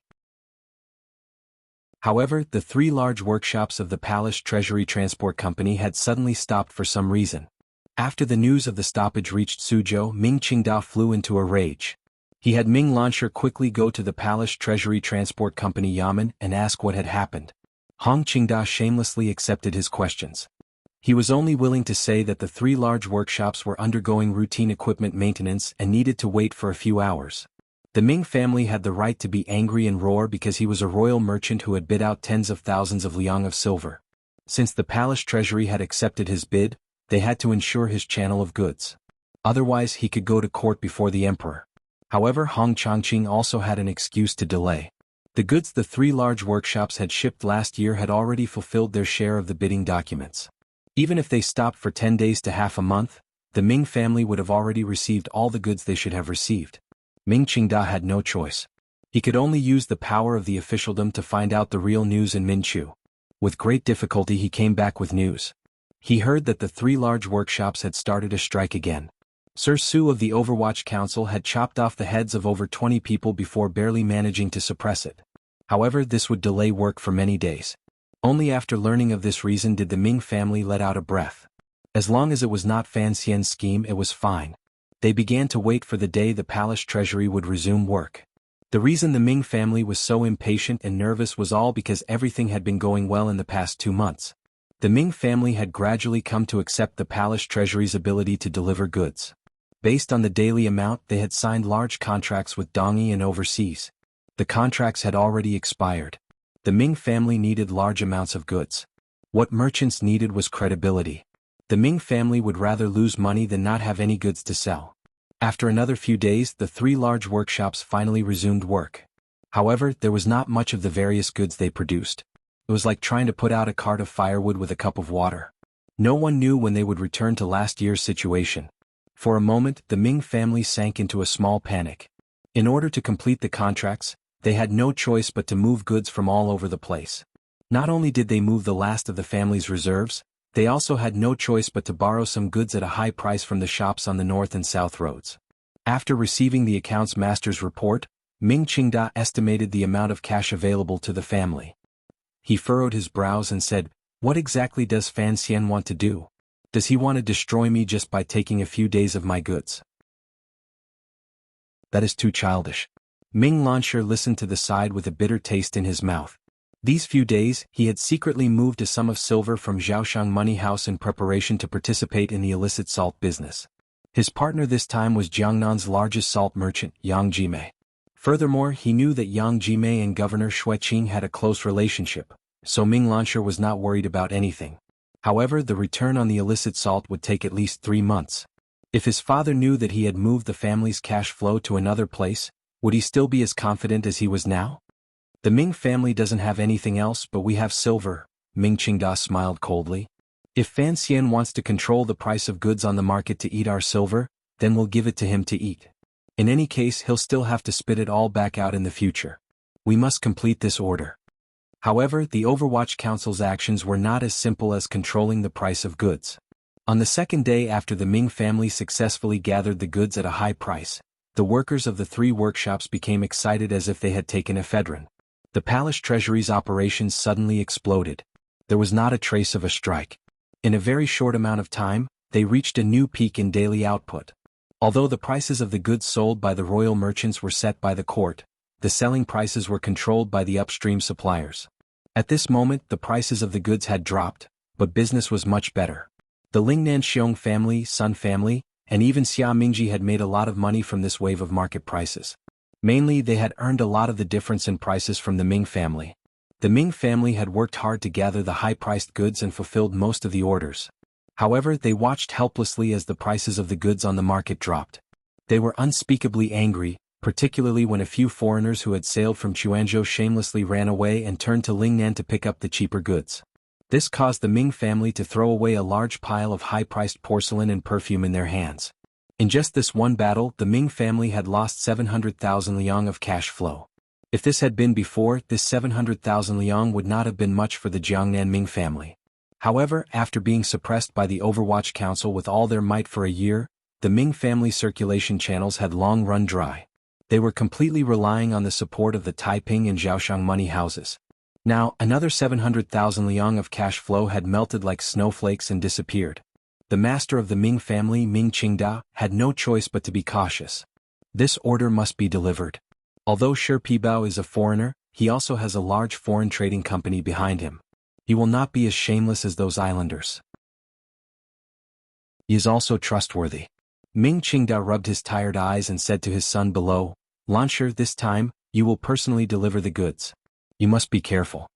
However, the 3 large workshops of the Palace Treasury Transport Company had suddenly stopped for some reason. After the news of the stoppage reached Suzhou, Ming Qingda flew into a rage. He had Ming Launcher quickly go to the Palace Treasury Transport Company Yamen and ask what had happened. Hong Qingda shamelessly accepted his questions. He was only willing to say that the 3 large workshops were undergoing routine equipment maintenance and needed to wait for a few hours. The Ming family had the right to be angry and roar because he was a royal merchant who had bid out tens of thousands of liang of silver. Since the palace treasury had accepted his bid, they had to ensure his channel of goods. Otherwise he could go to court before the emperor. However, Hong Chongqing also had an excuse to delay. The goods the 3 large workshops had shipped last year had already fulfilled their share of the bidding documents. Even if they stopped for 10 days to half a month, the Ming family would have already received all the goods they should have received. Ming Qingda had no choice. He could only use the power of the officialdom to find out the real news in Minchu. With great difficulty he came back with news. He heard that the 3 large workshops had started a strike again. Sir Su of the Overwatch Council had chopped off the heads of over 20 people before barely managing to suppress it. However, this would delay work for many days. Only after learning of this reason did the Ming family let out a breath. As long as it was not Fan Xian's scheme, it was fine. They began to wait for the day the palace treasury would resume work. The reason the Ming family was so impatient and nervous was all because everything had been going well in the past 2 months. The Ming family had gradually come to accept the palace treasury's ability to deliver goods. Based on the daily amount, they had signed large contracts with Dongyi and overseas. The contracts had already expired. The Ming family needed large amounts of goods. What merchants needed was credibility. The Ming family would rather lose money than not have any goods to sell. After another few days, the 3 large workshops finally resumed work. However, there was not much of the various goods they produced. It was like trying to put out a cart of firewood with a cup of water. No one knew when they would return to last year's situation. For a moment, the Ming family sank into a small panic. In order to complete the contracts, they had no choice but to move goods from all over the place. Not only did they move the last of the family's reserves, they also had no choice but to borrow some goods at a high price from the shops on the north and south roads. After receiving the accounts master's report, Ming Qingda estimated the amount of cash available to the family. He furrowed his brows and said, "What exactly does Fan Xian want to do? Does he want to destroy me just by taking a few days of my goods?" That is too childish. Ming Lansher listened to the side with a bitter taste in his mouth. These few days, he had secretly moved a sum of silver from Zhaoshang Money House in preparation to participate in the illicit salt business. His partner this time was Jiangnan's largest salt merchant, Yang Jimei. Furthermore, he knew that Yang Jimei and Governor Xueqing had a close relationship, so Ming Lansher was not worried about anything. However, the return on the illicit salt would take at least 3 months. If his father knew that he had moved the family's cash flow to another place, would he still be as confident as he was now? The Ming family doesn't have anything else, but we have silver, Ming Qingda smiled coldly. If Fan Xian wants to control the price of goods on the market to eat our silver, then we'll give it to him to eat. In any case, he'll still have to spit it all back out in the future. We must complete this order. However, the Overwatch Council's actions were not as simple as controlling the price of goods. On the second day after the Ming family successfully gathered the goods at a high price, the workers of the 3 workshops became excited as if they had taken ephedrine. The palace treasury's operations suddenly exploded. There was not a trace of a strike. In a very short amount of time, they reached a new peak in daily output. Although the prices of the goods sold by the royal merchants were set by the court, the selling prices were controlled by the upstream suppliers. At this moment, the prices of the goods had dropped, but business was much better. The Lingnan Xiong family, Sun family, and even Xia Mingji had made a lot of money from this wave of market prices. Mainly, they had earned a lot of the difference in prices from the Ming family. The Ming family had worked hard to gather the high-priced goods and fulfilled most of the orders. However, they watched helplessly as the prices of the goods on the market dropped. They were unspeakably angry, particularly when a few foreigners who had sailed from Quanzhou shamelessly ran away and turned to Lingnan to pick up the cheaper goods. This caused the Ming family to throw away a large pile of high-priced porcelain and perfume in their hands. In just this one battle, the Ming family had lost 700,000 liang of cash flow. If this had been before, this 700,000 liang would not have been much for the Jiangnan Ming family. However, after being suppressed by the Overwatch Council with all their might for a year, the Ming family circulation channels had long run dry. They were completely relying on the support of the Taiping and Zhaoshang money houses. Now, another 700,000 liang of cash flow had melted like snowflakes and disappeared. The master of the Ming family, Ming Qingda, had no choice but to be cautious. This order must be delivered. Although Shi Pibao is a foreigner, he also has a large foreign trading company behind him. He will not be as shameless as those islanders. He is also trustworthy. Ming Qingda rubbed his tired eyes and said to his son below, Lansher, this time, you will personally deliver the goods. You must be careful.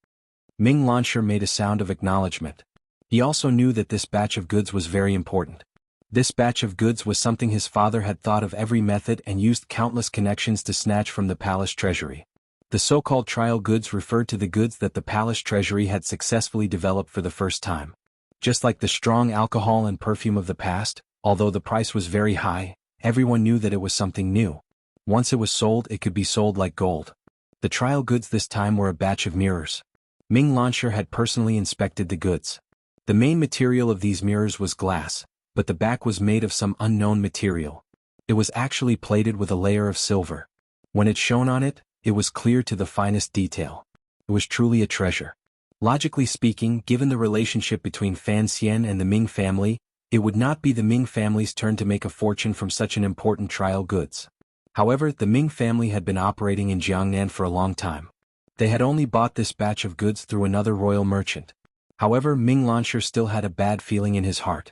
Ming Lansher made a sound of acknowledgement. He also knew that this batch of goods was very important. This batch of goods was something his father had thought of every method and used countless connections to snatch from the palace treasury. The so-called trial goods referred to the goods that the palace treasury had successfully developed for the first time. Just like the strong alcohol and perfume of the past, although the price was very high, everyone knew that it was something new. Once it was sold, it could be sold like gold. The trial goods this time were a batch of mirrors. Ming Lansher had personally inspected the goods. The main material of these mirrors was glass, but the back was made of some unknown material. It was actually plated with a layer of silver. When it shone on it, it was clear to the finest detail. It was truly a treasure. Logically speaking, given the relationship between Fan Xian and the Ming family, it would not be the Ming family's turn to make a fortune from such an important trial goods. However, the Ming family had been operating in Jiangnan for a long time. They had only bought this batch of goods through another royal merchant. However, Ming Lansher still had a bad feeling in his heart.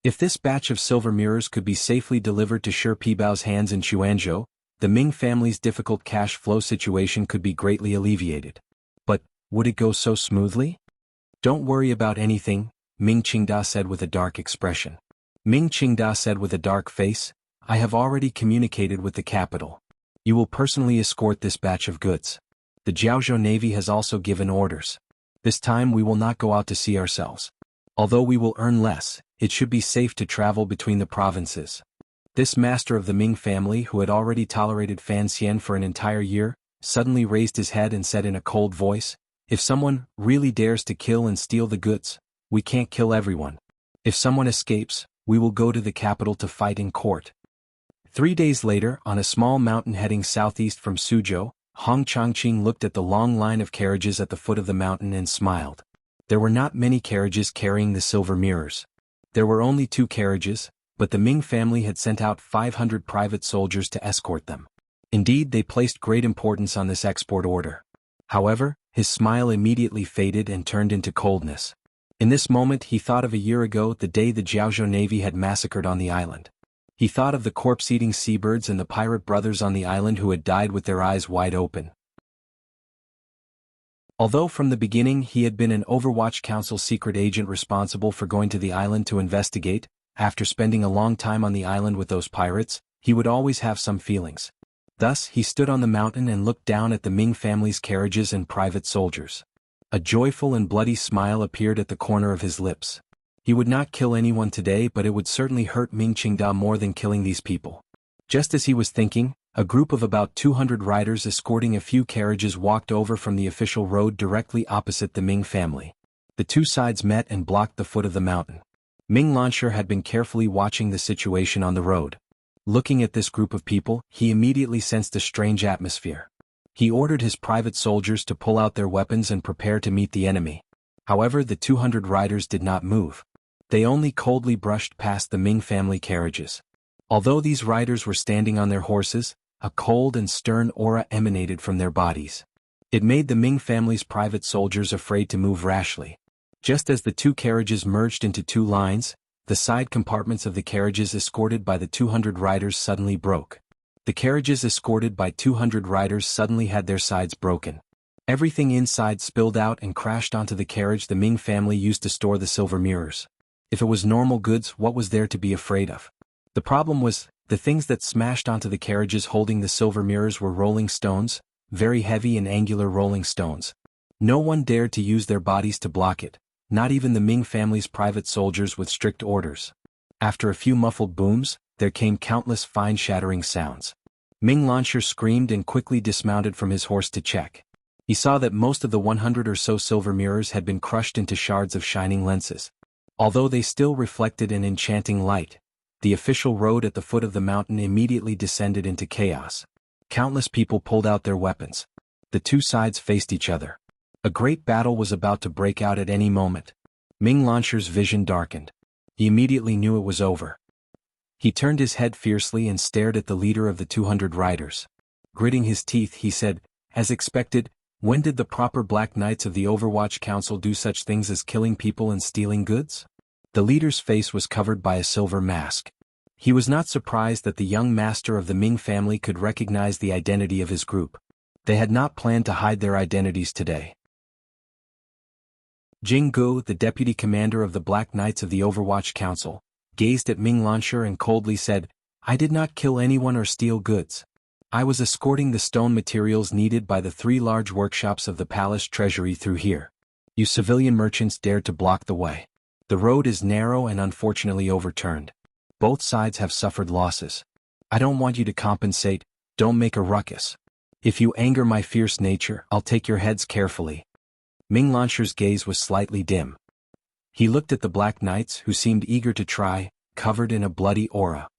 If this batch of silver mirrors could be safely delivered to Shi Pibao's hands in Quanzhou, the Ming family's difficult cash flow situation could be greatly alleviated. But, would it go so smoothly? Don't worry about anything, Ming Qingda said with a dark expression. Ming Qingda said with a dark face, I have already communicated with the capital. You will personally escort this batch of goods. The Jiaozhou Navy has also given orders. This time we will not go out to sea ourselves. Although we will earn less, it should be safe to travel between the provinces. This master of the Ming family, who had already tolerated Fan Xian for an entire year, suddenly raised his head and said in a cold voice, If someone really dares to kill and steal the goods, we can't kill everyone. If someone escapes, we will go to the capital to fight in court. 3 days later, on a small mountain heading southeast from Suzhou, Hong Changqing looked at the long line of carriages at the foot of the mountain and smiled. There were not many carriages carrying the silver mirrors. There were only 2 carriages, but the Ming family had sent out 500 private soldiers to escort them. Indeed, they placed great importance on this export order. However, his smile immediately faded and turned into coldness. In this moment he thought of a year ago, the day the Jiaozhou Navy had massacred on the island. He thought of the corpse-eating seabirds and the pirate brothers on the island who had died with their eyes wide open. Although from the beginning he had been an Overwatch Council secret agent responsible for going to the island to investigate, after spending a long time on the island with those pirates, he would always have some feelings. Thus he stood on the mountain and looked down at the Ming family's carriages and private soldiers. A joyful and bloody smile appeared at the corner of his lips. He would not kill anyone today, but it would certainly hurt Ming Qingda more than killing these people. Just as he was thinking, a group of about 200 riders escorting a few carriages walked over from the official road directly opposite the Ming family. The two sides met and blocked the foot of the mountain. Ming Lansher had been carefully watching the situation on the road. Looking at this group of people, he immediately sensed a strange atmosphere. He ordered his private soldiers to pull out their weapons and prepare to meet the enemy. However, the 200 riders did not move. They only coldly brushed past the Ming family carriages. Although these riders were standing on their horses, a cold and stern aura emanated from their bodies. It made the Ming family's private soldiers afraid to move rashly. Just as the two carriages merged into two lines, the side compartments of the carriages escorted by the 200 riders suddenly broke. The carriages escorted by 200 riders suddenly had their sides broken. Everything inside spilled out and crashed onto the carriage the Ming family used to store the silver mirrors. If it was normal goods, what was there to be afraid of? The problem was, the things that smashed onto the carriages holding the silver mirrors were rolling stones, very heavy and angular rolling stones. No one dared to use their bodies to block it, not even the Ming family's private soldiers with strict orders. After a few muffled booms, there came countless fine shattering sounds. Ming Lansher screamed and quickly dismounted from his horse to check. He saw that most of the 100 or so silver mirrors had been crushed into shards of shining lenses. Although they still reflected an enchanting light, the official road at the foot of the mountain immediately descended into chaos. Countless people pulled out their weapons. The two sides faced each other. A great battle was about to break out at any moment. Ming Lansher's vision darkened. He immediately knew it was over. He turned his head fiercely and stared at the leader of the 200 riders. Gritting his teeth, he said, as expected, "When did the proper Black Knights of the Overwatch Council do such things as killing people and stealing goods?" The leader's face was covered by a silver mask. He was not surprised that the young master of the Ming family could recognize the identity of his group. They had not planned to hide their identities today. Jing Gu, the deputy commander of the Black Knights of the Overwatch Council, gazed at Ming Lansher and coldly said, "I did not kill anyone or steal goods. I was escorting the stone materials needed by the 3 large workshops of the palace treasury through here. You civilian merchants dared to block the way. The road is narrow and unfortunately overturned. Both sides have suffered losses. I don't want you to compensate, don't make a ruckus. If you anger my fierce nature, I'll take your heads carefully." Ming Lansher's gaze was slightly dim. He looked at the Black Knights, who seemed eager to try, covered in a bloody aura.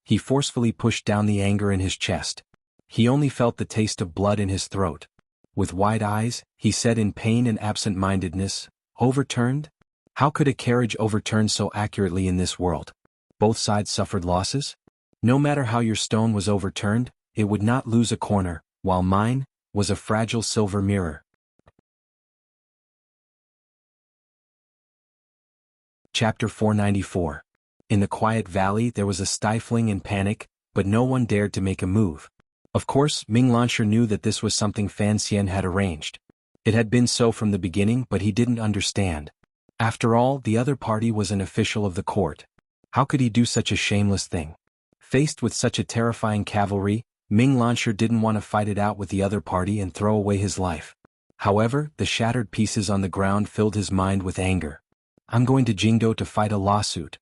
He forcefully pushed down the anger in his chest. He only felt the taste of blood in his throat. With wide eyes, he said in pain and absent-mindedness, "Overturned? How could a carriage overturn so accurately in this world? Both sides suffered losses? No matter how your stone was overturned, it would not lose a corner, while mine was a fragile silver mirror." Chapter 494. In the quiet valley there was a stifling and panic, but no one dared to make a move. Of course, Ming Lansher knew that this was something Fan Xian had arranged. It had been so from the beginning, but he didn't understand. After all, the other party was an official of the court. How could he do such a shameless thing? Faced with such a terrifying cavalry, Ming Lansher didn't want to fight it out with the other party and throw away his life. However, the shattered pieces on the ground filled his mind with anger. "I'm going to Jingdo to fight a lawsuit."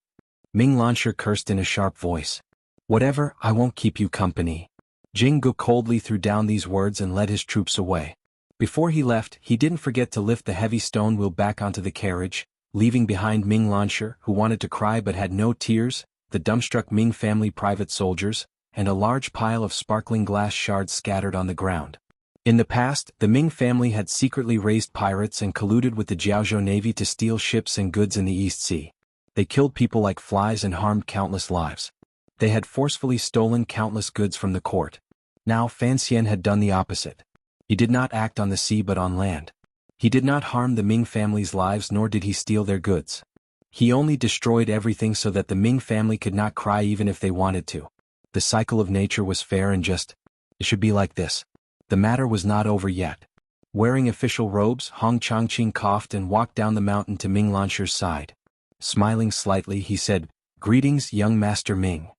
Ming Lansher cursed in a sharp voice. "Whatever, I won't keep you company." Jinggo coldly threw down these words and led his troops away. Before he left, he didn't forget to lift the heavy stone wheel back onto the carriage, leaving behind Ming Lansher, who wanted to cry but had no tears, the dumbstruck Ming family private soldiers, and a large pile of sparkling glass shards scattered on the ground. In the past, the Ming family had secretly raised pirates and colluded with the Jiaozhou Navy to steal ships and goods in the East Sea. They killed people like flies and harmed countless lives. They had forcefully stolen countless goods from the court. Now Fan Xian had done the opposite. He did not act on the sea but on land. He did not harm the Ming family's lives nor did he steal their goods. He only destroyed everything so that the Ming family could not cry even if they wanted to. The cycle of nature was fair and just. It should be like this. The matter was not over yet. Wearing official robes, Hong Changqing coughed and walked down the mountain to Ming Lansher's side. Smiling slightly, he said, "Greetings, young Master Ming."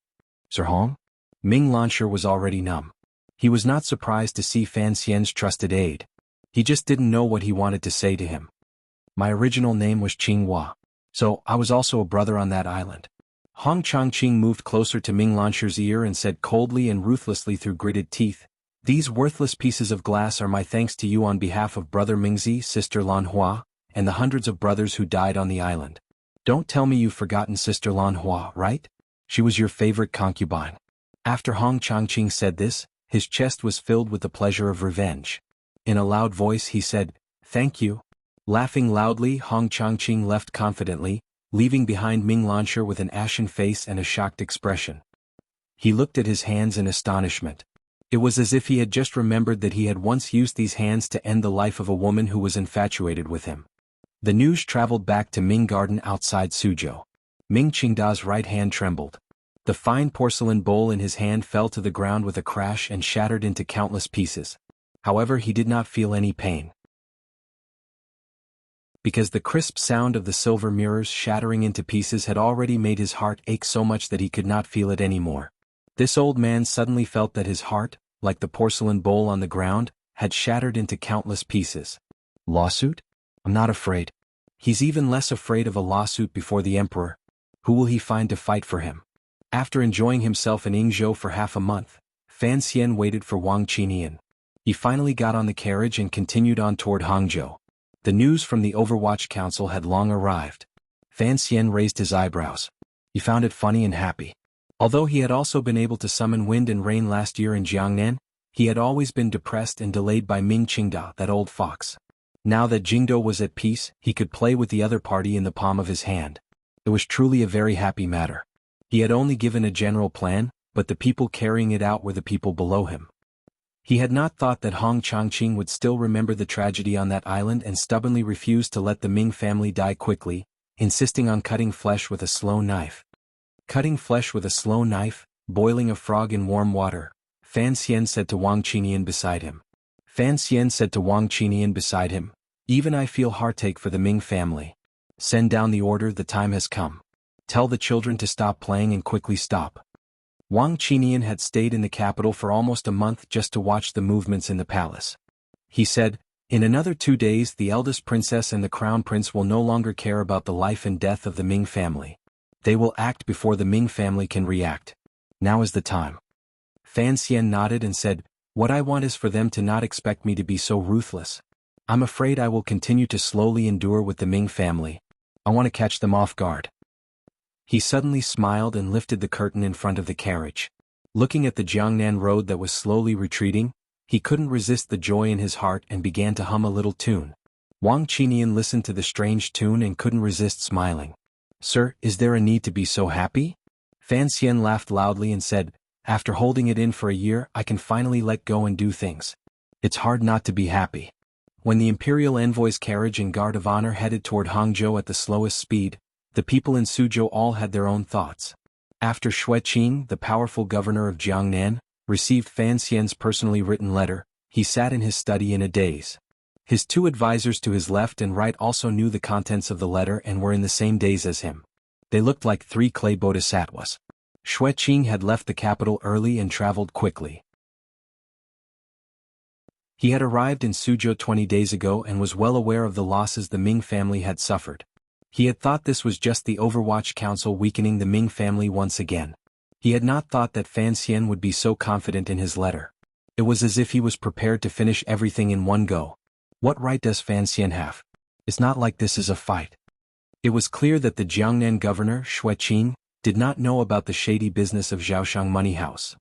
"Sir Hong?" Ming Lansher was already numb. He was not surprised to see Fan Xian's trusted aide. He just didn't know what he wanted to say to him. "My original name was Qing Hua. So, I was also a brother on that island." Hong Changqing moved closer to Ming Lansher's ear and said coldly and ruthlessly through gritted teeth, "These worthless pieces of glass are my thanks to you on behalf of Brother Mingzi, Sister Lan Hua, and the hundreds of brothers who died on the island. Don't tell me you've forgotten Sister Lan Hua, right? She was your favorite concubine." After Hong Changqing said this, his chest was filled with the pleasure of revenge. In a loud voice he said, "Thank you." Laughing loudly, Hong Changqing left confidently, leaving behind Ming Lansher with an ashen face and a shocked expression. He looked at his hands in astonishment. It was as if he had just remembered that he had once used these hands to end the life of a woman who was infatuated with him. The news traveled back to Ming Garden outside Suzhou. Ming Qingda's right hand trembled. The fine porcelain bowl in his hand fell to the ground with a crash and shattered into countless pieces. However, he did not feel any pain, because the crisp sound of the silver mirrors shattering into pieces had already made his heart ache so much that he could not feel it anymore. This old man suddenly felt that his heart, like the porcelain bowl on the ground, had shattered into countless pieces. Lawsuit? I'm not afraid. He's even less afraid of a lawsuit before the emperor. Who will he find to fight for him? After enjoying himself in Yingzhou for half a month, Fan Xian waited for Wang Qinian. He finally got on the carriage and continued on toward Hangzhou. The news from the Overwatch Council had long arrived. Fan Xian raised his eyebrows. He found it funny and happy. Although he had also been able to summon wind and rain last year in Jiangnan, he had always been depressed and delayed by Ming Qingda, that old fox. Now that Jingdo was at peace, he could play with the other party in the palm of his hand. It was truly a very happy matter. He had only given a general plan, but the people carrying it out were the people below him. He had not thought that Hong Changqing would still remember the tragedy on that island and stubbornly refused to let the Ming family die quickly, insisting on cutting flesh with a slow knife. Cutting flesh with a slow knife, boiling a frog in warm water, Fan Xian said to Wang Qinian beside him. Fan Xian said to Wang Qinian beside him, "Even I feel heartache for the Ming family. Send down the order, the time has come. Tell the children to stop playing and quickly stop." Wang Qinian had stayed in the capital for almost a month just to watch the movements in the palace. He said, "In another 2 days the eldest princess and the crown prince will no longer care about the life and death of the Ming family. They will act before the Ming family can react. Now is the time." Fan Xian nodded and said, "What I want is for them to not expect me to be so ruthless. I'm afraid I will continue to slowly endure with the Ming family. I want to catch them off guard." He suddenly smiled and lifted the curtain in front of the carriage. Looking at the Jiangnan road that was slowly retreating, he couldn't resist the joy in his heart and began to hum a little tune. Wang Qinian listened to the strange tune and couldn't resist smiling. "Sir, is there a need to be so happy?" Fan Xian laughed loudly and said, "After holding it in for a year, I can finally let go and do things. It's hard not to be happy." When the imperial envoy's carriage and guard of honor headed toward Hangzhou at the slowest speed, the people in Suzhou all had their own thoughts. After Xue Qing, the powerful governor of Jiangnan, received Fan Xian's personally written letter, he sat in his study in a daze. His 2 advisors to his left and right also knew the contents of the letter and were in the same daze as him. They looked like 3 clay bodhisattvas. Xue Qing had left the capital early and traveled quickly. He had arrived in Suzhou 20 days ago and was well aware of the losses the Ming family had suffered. He had thought this was just the Overwatch Council weakening the Ming family once again. He had not thought that Fan Xian would be so confident in his letter. It was as if he was prepared to finish everything in one go. What right does Fan Xian have? It's not like this is a fight. It was clear that the Jiangnan governor, Xue Qing, did not know about the shady business of Zhaoshang Money House.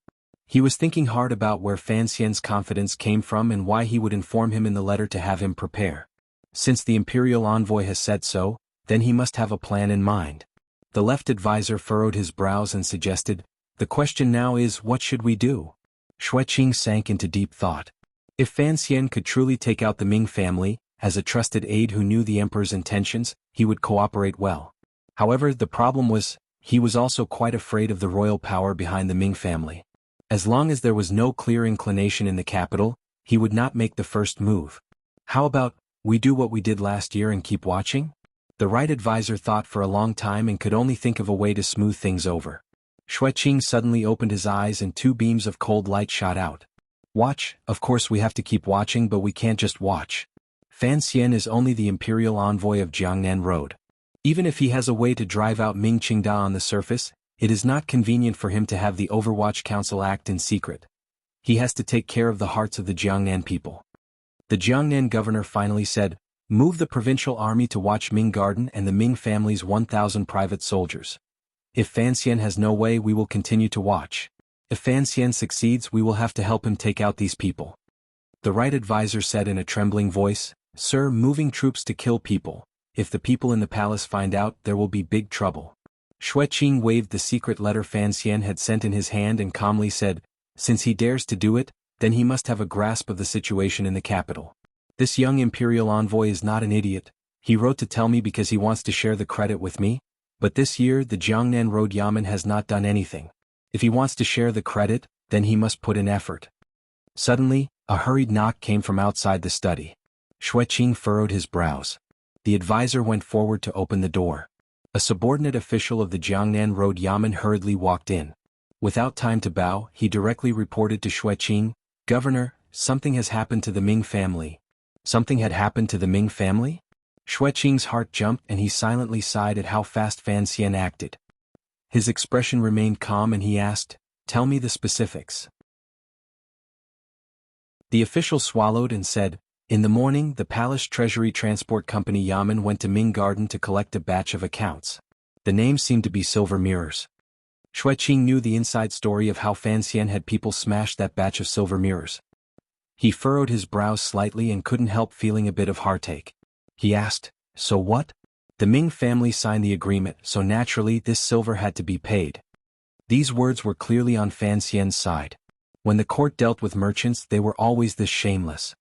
He was thinking hard about where Fan Xian's confidence came from and why he would inform him in the letter to have him prepare. Since the imperial envoy has said so, then he must have a plan in mind. The left advisor furrowed his brows and suggested, "The question now is, what should we do?" Xue Qing sank into deep thought. If Fan Xian could truly take out the Ming family, as a trusted aide who knew the emperor's intentions, he would cooperate well. However, the problem was, he was also quite afraid of the royal power behind the Ming family. As long as there was no clear inclination in the capital, he would not make the first move. How about, we do what we did last year and keep watching? The right advisor thought for a long time and could only think of a way to smooth things over. Xue Qing suddenly opened his eyes and 2 beams of cold light shot out. Watch, of course we have to keep watching, but we can't just watch. Fan Xian is only the imperial envoy of Jiangnan Road. Even if he has a way to drive out Ming Qingda on the surface, it is not convenient for him to have the Overwatch Council act in secret. He has to take care of the hearts of the Jiangnan people. The Jiangnan governor finally said, "Move the provincial army to watch Ming Garden and the Ming family's 1,000 private soldiers. If Fan Xian has no way, we will continue to watch. If Fan Xian succeeds, we will have to help him take out these people." The right advisor said in a trembling voice, "Sir, moving troops to kill people. If the people in the palace find out, there will be big trouble." Xue Qing waved the secret letter Fan Xian had sent in his hand and calmly said, "Since he dares to do it, then he must have a grasp of the situation in the capital. This young imperial envoy is not an idiot. He wrote to tell me because he wants to share the credit with me, but this year the Jiangnan Road Yamen has not done anything. If he wants to share the credit, then he must put in effort." Suddenly, a hurried knock came from outside the study. Xue Qing furrowed his brows. The advisor went forward to open the door. A subordinate official of the Jiangnan Road Yamen hurriedly walked in. Without time to bow, he directly reported to Xue Qing, "Governor, something has happened to the Ming family." Something had happened to the Ming family? Xue Qing's heart jumped and he silently sighed at how fast Fan Xian acted. His expression remained calm and he asked, "Tell me the specifics." The official swallowed and said, "In the morning, the Palace Treasury Transport Company Yamen went to Ming Garden to collect a batch of accounts. The names seemed to be silver mirrors." Xue Qing knew the inside story of how Fan Xian had people smash that batch of silver mirrors. He furrowed his brows slightly and couldn't help feeling a bit of heartache. He asked, "So what?" "The Ming family signed the agreement, so naturally this silver had to be paid." These words were clearly on Fan Xian's side. When the court dealt with merchants, they were always this shameless.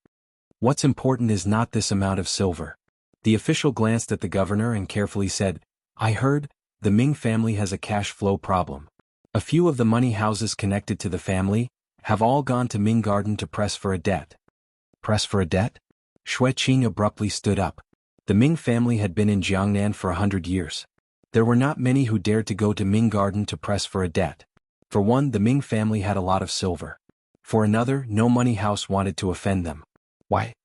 What's important is not this amount of silver. The official glanced at the governor and carefully said, "I heard, the Ming family has a cash flow problem. A few of the money houses connected to the family have all gone to Ming Garden to press for a debt." "Press for a debt?" Xue Qing abruptly stood up. The Ming family had been in Jiangnan for 100 years. There were not many who dared to go to Ming Garden to press for a debt. For one, the Ming family had a lot of silver. For another, no money house wanted to offend them.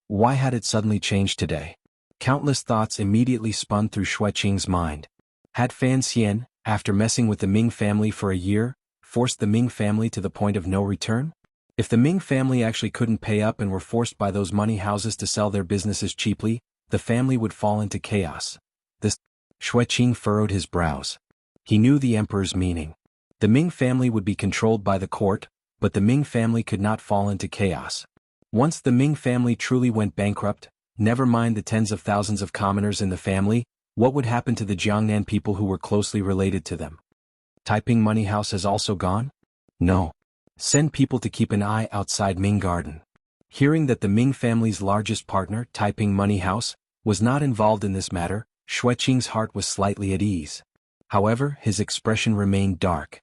Why had it suddenly changed today? Countless thoughts immediately spun through Xue Qing's mind. Had Fan Xian, after messing with the Ming family for a year, forced the Ming family to the point of no return? If the Ming family actually couldn't pay up and were forced by those money houses to sell their businesses cheaply, the family would fall into chaos. Xue Qing furrowed his brows. He knew the emperor's meaning. The Ming family would be controlled by the court, but the Ming family could not fall into chaos. Once the Ming family truly went bankrupt, never mind the tens of thousands of commoners in the family, what would happen to the Jiangnan people who were closely related to them? Taiping Money House has also gone? No. Send people to keep an eye outside Ming Garden. Hearing that the Ming family's largest partner, Taiping Money House, was not involved in this matter, Xue Qing's heart was slightly at ease. However, his expression remained dark.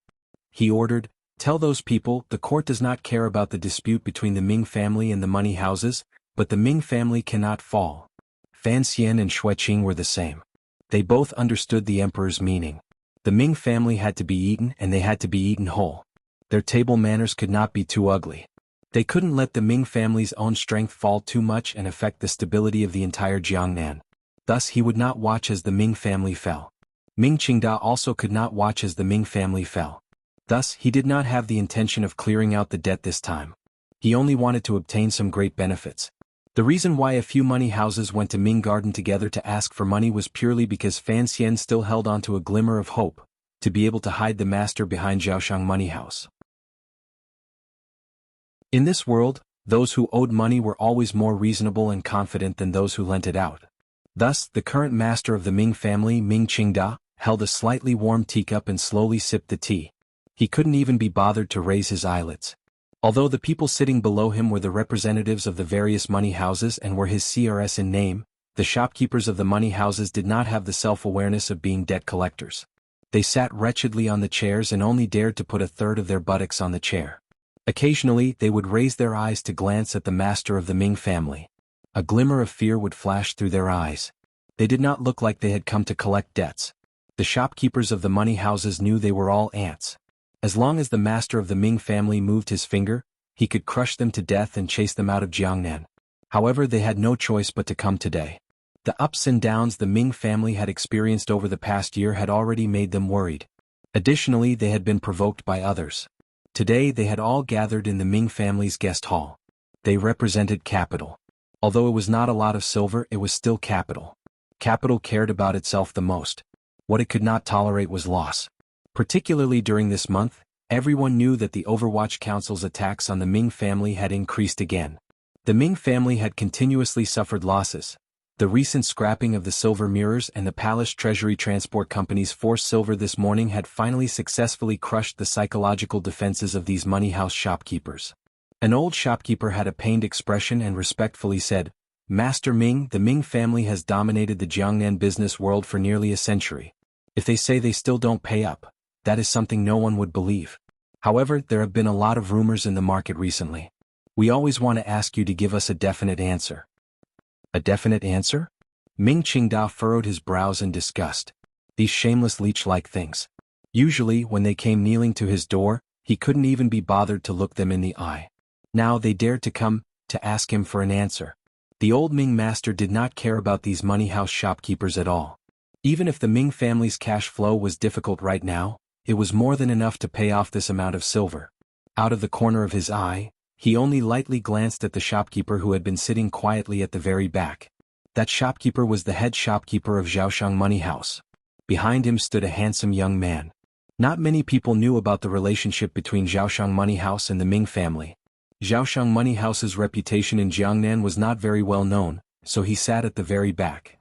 He ordered, "Tell those people the court does not care about the dispute between the Ming family and the money houses, but the Ming family cannot fall." Fan Xian and Xue Qing were the same. They both understood the emperor's meaning. The Ming family had to be eaten and they had to be eaten whole. Their table manners could not be too ugly. They couldn't let the Ming family's own strength fall too much and affect the stability of the entire Jiangnan. Thus he would not watch as the Ming family fell. Ming Qingda also could not watch as the Ming family fell. Thus, he did not have the intention of clearing out the debt this time. He only wanted to obtain some great benefits. The reason why a few money houses went to Ming Garden together to ask for money was purely because Fan Xian still held on to a glimmer of hope, to be able to hide the master behind Zhaoshang Money House. In this world, those who owed money were always more reasonable and confident than those who lent it out. Thus, the current master of the Ming family, Ming Qingda, held a slightly warm teacup and slowly sipped the tea. He couldn't even be bothered to raise his eyelids. Although the people sitting below him were the representatives of the various money houses and were his CRS in name, the shopkeepers of the money houses did not have the self-awareness of being debt collectors. They sat wretchedly on the chairs and only dared to put a third of their buttocks on the chair. Occasionally they would raise their eyes to glance at the master of the Ming family. A glimmer of fear would flash through their eyes. They did not look like they had come to collect debts. The shopkeepers of the money houses knew they were all ants. As long as the master of the Ming family moved his finger, he could crush them to death and chase them out of Jiangnan. However, they had no choice but to come today. The ups and downs the Ming family had experienced over the past year had already made them worried. Additionally, they had been provoked by others. Today they had all gathered in the Ming family's guest hall. They represented capital. Although it was not a lot of silver, it was still capital. Capital cared about itself the most. What it could not tolerate was loss. Particularly during this month, everyone knew that the Overwatch Council's attacks on the Ming family had increased again. The Ming family had continuously suffered losses. The recent scrapping of the silver mirrors and the Palace Treasury Transport Company's forced silver this morning had finally successfully crushed the psychological defenses of these money house shopkeepers. An old shopkeeper had a pained expression and respectfully said, "Master Ming, the Ming family has dominated the Jiangnan business world for nearly a century. If they say they still don't pay up, that is something no one would believe. However, there have been a lot of rumors in the market recently. We always want to ask you to give us a definite answer." A definite answer? Ming Qingda furrowed his brows in disgust. These shameless leech-like things. Usually, when they came kneeling to his door, he couldn't even be bothered to look them in the eye. Now they dared to come, to ask him for an answer. The old Ming master did not care about these money house shopkeepers at all. Even if the Ming family's cash flow was difficult right now, it was more than enough to pay off this amount of silver. Out of the corner of his eye, he only lightly glanced at the shopkeeper who had been sitting quietly at the very back. That shopkeeper was the head shopkeeper of Zhaoshang Money House. Behind him stood a handsome young man. Not many people knew about the relationship between Zhaoshang Money House and the Ming family. Zhaoshang Money House's reputation in Jiangnan was not very well known, so he sat at the very back.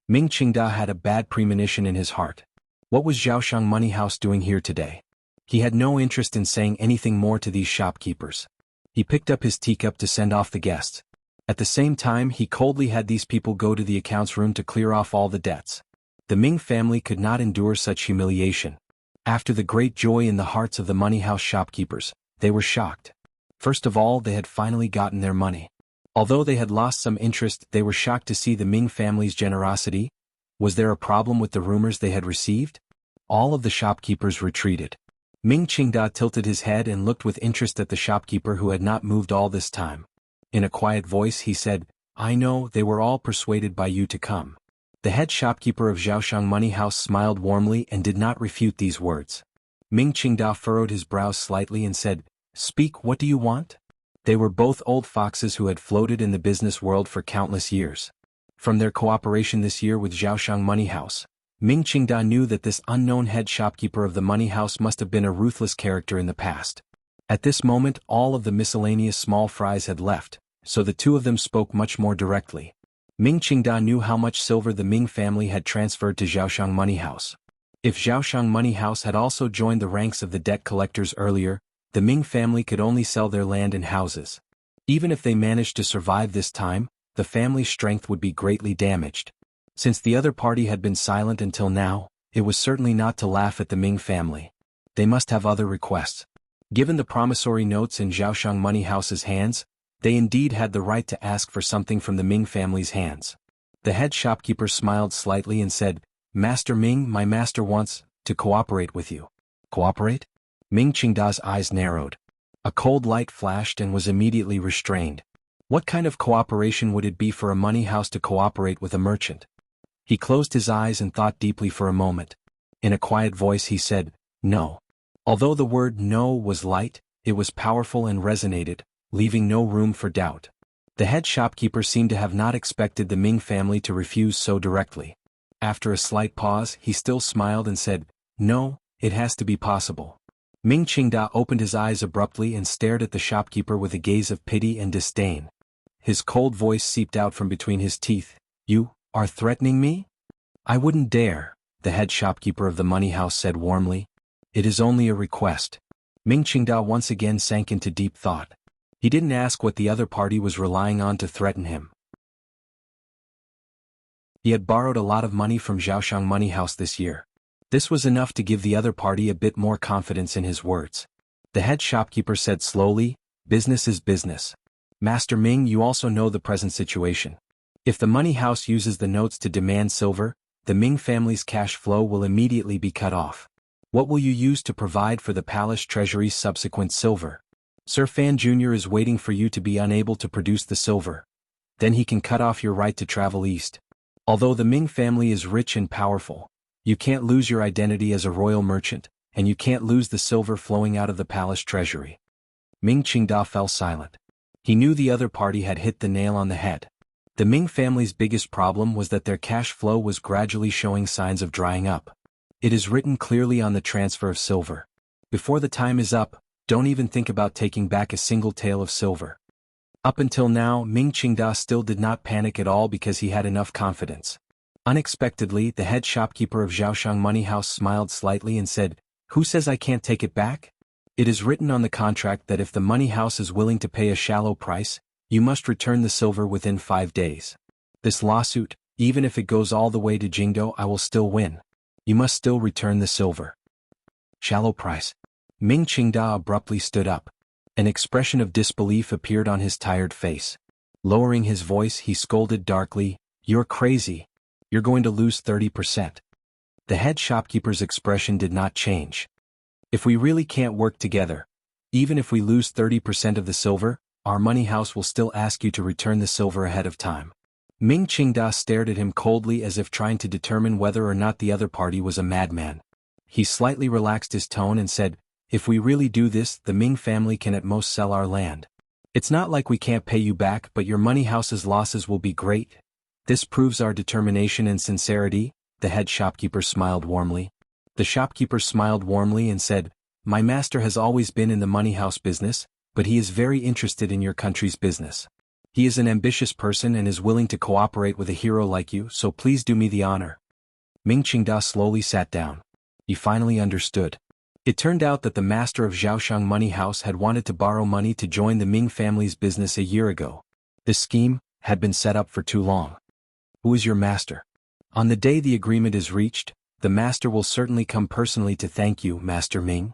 Ming Qingda had a bad premonition in his heart. What was Zhaoshang Money House doing here today? He had no interest in saying anything more to these shopkeepers. He picked up his teacup to send off the guests. At the same time, he coldly had these people go to the accounts room to clear off all the debts. The Ming family could not endure such humiliation. After the great joy in the hearts of the money house shopkeepers, they were shocked. First of all, they had finally gotten their money. Although they had lost some interest, they were shocked to see the Ming family's generosity. Was there a problem with the rumors they had received? All of the shopkeepers retreated. Ming Qingda tilted his head and looked with interest at the shopkeeper who had not moved all this time. In a quiet voice he said, "I know they were all persuaded by you to come." The head shopkeeper of Zhaoshang Money House smiled warmly and did not refute these words. Ming Qingda furrowed his brows slightly and said, "Speak, what do you want?" They were both old foxes who had floated in the business world for countless years. From their cooperation this year with Zhaoshang Money House, Ming Qingda knew that this unknown head shopkeeper of the money house must have been a ruthless character in the past. At this moment, all of the miscellaneous small fries had left, so the two of them spoke much more directly. Ming Qingda knew how much silver the Ming family had transferred to Zhaoshang Money House. If Zhaoshang Money House had also joined the ranks of the debt collectors earlier, the Ming family could only sell their land and houses. Even if they managed to survive this time, the family's strength would be greatly damaged. Since the other party had been silent until now, it was certainly not to laugh at the Ming family. They must have other requests. Given the promissory notes in Zhaoshang Money House's hands, they indeed had the right to ask for something from the Ming family's hands. The head shopkeeper smiled slightly and said, "Master Ming, my master wants to cooperate with you." Cooperate? Ming Qingda's eyes narrowed. A cold light flashed and was immediately restrained. What kind of cooperation would it be for a money house to cooperate with a merchant? He closed his eyes and thought deeply for a moment. In a quiet voice he said, "No." Although the word "no" was light, it was powerful and resonated, leaving no room for doubt. The head shopkeeper seemed to have not expected the Ming family to refuse so directly. After a slight pause, he still smiled and said, "No, it has to be possible." Ming Qingda opened his eyes abruptly and stared at the shopkeeper with a gaze of pity and disdain. His cold voice seeped out from between his teeth. "You are threatening me?" "I wouldn't dare," the head shopkeeper of the money house said warmly. "It is only a request. Ming Qingda once again sank into deep thought. He didn't ask what the other party was relying on to threaten him. He had borrowed a lot of money from Zhaoshang Money House this year. This was enough to give the other party a bit more confidence in his words. The head shopkeeper said slowly, "Business is business. Master Ming, you also know the present situation. If the money house uses the notes to demand silver, the Ming family's cash flow will immediately be cut off. What will you use to provide for the palace treasury's subsequent silver? Sir Fan Jr. is waiting for you to be unable to produce the silver. Then he can cut off your right to travel east. Although the Ming family is rich and powerful, you can't lose your identity as a royal merchant, and you can't lose the silver flowing out of the palace treasury." Ming Qingda fell silent. He knew the other party had hit the nail on the head. The Ming family's biggest problem was that their cash flow was gradually showing signs of drying up. It is written clearly on the transfer of silver. Before the time is up, don't even think about taking back a single tael of silver. Up until now, Ming Qingda still did not panic at all because he had enough confidence. Unexpectedly, the head shopkeeper of Zhaoshang Money House smiled slightly and said, "Who says I can't take it back? It is written on the contract that if the money house is willing to pay a shallow price, you must return the silver within 5 days. This lawsuit, even if it goes all the way to Jingdo, I will still win. You must still return the silver." Shallow price. Ming Qingda abruptly stood up. An expression of disbelief appeared on his tired face. Lowering his voice, he scolded darkly, "You're crazy. You're going to lose 30%. The head shopkeeper's expression did not change. "If we really can't work together, even if we lose 30% of the silver, our money house will still ask you to return the silver ahead of time." Ming Qingda stared at him coldly as if trying to determine whether or not the other party was a madman. He slightly relaxed his tone and said, "If we really do this, the Ming family can at most sell our land. It's not like we can't pay you back, but your money house's losses will be great. This proves our determination and sincerity." The head shopkeeper smiled warmly. The shopkeeper smiled warmly and said, "My master has always been in the money house business, but he is very interested in your country's business. He is an ambitious person and is willing to cooperate with a hero like you, so please do me the honor." Ming Qingda slowly sat down. He finally understood. It turned out that the master of Zhaoshang Money House had wanted to borrow money to join the Ming family's business a year ago. This scheme had been set up for too long. "Who is your master? On the day the agreement is reached, the master will certainly come personally to thank you, Master Ming."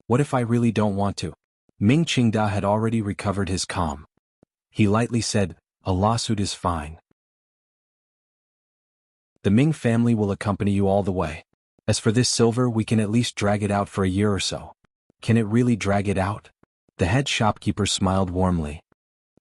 "What if I really don't want to?" Ming Qingda had already recovered his calm. He lightly said, "A lawsuit is fine. The Ming family will accompany you all the way. As for this silver, we can at least drag it out for a year or so." "Can it really drag it out?" The head shopkeeper smiled warmly.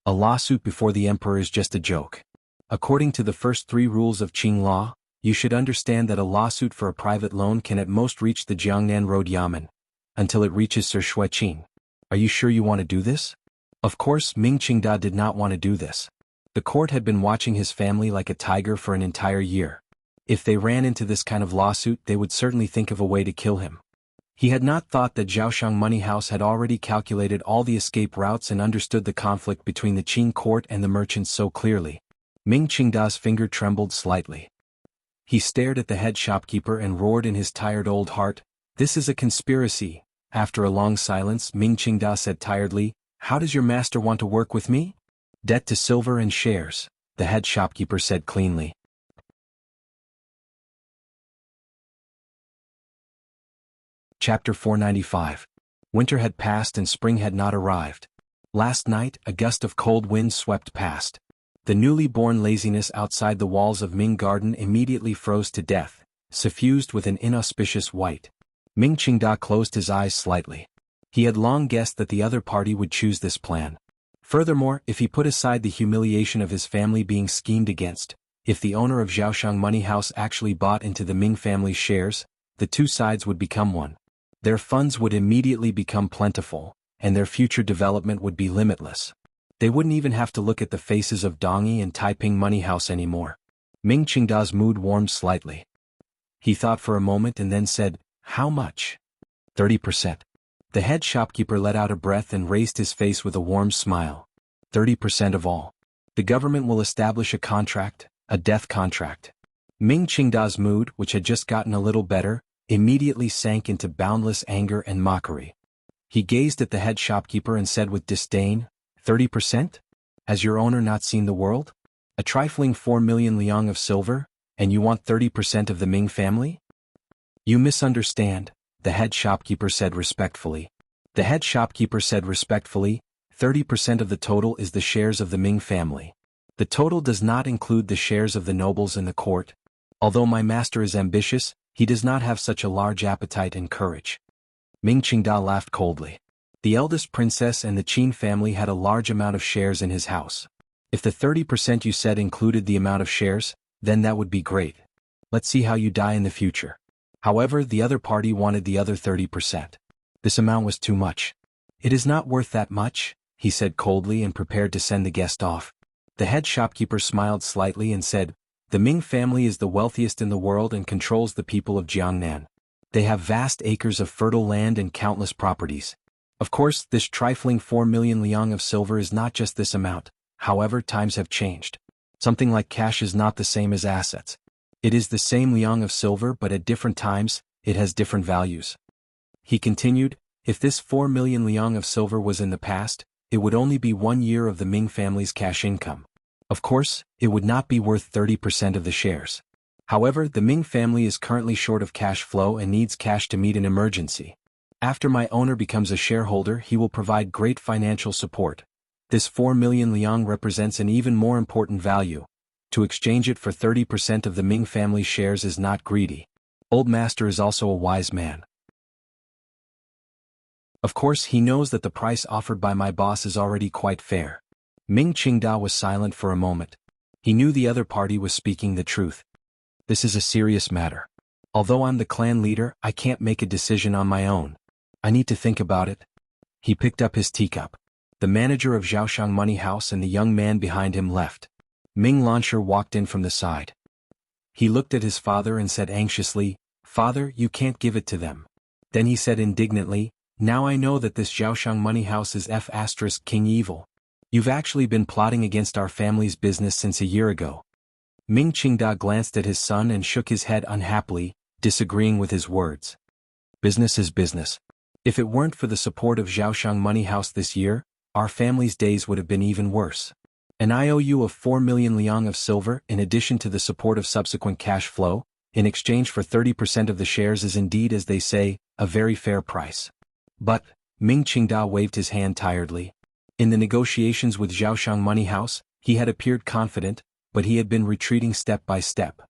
"A lawsuit before the emperor is just a joke. According to the first 3 rules of Qing law, you should understand that a lawsuit for a private loan can at most reach the Jiangnan Road Yamen, until it reaches Sir Shuiqing. Are you sure you want to do this?" Of course, Ming Qingda did not want to do this. The court had been watching his family like a tiger for an entire year. If they ran into this kind of lawsuit, they would certainly think of a way to kill him. He had not thought that Zhaoshang Money House had already calculated all the escape routes and understood the conflict between the Qing court and the merchants so clearly. Ming Qingda's finger trembled slightly. He stared at the head shopkeeper and roared in his tired old heart, "This is a conspiracy." After a long silence, Ming Qingda said tiredly, "How does your master want to work with me?" "Debt to silver and shares," the head shopkeeper said cleanly. Chapter 495. Winter had passed and spring had not arrived. Last night, a gust of cold wind swept past. The newly born laziness outside the walls of Ming Garden immediately froze to death, suffused with an inauspicious white. Ming Qingda closed his eyes slightly. He had long guessed that the other party would choose this plan. Furthermore, if he put aside the humiliation of his family being schemed against, if the owner of Zhaoshang Money House actually bought into the Ming family's shares, the two sides would become one. Their funds would immediately become plentiful, and their future development would be limitless. They wouldn't even have to look at the faces of Dongyi and Taiping Money House anymore. Ming Qingda's mood warmed slightly. He thought for a moment and then said, "How much?" 30%. The head shopkeeper let out a breath and raised his face with a warm smile. 30% of all. The government will establish a contract, a death contract. Ming Qingda's mood, which had just gotten a little better, immediately sank into boundless anger and mockery. He gazed at the head shopkeeper and said with disdain, 30%? Has your owner not seen the world? A trifling 4 million liang of silver, and you want 30% of the Ming family? You misunderstand, the head shopkeeper said respectfully. The head shopkeeper said respectfully, 30% of the total is the shares of the Ming family. The total does not include the shares of the nobles in the court. Although my master is ambitious, he does not have such a large appetite and courage. Ming Qingda laughed coldly. The eldest princess and the Qin family had a large amount of shares in his house. If the 30% you said included the amount of shares, then that would be great. Let's see how you die in the future. However, the other party wanted the other 30%. This amount was too much. It is not worth that much, he said coldly and prepared to send the guest off. The head shopkeeper smiled slightly and said, the Ming family is the wealthiest in the world and controls the people of Jiangnan. They have vast acres of fertile land and countless properties. Of course, this trifling 4 million liang of silver is not just this amount. However, times have changed. Something like cash is not the same as assets. It is the same liang of silver, but at different times, it has different values. He continued, if this 4 million liang of silver was in the past, it would only be 1 year of the Ming family's cash income. Of course, it would not be worth 30% of the shares. However, the Ming family is currently short of cash flow and needs cash to meet an emergency. After my owner becomes a shareholder, he will provide great financial support. This 4 million liang represents an even more important value. To exchange it for 30% of the Ming family shares is not greedy. Old master is also a wise man. Of course, he knows that the price offered by my boss is already quite fair. Ming Qingda was silent for a moment. He knew the other party was speaking the truth. This is a serious matter. Although I'm the clan leader, I can't make a decision on my own. I need to think about it. He picked up his teacup. The manager of Zhaoshang Money House and the young man behind him left. Ming Lansher walked in from the side. He looked at his father and said anxiously, Father, you can't give it to them. Then he said indignantly, now I know that this Zhaoshang Money House is King evil. You've actually been plotting against our family's business since a year ago. Ming Qingda glanced at his son and shook his head unhappily, disagreeing with his words. Business is business. If it weren't for the support of Zhaoshang Money House this year, our family's days would have been even worse. An IOU of 4 million liang of silver in addition to the support of subsequent cash flow, in exchange for 30% of the shares is indeed, as they say, a very fair price. But, Ming Qingda waved his hand tiredly. In the negotiations with Zhaoshang Money House, he had appeared confident, but he had been retreating step by step.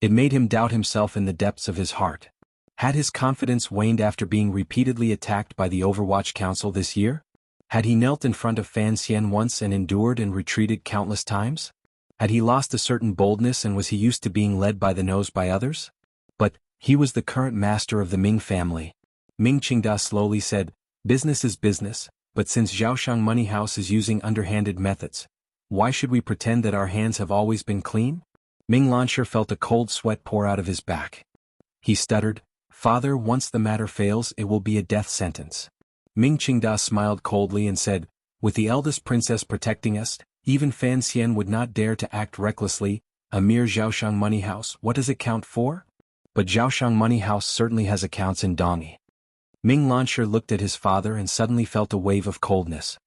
It made him doubt himself in the depths of his heart. Had his confidence waned after being repeatedly attacked by the Overwatch Council this year? Had he knelt in front of Fan Xian once and endured and retreated countless times? Had he lost a certain boldness and was he used to being led by the nose by others? But, he was the current master of the Ming family. Ming Qingda slowly said, business is business, but since Zhaoshang Money House is using underhanded methods, why should we pretend that our hands have always been clean? Ming Lansher felt a cold sweat pour out of his back. He stuttered, Father, once the matter fails it will be a death sentence. Ming Qingda smiled coldly and said, with the eldest princess protecting us, even Fan Xian would not dare to act recklessly. A mere Zhaoshang Money House, what does it count for? But Zhaoshang Money House certainly has accounts in Dongyi. Ming Lansher looked at his father and suddenly felt a wave of coldness.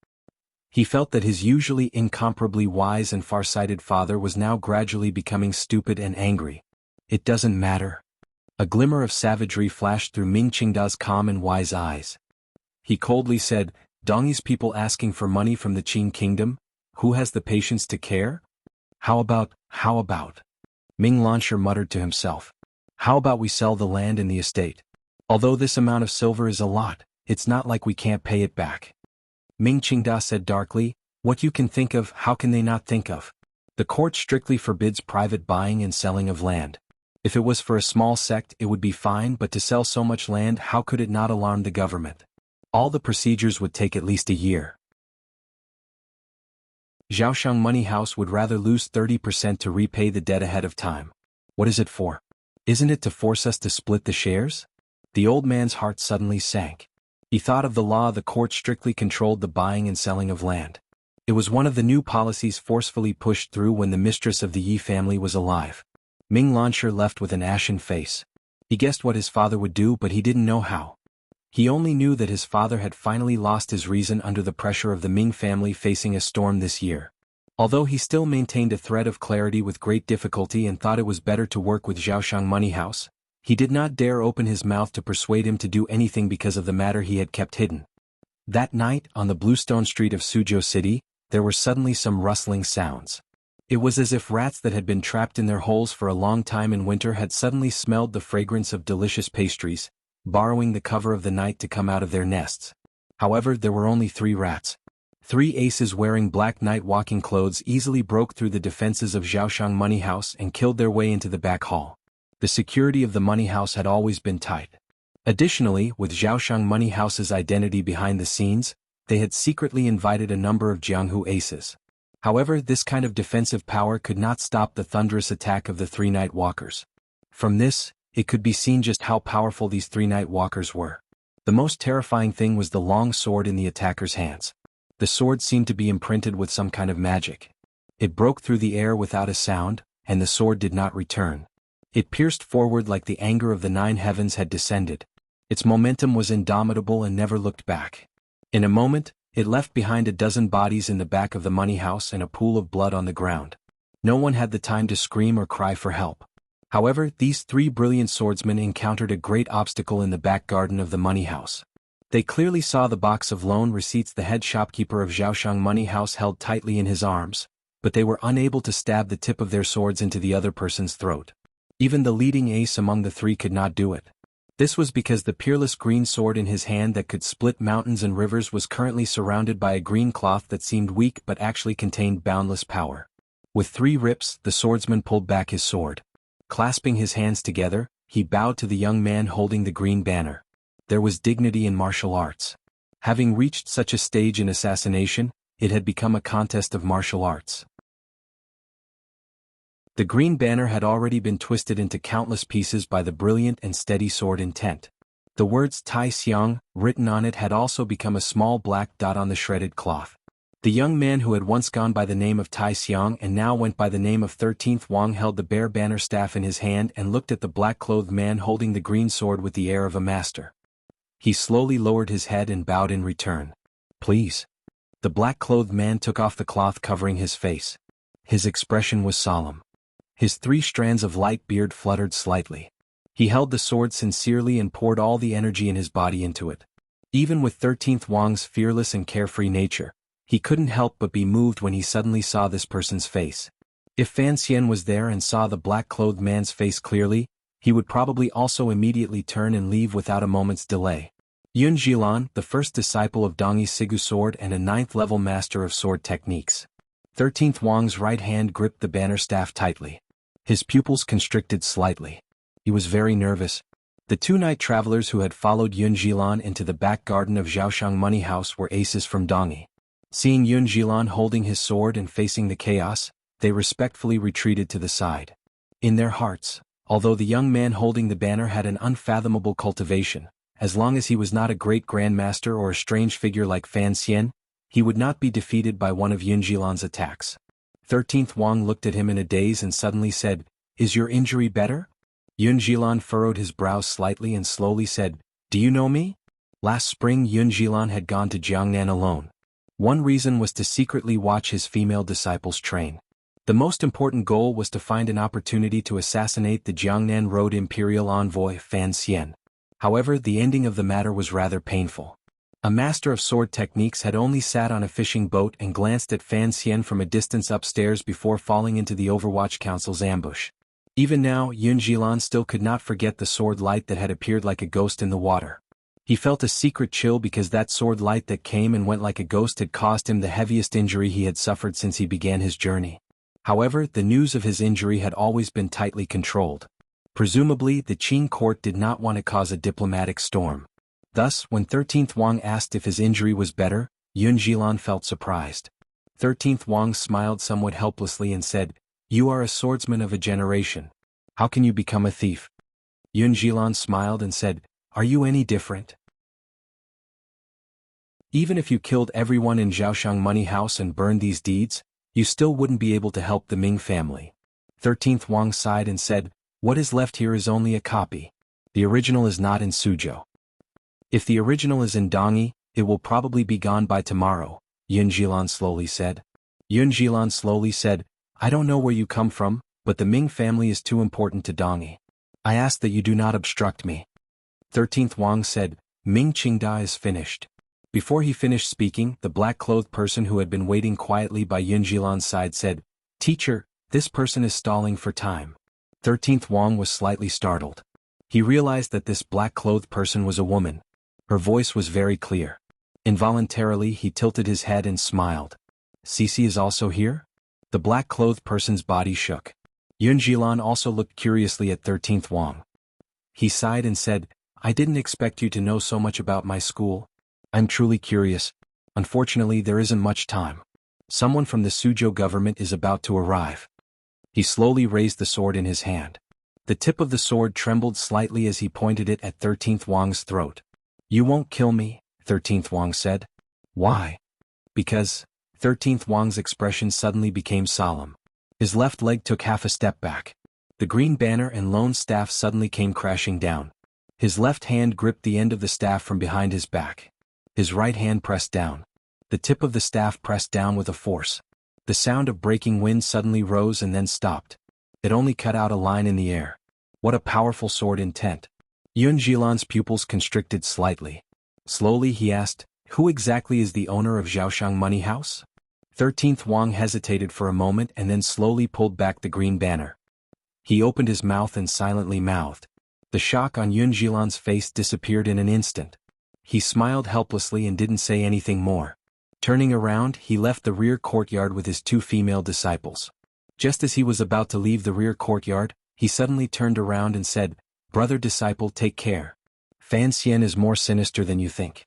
He felt that his usually incomparably wise and far-sighted father was now gradually becoming stupid and angry. It doesn't matter. A glimmer of savagery flashed through Ming Qingda's calm and wise eyes. He coldly said, Dongyi's people asking for money from the Qin kingdom? Who has the patience to care? How about? Ming Lansher muttered to himself. How about we sell the land and the estate? Although this amount of silver is a lot, it's not like we can't pay it back. Ming Qingda said darkly, what you can think of, how can they not think of? The court strictly forbids private buying and selling of land. If it was for a small sect it would be fine, but to sell so much land, how could it not alarm the government? All the procedures would take at least a year. Zhaoshang Money House would rather lose 30% to repay the debt ahead of time. What is it for? Isn't it to force us to split the shares? The old man's heart suddenly sank. He thought of the law the court strictly controlled the buying and selling of land. It was one of the new policies forcefully pushed through when the mistress of the Yi family was alive. Ming Lansher left with an ashen face. He guessed what his father would do, but he didn't know how. He only knew that his father had finally lost his reason under the pressure of the Ming family facing a storm this year. Although he still maintained a thread of clarity with great difficulty and thought it was better to work with Zhaoshang Money House, he did not dare open his mouth to persuade him to do anything because of the matter he had kept hidden. That night, on the bluestone street of Suzhou City, there were suddenly some rustling sounds. It was as if rats that had been trapped in their holes for a long time in winter had suddenly smelled the fragrance of delicious pastries, borrowing the cover of the night to come out of their nests. However, there were only 3 rats. 3 aces wearing black night walking clothes easily broke through the defenses of Zhaoshang Money House and killed their way into the back hall. The security of the money house had always been tight. Additionally, with Zhaoshang Money House's identity behind the scenes, they had secretly invited a number of Jianghu aces. However, this kind of defensive power could not stop the thunderous attack of the 3 night walkers. From this, it could be seen just how powerful these 3 night walkers were. The most terrifying thing was the long sword in the attacker's hands. The sword seemed to be imprinted with some kind of magic. It broke through the air without a sound, and the sword did not return. It pierced forward like the anger of the 9 heavens had descended. Its momentum was indomitable and never looked back. In a moment, it left behind a dozen bodies in the back of the money house and a pool of blood on the ground. No one had the time to scream or cry for help. However, these 3 brilliant swordsmen encountered a great obstacle in the back garden of the money house. They clearly saw the box of loan receipts the head shopkeeper of Zhaoshang Money House held tightly in his arms, but they were unable to stab the tip of their swords into the other person's throat. Even the leading ace among the 3 could not do it. This was because the peerless green sword in his hand that could split mountains and rivers was currently surrounded by a green cloth that seemed weak but actually contained boundless power. With 3 rips, the swordsman pulled back his sword. Clasping his hands together, he bowed to the young man holding the green banner. There was dignity in martial arts. Having reached such a stage in assassination, it had become a contest of martial arts. The green banner had already been twisted into countless pieces by the brilliant and steady sword intent. The words Tai Xiang, written on it, had also become a small black dot on the shredded cloth. The young man who had once gone by the name of Tai Xiang and now went by the name of 13th Wang held the bare banner staff in his hand and looked at the black-clothed man holding the green sword with the air of a master. He slowly lowered his head and bowed in return. "Please." The black-clothed man took off the cloth covering his face. His expression was solemn. His 3 strands of light beard fluttered slightly. He held the sword sincerely and poured all the energy in his body into it. Even with 13th Wang's fearless and carefree nature, he couldn't help but be moved when he suddenly saw this person's face. If Fan Xian was there and saw the black-clothed man's face clearly, he would probably also immediately turn and leave without a moment's delay. Yun Jilan, the first disciple of Dongyi Sigu sword and a 9th-level master of sword techniques. 13th Wang's right hand gripped the banner staff tightly. His pupils constricted slightly. He was very nervous. The 2 night travelers who had followed Yun Jilan into the back garden of Zhaoshang Money House were aces from Dongyi. Seeing Yun Jilan holding his sword and facing the chaos, they respectfully retreated to the side. In their hearts, although the young man holding the banner had an unfathomable cultivation, as long as he was not a great grandmaster or a strange figure like Fan Xian, he would not be defeated by one of Yun Jilan's attacks. 13th Wang looked at him in a daze and suddenly said, "Is your injury better?" Yun Jilan furrowed his brows slightly and slowly said, "Do you know me?" Last spring Yun Jilan had gone to Jiangnan alone. One reason was to secretly watch his female disciples train. The most important goal was to find an opportunity to assassinate the Jiangnan Road Imperial envoy Fan Xian. However, the ending of the matter was rather painful. A master of sword techniques had only sat on a fishing boat and glanced at Fan Xian from a distance upstairs before falling into the Overwatch Council's ambush. Even now, Yun Jilan still could not forget the sword light that had appeared like a ghost in the water. He felt a secret chill because that sword light that came and went like a ghost had caused him the heaviest injury he had suffered since he began his journey. However, the news of his injury had always been tightly controlled. Presumably, the Qing court did not want to cause a diplomatic storm. Thus, when 13th Wang asked if his injury was better, Yun Jilan felt surprised. 13th Wang smiled somewhat helplessly and said, "You are a swordsman of a generation. How can you become a thief?" Yun Jilan smiled and said, "Are you any different? Even if you killed everyone in Zhaoshang Money House and burned these deeds, you still wouldn't be able to help the Ming family." 13th Wang sighed and said, "What is left here is only a copy. The original is not in Suzhou." If the original is in Dongyi, it will probably be gone by tomorrow, Yun Jilan slowly said. Yun Jilan slowly said, I don't know where you come from, but the Ming family is too important to Dongyi. I ask that you do not obstruct me. 13th Wang said, Ming Qingda is finished. Before he finished speaking, the black-clothed person who had been waiting quietly by Yun Jilan's side said, Teacher, this person is stalling for time. 13th Wang was slightly startled. He realized that this black-clothed person was a woman. Her voice was very clear. Involuntarily he tilted his head and smiled. Cici is also here? The black-clothed person's body shook. Yun Jilan also looked curiously at 13th Wang. He sighed and said, I didn't expect you to know so much about my school. I'm truly curious. Unfortunately, there isn't much time. Someone from the Suzhou government is about to arrive. He slowly raised the sword in his hand. The tip of the sword trembled slightly as he pointed it at 13th Wang's throat. You won't kill me, 13th Wang said. Why? Because, 13th Wang's expression suddenly became solemn. His left leg took half a step back. The green banner and lone staff suddenly came crashing down. His left hand gripped the end of the staff from behind his back. His right hand pressed down. The tip of the staff pressed down with a force. The sound of breaking wind suddenly rose and then stopped. It only cut out a line in the air. What a powerful sword intent. Yun Jilan's pupils constricted slightly. Slowly he asked, Who exactly is the owner of Zhaoshang Money House? 13th Wang hesitated for a moment and then slowly pulled back the green banner. He opened his mouth and silently mouthed. The shock on Yun Jilan's face disappeared in an instant. He smiled helplessly and didn't say anything more. Turning around, he left the rear courtyard with his two female disciples. Just as he was about to leave the rear courtyard, he suddenly turned around and said, Brother disciple, take care. Fan Xian is more sinister than you think.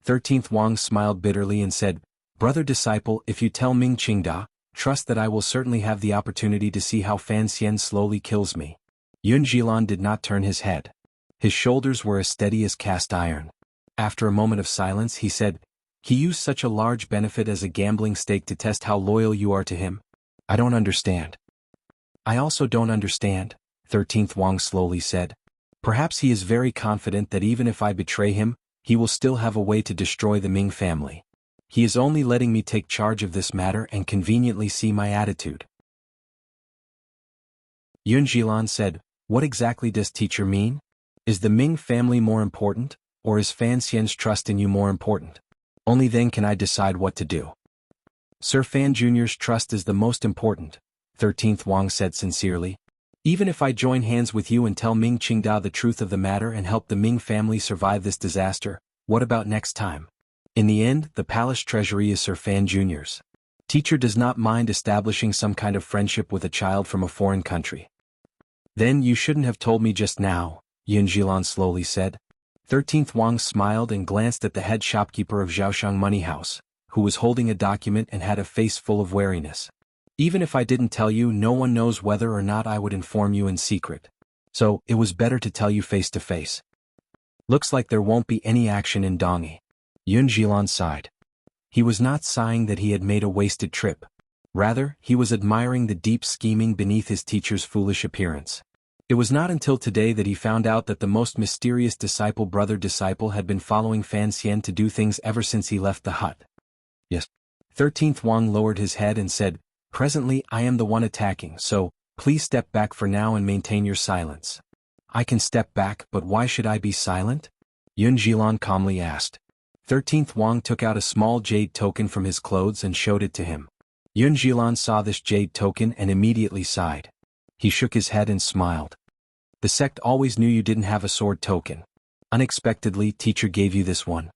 13th Wang smiled bitterly and said, Brother disciple, if you tell Ming Qingda, trust that I will certainly have the opportunity to see how Fan Xian slowly kills me. Yun Jilan did not turn his head. His shoulders were as steady as cast iron. After a moment of silence he said, He used such a large benefit as a gambling stake to test how loyal you are to him. I don't understand. I also don't understand, 13th Wang slowly said. Perhaps he is very confident that even if I betray him, he will still have a way to destroy the Ming family. He is only letting me take charge of this matter and conveniently see my attitude. Yun Jilan said, What exactly does teacher mean? Is the Ming family more important, or is Fan Xian's trust in you more important? Only then can I decide what to do. Sir Fan Jr.'s trust is the most important, 13th Wang said sincerely. Even if I join hands with you and tell Ming Qingda the truth of the matter and help the Ming family survive this disaster, what about next time? In the end, the palace treasury is Sir Fan Jr.'s. Teacher does not mind establishing some kind of friendship with a child from a foreign country. Then you shouldn't have told me just now, Yun Jilan slowly said. 13th Wang smiled and glanced at the head shopkeeper of Zhaoshang Money House, who was holding a document and had a face full of wariness. Even if I didn't tell you, no one knows whether or not I would inform you in secret. So, it was better to tell you face to face. Looks like there won't be any action in Dongyi. Yun Jilan sighed. He was not sighing that he had made a wasted trip. Rather, he was admiring the deep scheming beneath his teacher's foolish appearance. It was not until today that he found out that the most mysterious brother-disciple had been following Fan Xian to do things ever since he left the hut. Yes. 13th Wang lowered his head and said, Presently I am the one attacking, so, please step back for now and maintain your silence. I can step back, but why should I be silent? Yun Jilan calmly asked. 13th Wang took out a small jade token from his clothes and showed it to him. Yun Jilan saw this jade token and immediately sighed. He shook his head and smiled. The sect always knew you didn't have a sword token. Unexpectedly, teacher gave you this one.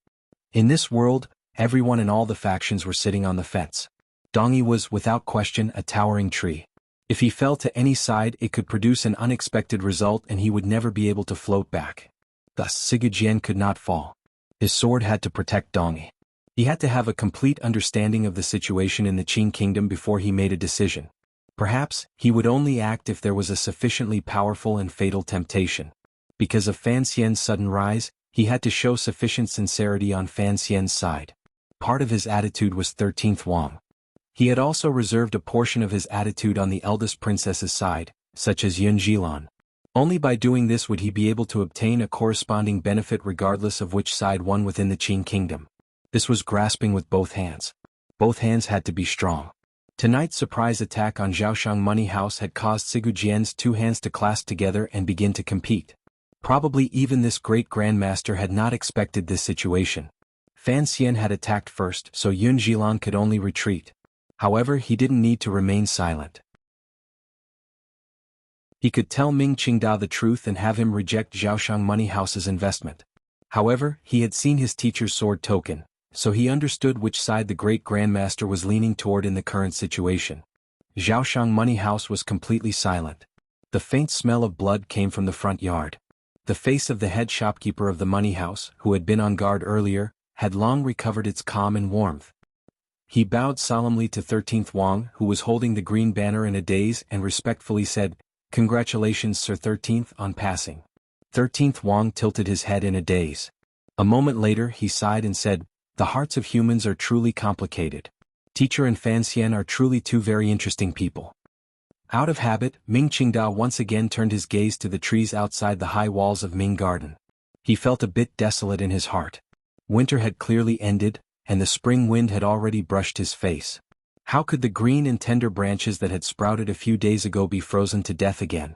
In this world, everyone in all the factions were sitting on the fence. Dongyi was, without question, a towering tree. If he fell to any side, it could produce an unexpected result and he would never be able to float back. Thus, Sigurd could not fall. His sword had to protect Dongyi. He had to have a complete understanding of the situation in the Qing kingdom before he made a decision. Perhaps, he would only act if there was a sufficiently powerful and fatal temptation. Because of Fan Xian's sudden rise, he had to show sufficient sincerity on Fan Xian's side. Part of his attitude was 13th Wang. He had also reserved a portion of his attitude on the eldest princess's side, such as Yun Jilan. Only by doing this would he be able to obtain a corresponding benefit regardless of which side won within the Qing kingdom. This was grasping with both hands. Both hands had to be strong. Tonight's surprise attack on Zhaoshang Money House had caused Sigu Jian's two hands to clasp together and begin to compete. Probably even this great grandmaster had not expected this situation. Fan Xian had attacked first, so Yun Zhilan could only retreat. However, he didn't need to remain silent. He could tell Ming Qingda the truth and have him reject Zhaoshang Money House's investment. However, he had seen his teacher's sword token, so he understood which side the great grandmaster was leaning toward in the current situation. Zhaoshang Money House was completely silent. The faint smell of blood came from the front yard. The face of the head shopkeeper of the money house, who had been on guard earlier, had long recovered its calm and warmth. He bowed solemnly to 13th Wang, who was holding the green banner in a daze, and respectfully said, "Congratulations, Sir 13th, on passing." 13th Wang tilted his head in a daze. A moment later he sighed and said, "The hearts of humans are truly complicated. Teacher and Fan Xian are truly two very interesting people." Out of habit, Ming Qingda once again turned his gaze to the trees outside the high walls of Ming Garden. He felt a bit desolate in his heart. Winter had clearly ended, and the spring wind had already brushed his face. How could the green and tender branches that had sprouted a few days ago be frozen to death again?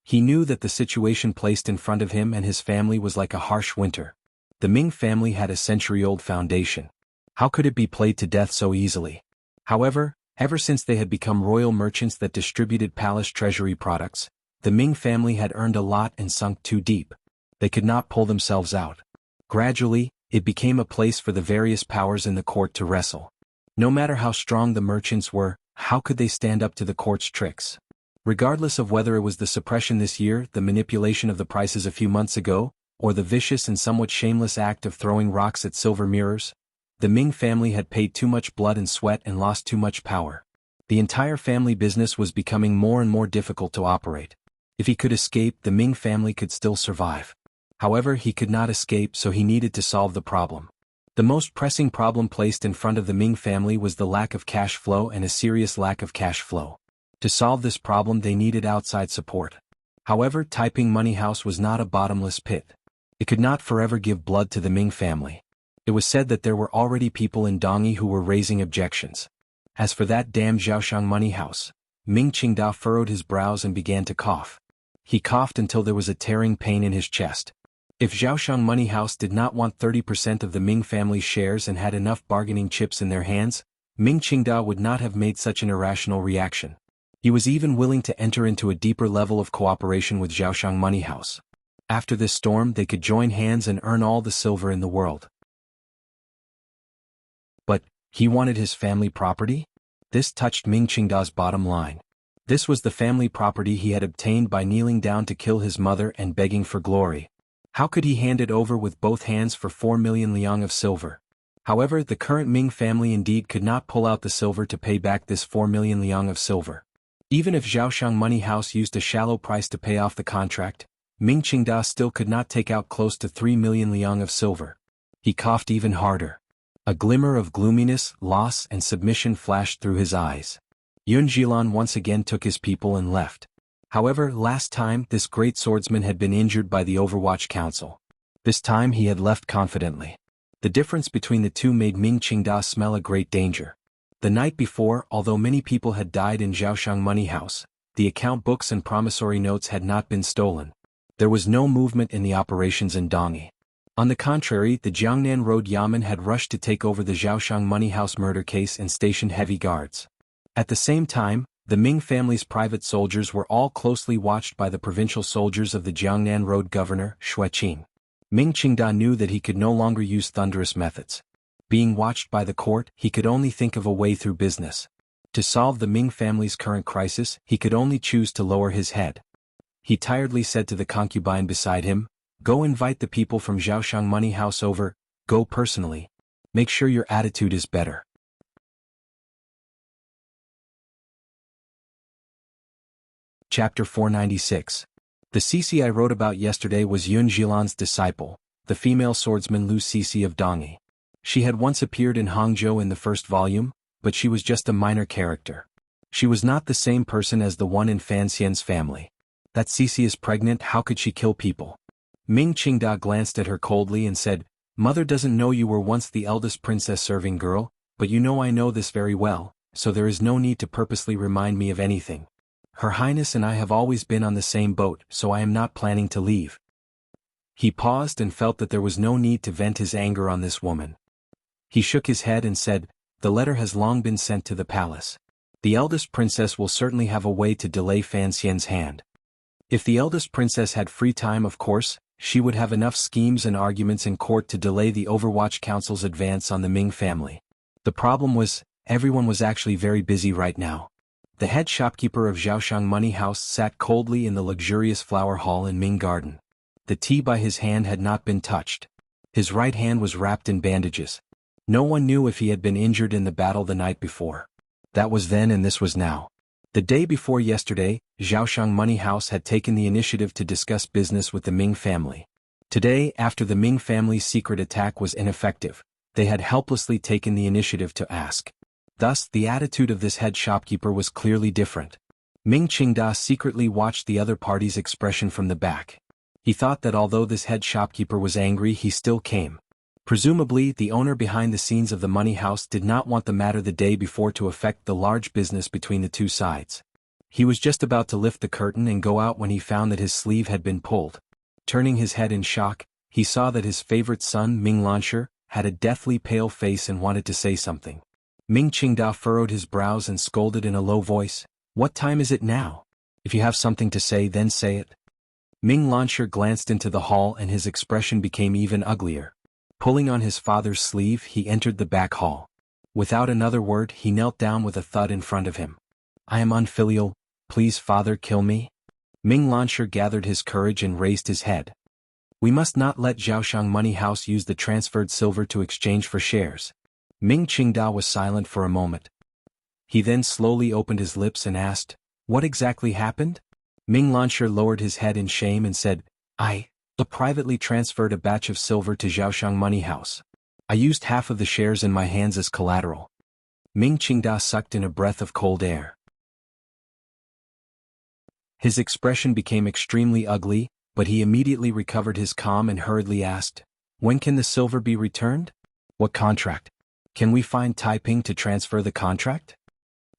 He knew that the situation placed in front of him and his family was like a harsh winter. The Ming family had a century-old foundation. How could it be played to death so easily? However, ever since they had become royal merchants that distributed palace treasury products, the Ming family had earned a lot and sunk too deep. They could not pull themselves out. Gradually, it became a place for the various powers in the court to wrestle. No matter how strong the merchants were, how could they stand up to the court's tricks? Regardless of whether it was the suppression this year, the manipulation of the prices a few months ago, or the vicious and somewhat shameless act of throwing rocks at silver mirrors, the Ming family had paid too much blood and sweat and lost too much power. The entire family business was becoming more and more difficult to operate. If he could escape, the Ming family could still survive. However, he could not escape, so he needed to solve the problem. The most pressing problem placed in front of the Ming family was the lack of cash flow and a serious lack of cash flow. To solve this problem they needed outside support. However, Taiping Money House was not a bottomless pit. It could not forever give blood to the Ming family. It was said that there were already people in Dongyi who were raising objections. As for that damned Zhaoshang Money House, Ming Qingda furrowed his brows and began to cough. He coughed until there was a tearing pain in his chest. If Zhaoshang Money House did not want 30% of the Ming family's shares and had enough bargaining chips in their hands, Ming Qingda would not have made such an irrational reaction. He was even willing to enter into a deeper level of cooperation with Zhaoshang Money House. After this storm they could join hands and earn all the silver in the world. But, he wanted his family property? This touched Ming Qingda's bottom line. This was the family property he had obtained by kneeling down to kill his mother and begging for glory. How could he hand it over with both hands for 4 million liang of silver? However, the current Ming family indeed could not pull out the silver to pay back this 4 million liang of silver. Even if Zhaoshang Money House used a shallow price to pay off the contract, Ming Qingda still could not take out close to 3 million liang of silver. He coughed even harder. A glimmer of gloominess, loss and submission flashed through his eyes. Yun Zhilan once again took his people and left. However, last time this great swordsman had been injured by the Overwatch Council. This time he had left confidently. The difference between the two made Ming Qingda smell a great danger. The night before, although many people had died in Zhaoshang Money House, the account books and promissory notes had not been stolen. There was no movement in the operations in Dongyi. On the contrary, the Jiangnan Road Yamen had rushed to take over the Zhaoshang Money House murder case and stationed heavy guards. At the same time, the Ming family's private soldiers were all closely watched by the provincial soldiers of the Jiangnan Road governor, Xueqin. Ming Qingda knew that he could no longer use thunderous methods. Being watched by the court, he could only think of a way through business. To solve the Ming family's current crisis, he could only choose to lower his head. He tiredly said to the concubine beside him, "Go invite the people from Zhaoshang Money House over, go personally. Make sure your attitude is better." Chapter 496. The Cece I wrote about yesterday was Yun Zhilan's disciple, the female swordsman Lu Cece of Dongyi. She had once appeared in Hangzhou in the first volume, but she was just a minor character. She was not the same person as the one in Fan Xian's family. That Cece is pregnant, how could she kill people? Ming Qingda glanced at her coldly and said, Mother doesn't know you were once the eldest princess serving girl, but you know I know this very well, so there is no need to purposely remind me of anything. Her Highness and I have always been on the same boat, so I am not planning to leave. He paused and felt that there was no need to vent his anger on this woman. He shook his head and said, The letter has long been sent to the palace. The eldest princess will certainly have a way to delay Fan Xian's hand. If the eldest princess had free time, of course, she would have enough schemes and arguments in court to delay the Overwatch Council's advance on the Ming family. The problem was, everyone was actually very busy right now. The head shopkeeper of Zhaoshang Money House sat coldly in the luxurious flower hall in Ming Garden. The tea by his hand had not been touched. His right hand was wrapped in bandages. No one knew if he had been injured in the battle the night before. That was then and this was now. The day before yesterday, Zhaoshang Money House had taken the initiative to discuss business with the Ming family. Today, after the Ming family's secret attack was ineffective, they had helplessly taken the initiative to ask. Thus, the attitude of this head shopkeeper was clearly different. Ming Qingda secretly watched the other party's expression from the back. He thought that although this head shopkeeper was angry, he still came. Presumably, the owner behind the scenes of the money house did not want the matter the day before to affect the large business between the two sides. He was just about to lift the curtain and go out when he found that his sleeve had been pulled. Turning his head in shock, he saw that his favorite son, Ming Lansher, had a deathly pale face and wanted to say something. Ming Qingda furrowed his brows and scolded in a low voice, What time is it now? If you have something to say, then say it. Ming Lansher glanced into the hall and his expression became even uglier. Pulling on his father's sleeve, he entered the back hall. Without another word, he knelt down with a thud in front of him. I am unfilial, please father kill me. Ming Lansher gathered his courage and raised his head. We must not let Zhaoshang Money House use the transferred silver to exchange for shares. Ming Qingda was silent for a moment. He then slowly opened his lips and asked, What exactly happened? Ming Lansher lowered his head in shame and said, I privately transferred a batch of silver to Zhaoshang Money House. I used half of the shares in my hands as collateral. Ming Qingda sucked in a breath of cold air. His expression became extremely ugly, but he immediately recovered his calm and hurriedly asked, When can the silver be returned? What contract? Can we find Taiping to transfer the contract?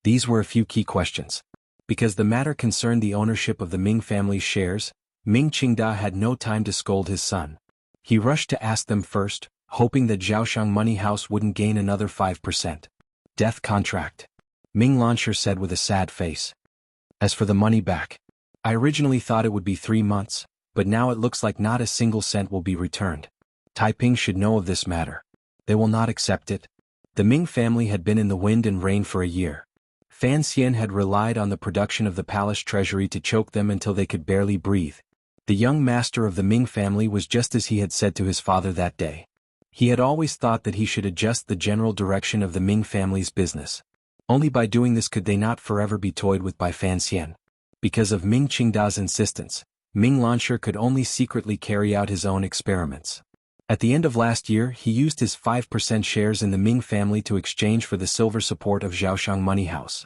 These were a few key questions. Because the matter concerned the ownership of the Ming family's shares, Ming Qingda had no time to scold his son. He rushed to ask them first, hoping that Zhaoshang Money House wouldn't gain another 5%. Death contract. Ming Lansher said with a sad face. As for the money back, I originally thought it would be 3 months, but now it looks like not a single cent will be returned. Taiping should know of this matter. They will not accept it. The Ming family had been in the wind and rain for a year. Fan Xian had relied on the production of the palace treasury to choke them until they could barely breathe. The young master of the Ming family was just as he had said to his father that day. He had always thought that he should adjust the general direction of the Ming family's business. Only by doing this could they not forever be toyed with by Fan Xian. Because of Ming Qingda's insistence, Ming Lansher could only secretly carry out his own experiments. At the end of last year, he used his 5% shares in the Ming family to exchange for the silver support of Zhaoshang Money House.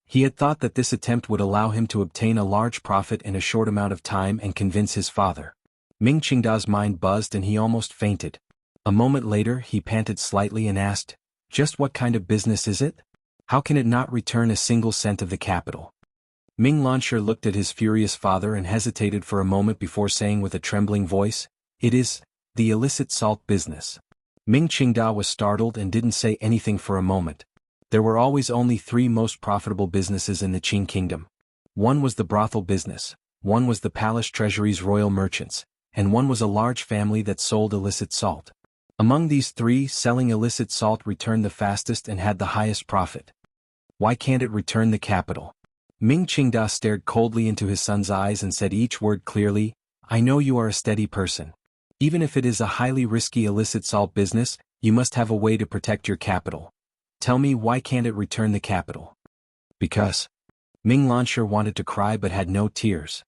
He had thought that this attempt would allow him to obtain a large profit in a short amount of time and convince his father. Ming Qingda's mind buzzed and he almost fainted. A moment later, he panted slightly and asked, Just what kind of business is it? How can it not return a single cent of the capital? Ming Lansher looked at his furious father and hesitated for a moment before saying with a trembling voice, It is the illicit salt business. Ming Qingda was startled and didn't say anything for a moment. There were always only 3 most profitable businesses in the Qing kingdom. One was the brothel business, one was the palace treasury's royal merchants, and one was a large family that sold illicit salt. Among these 3, selling illicit salt returned the fastest and had the highest profit. Why can't it return the capital? Ming Qingda stared coldly into his son's eyes and said each word clearly, I know you are a steady person. Even if it is a highly risky illicit salt business, you must have a way to protect your capital. Tell me, why can't it return the capital? Because. Ming Lansher wanted to cry but had no tears.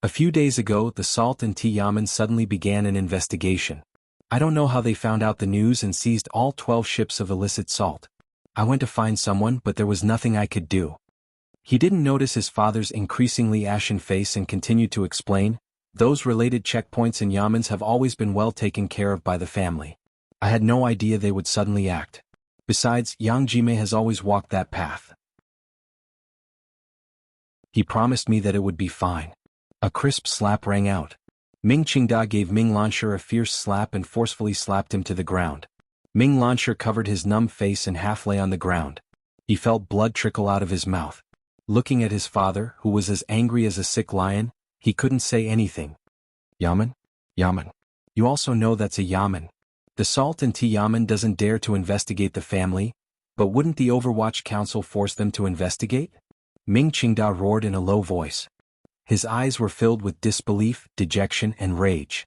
A few days ago, the Salt and Tea Yamen suddenly began an investigation. I don't know how they found out the news and seized all 12 ships of illicit salt. I went to find someone, but there was nothing I could do. He didn't notice his father's increasingly ashen face and continued to explain, "Those related checkpoints and yamens have always been well taken care of by the family. I had no idea they would suddenly act. Besides, Yang Jime has always walked that path. He promised me that it would be fine." A crisp slap rang out. Ming Qingda gave Ming Lansher a fierce slap and forcefully slapped him to the ground. Ming Lansher covered his numb face and half lay on the ground. He felt blood trickle out of his mouth. Looking at his father, who was as angry as a sick lion, he couldn't say anything. "Yamen? Yamen. You also know that's a yamen. The Salt and Tea Yamen doesn't dare to investigate the family, but wouldn't the Overwatch Council force them to investigate?" Ming Qingda roared in a low voice. His eyes were filled with disbelief, dejection, and rage.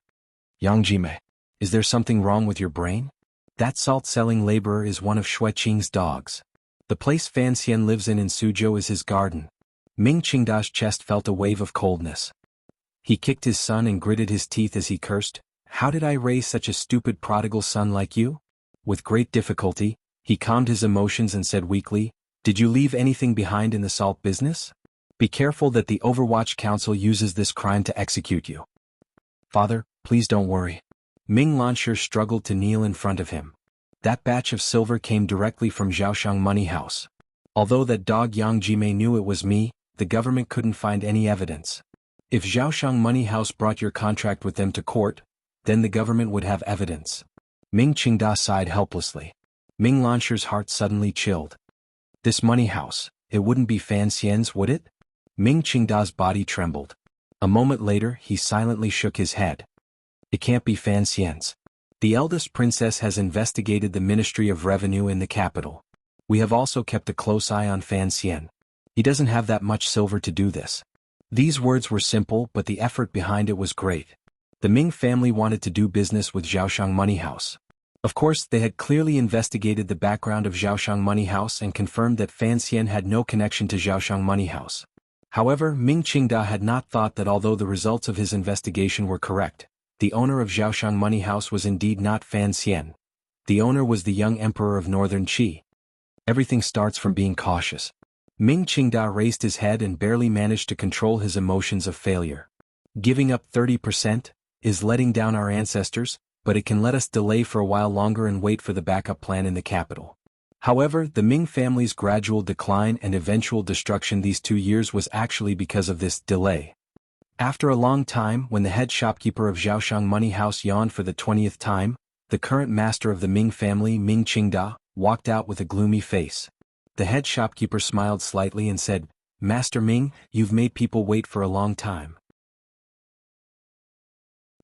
"Yang Jime, is there something wrong with your brain? That salt-selling laborer is one of Xue Qing's dogs. The place Fan Xian lives in Suzhou is his garden." Ming Qingda's chest felt a wave of coldness. He kicked his son and gritted his teeth as he cursed, "How did I raise such a stupid prodigal son like you?" With great difficulty, he calmed his emotions and said weakly, "Did you leave anything behind in the salt business? Be careful that the Overwatch Council uses this crime to execute you." "Father, please don't worry." Ming Lansher struggled to kneel in front of him. "That batch of silver came directly from Zhaoshang Money House. Although that dog Yang Jime knew it was me, the government couldn't find any evidence. If Zhaoshang Money House brought your contract with them to court, then the government would have evidence." Ming Qingda sighed helplessly. Ming Lansher's heart suddenly chilled. "This money house, it wouldn't be Fan Xian's, would it?" Ming Qingda's body trembled. A moment later, he silently shook his head. "It can't be Fan Xian's. The eldest princess has investigated the Ministry of Revenue in the capital. We have also kept a close eye on Fan Xian. He doesn't have that much silver to do this." These words were simple, but the effort behind it was great. The Ming family wanted to do business with Zhaoshang Money House. Of course, they had clearly investigated the background of Zhaoshang Money House and confirmed that Fan Xian had no connection to Zhaoshang Money House. However, Ming Qingda had not thought that although the results of his investigation were correct, the owner of Zhaoshang Money House was indeed not Fan Xian. The owner was the young emperor of Northern Qi. Everything starts from being cautious. Ming Qingda raised his head and barely managed to control his emotions of failure. "Giving up 30% is letting down our ancestors, but it can let us delay for a while longer and wait for the backup plan in the capital." However, the Ming family's gradual decline and eventual destruction these 2 years was actually because of this delay. After a long time, when the head shopkeeper of Zhaoshang Money House yawned for the 20th time, the current master of the Ming family, Ming Qingda, walked out with a gloomy face. The head shopkeeper smiled slightly and said, "Master Ming, you've made people wait for a long time."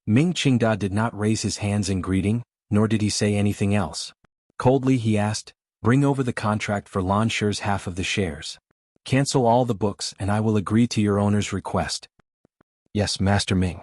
Ming Qingda did not raise his hands in greeting, nor did he say anything else. Coldly he asked, "Bring over the contract for Lan Shi's half of the shares. Cancel all the books and I will agree to your owner's request." "Yes, Master Ming."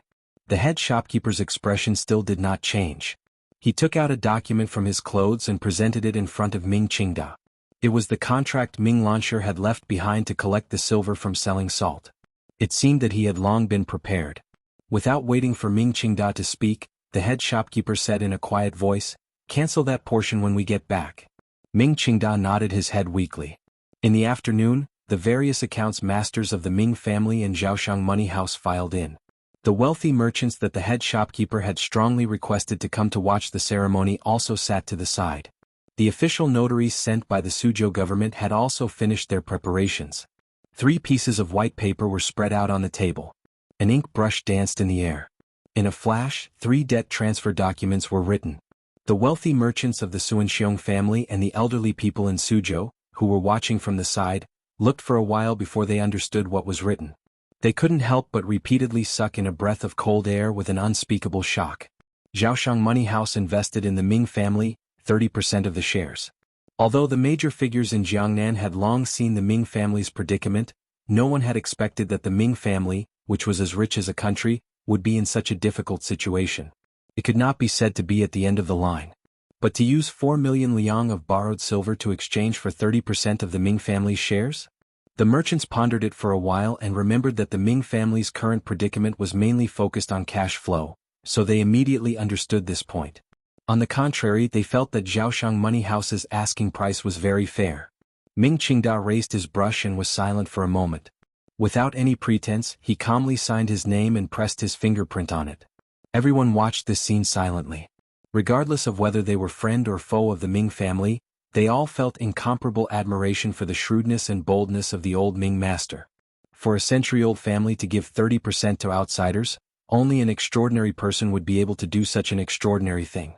The head shopkeeper's expression still did not change. He took out a document from his clothes and presented it in front of Ming Qingda. It was the contract Ming Lansher had left behind to collect the silver from selling salt. It seemed that he had long been prepared. Without waiting for Ming Qingda to speak, the head shopkeeper said in a quiet voice, "Cancel that portion when we get back." Ming Qingda nodded his head weakly. In the afternoon, the various accounts masters of the Ming family and Zhaoshang Money House filed in. The wealthy merchants that the head shopkeeper had strongly requested to come to watch the ceremony also sat to the side. The official notaries sent by the Suzhou government had also finished their preparations. 3 pieces of white paper were spread out on the table. An ink brush danced in the air. In a flash, 3 debt transfer documents were written. The wealthy merchants of the Suanxiong family and the elderly people in Suzhou, who were watching from the side, looked for a while before they understood what was written. They couldn't help but repeatedly suck in a breath of cold air with an unspeakable shock. Zhaoshang Money House invested in the Ming family 30% of the shares. Although the major figures in Jiangnan had long seen the Ming family's predicament, no one had expected that the Ming family, which was as rich as a country, would be in such a difficult situation. It could not be said to be at the end of the line. But to use 4 million liang of borrowed silver to exchange for 30% of the Ming family's shares? The merchants pondered it for a while and remembered that the Ming family's current predicament was mainly focused on cash flow, so they immediately understood this point. On the contrary, they felt that Zhaoshang Money House's asking price was very fair. Ming Qingda raised his brush and was silent for a moment. Without any pretense, he calmly signed his name and pressed his fingerprint on it. Everyone watched this scene silently. Regardless of whether they were friend or foe of the Ming family, they all felt incomparable admiration for the shrewdness and boldness of the old Ming master. For a century-old family to give 30% to outsiders, only an extraordinary person would be able to do such an extraordinary thing.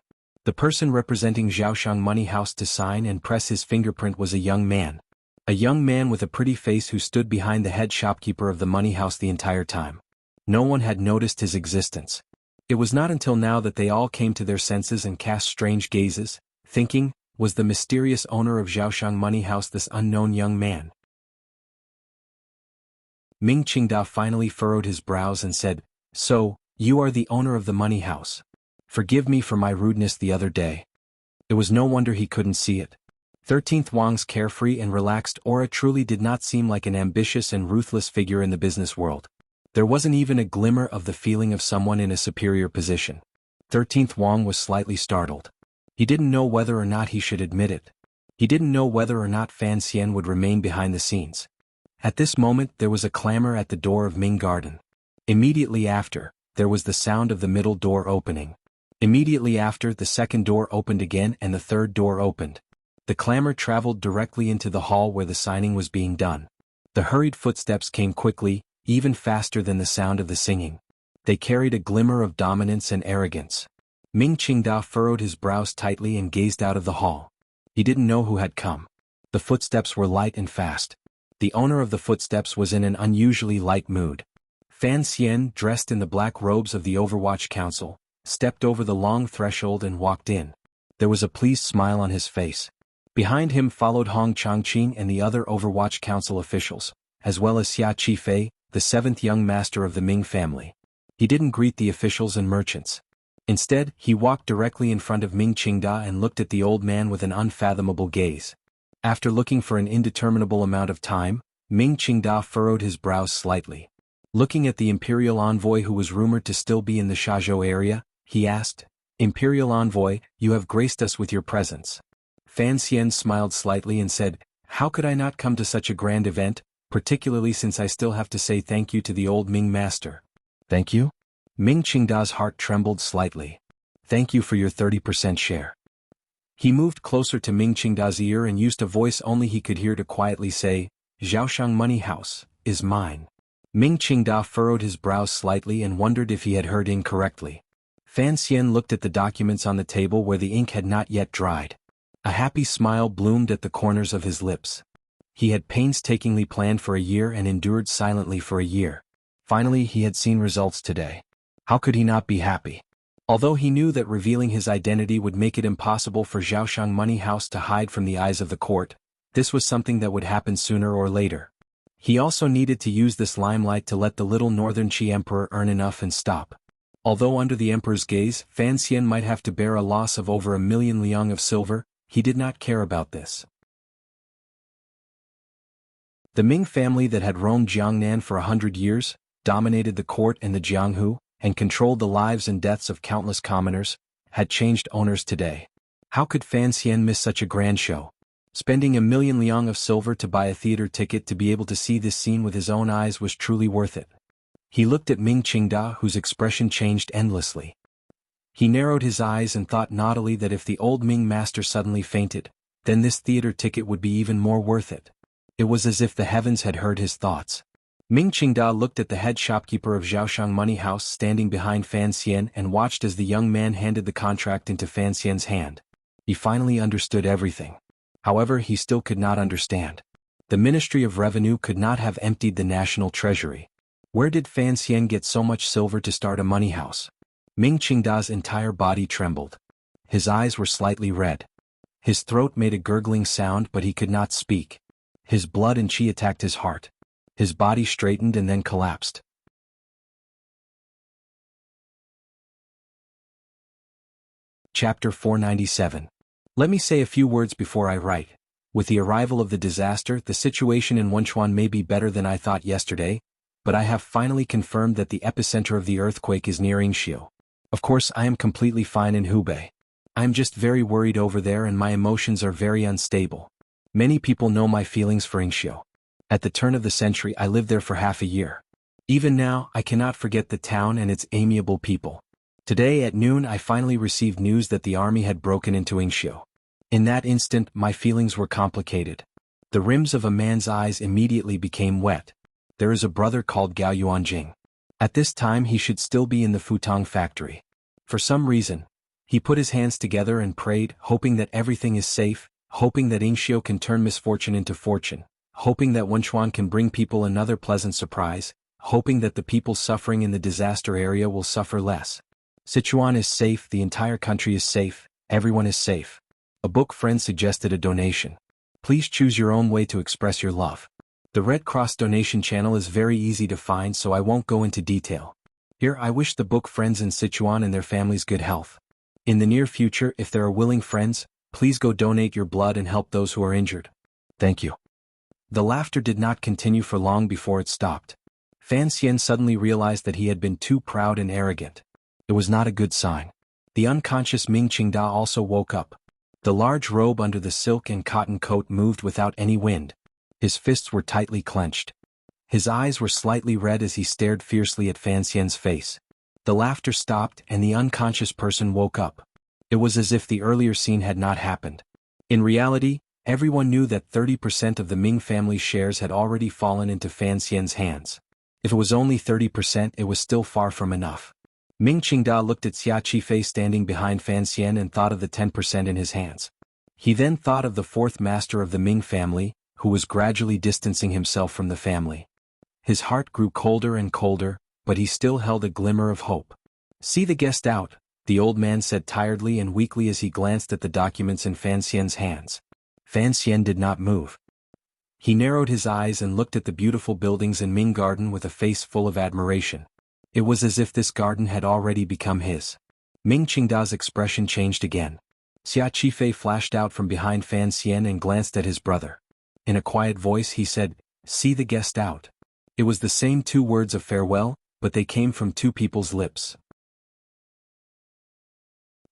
The person representing Zhaoshang Money House to sign and press his fingerprint was a young man. A young man with a pretty face who stood behind the head shopkeeper of the money house the entire time. No one had noticed his existence. It was not until now that they all came to their senses and cast strange gazes, thinking, was the mysterious owner of Zhaoshang Money House this unknown young man? Ming Qingda finally furrowed his brows and said, "So, you are the owner of the money house. Forgive me for my rudeness the other day." It was no wonder he couldn't see it. 13th Wang's carefree and relaxed aura truly did not seem like an ambitious and ruthless figure in the business world. There wasn't even a glimmer of the feeling of someone in a superior position. 13th Wang was slightly startled. He didn't know whether or not he should admit it. He didn't know whether or not Fan Xian would remain behind the scenes. At this moment there was a clamor at the door of Ming Garden. Immediately after, there was the sound of the middle door opening. Immediately after, the second door opened again and the third door opened. The clamor traveled directly into the hall where the signing was being done. The hurried footsteps came quickly, even faster than the sound of the singing. They carried a glimmer of dominance and arrogance. Ming Qingda furrowed his brows tightly and gazed out of the hall. He didn't know who had come. The footsteps were light and fast. The owner of the footsteps was in an unusually light mood. Fan Xian, dressed in the black robes of the Overwatch Council, stepped over the long threshold and walked in. There was a pleased smile on his face. Behind him followed Hong Changqing and the other Overwatch Council officials, as well as Xia Qifei, the seventh young master of the Ming family. He didn't greet the officials and merchants. Instead, he walked directly in front of Ming Qingda and looked at the old man with an unfathomable gaze. After looking for an indeterminable amount of time, Ming Qingda furrowed his brows slightly. Looking at the imperial envoy who was rumored to still be in the Shazhou area, he asked, "Imperial envoy, you have graced us with your presence." Fan Xian smiled slightly and said, "How could I not come to such a grand event, particularly since I still have to say thank you to the old Ming master." "Thank you?" Ming Qingda's heart trembled slightly. "Thank you for your 30% share." He moved closer to Ming Qingda's ear and used a voice only he could hear to quietly say, "Zhaoshang Money House is mine." Ming Qingda furrowed his brows slightly and wondered if he had heard incorrectly. Fan Xian looked at the documents on the table where the ink had not yet dried. A happy smile bloomed at the corners of his lips. He had painstakingly planned for a year and endured silently for a year. Finally he had seen results today. How could he not be happy? Although he knew that revealing his identity would make it impossible for Zhaoshang Money House to hide from the eyes of the court, this was something that would happen sooner or later. He also needed to use this limelight to let the little northern Qi emperor earn enough and stop. Although under the emperor's gaze, Fan Xian might have to bear a loss of over 1,000,000 liang of silver, he did not care about this. The Ming family that had roamed Jiangnan for 100 years, dominated the court and the Jianghu, and controlled the lives and deaths of countless commoners, had changed owners today. How could Fan Xian miss such a grand show? Spending 1,000,000 liang of silver to buy a theater ticket to be able to see this scene with his own eyes was truly worth it. He looked at Ming Qingda, whose expression changed endlessly. He narrowed his eyes and thought naughtily that if the old Ming master suddenly fainted, then this theater ticket would be even more worth it. It was as if the heavens had heard his thoughts. Ming Qingda looked at the head shopkeeper of Zhaoshang Money House standing behind Fan Xian and watched as the young man handed the contract into Fan Xian's hand. He finally understood everything. However, he still could not understand. The Ministry of Revenue could not have emptied the national treasury. Where did Fan Xian get so much silver to start a money house? Ming Qingda's entire body trembled. His eyes were slightly red. His throat made a gurgling sound but he could not speak. His blood and qi attacked his heart. His body straightened and then collapsed. Chapter 497. Let me say a few words before I write. With the arrival of the disaster, the situation in Wenchuan may be better than I thought yesterday, but I have finally confirmed that the epicenter of the earthquake is near Yingxiu. Of course, I am completely fine in Hubei. I am just very worried over there and my emotions are very unstable. Many people know my feelings for Yingxiu. At the turn of the century I lived there for half a year. Even now, I cannot forget the town and its amiable people. Today at noon I finally received news that the army had broken into Yingxiu. In that instant my feelings were complicated. The rims of a man's eyes immediately became wet. There is a brother called Gao Yuanjing. At this time he should still be in the futong factory. For some reason, he put his hands together and prayed, hoping that everything is safe, hoping that Yingxiu can turn misfortune into fortune, hoping that Wenchuan can bring people another pleasant surprise, hoping that the people suffering in the disaster area will suffer less. Sichuan is safe, the entire country is safe, everyone is safe. A book friend suggested a donation. Please choose your own way to express your love. The Red Cross donation channel is very easy to find, so I won't go into detail. Here I wish the book friends in Sichuan and their families good health. In the near future, if there are willing friends, please go donate your blood and help those who are injured. Thank you. The laughter did not continue for long before it stopped. Fan Xian suddenly realized that he had been too proud and arrogant. It was not a good sign. The unconscious Ming Qingda also woke up. The large robe under the silk and cotton coat moved without any wind. His fists were tightly clenched. His eyes were slightly red as he stared fiercely at Fan Xian's face. The laughter stopped and the unconscious person woke up. It was as if the earlier scene had not happened. In reality, everyone knew that 30% of the Ming family's shares had already fallen into Fan Xian's hands. If it was only 30%, it was still far from enough. Ming Qingda looked at Xia Qifei standing behind Fan Xian and thought of the 10% in his hands. He then thought of the fourth master of the Ming family, who was gradually distancing himself from the family. His heart grew colder and colder, but he still held a glimmer of hope. "See the guest out," the old man said tiredly and weakly as he glanced at the documents in Fan Xian's hands. Fan Xian did not move. He narrowed his eyes and looked at the beautiful buildings in Ming Garden with a face full of admiration. It was as if this garden had already become his. Ming Qingda's expression changed again. Xia Qifei flashed out from behind Fan Xian and glanced at his brother. In a quiet voice he said, "See the guest out." It was the same two words of farewell, but they came from two people's lips.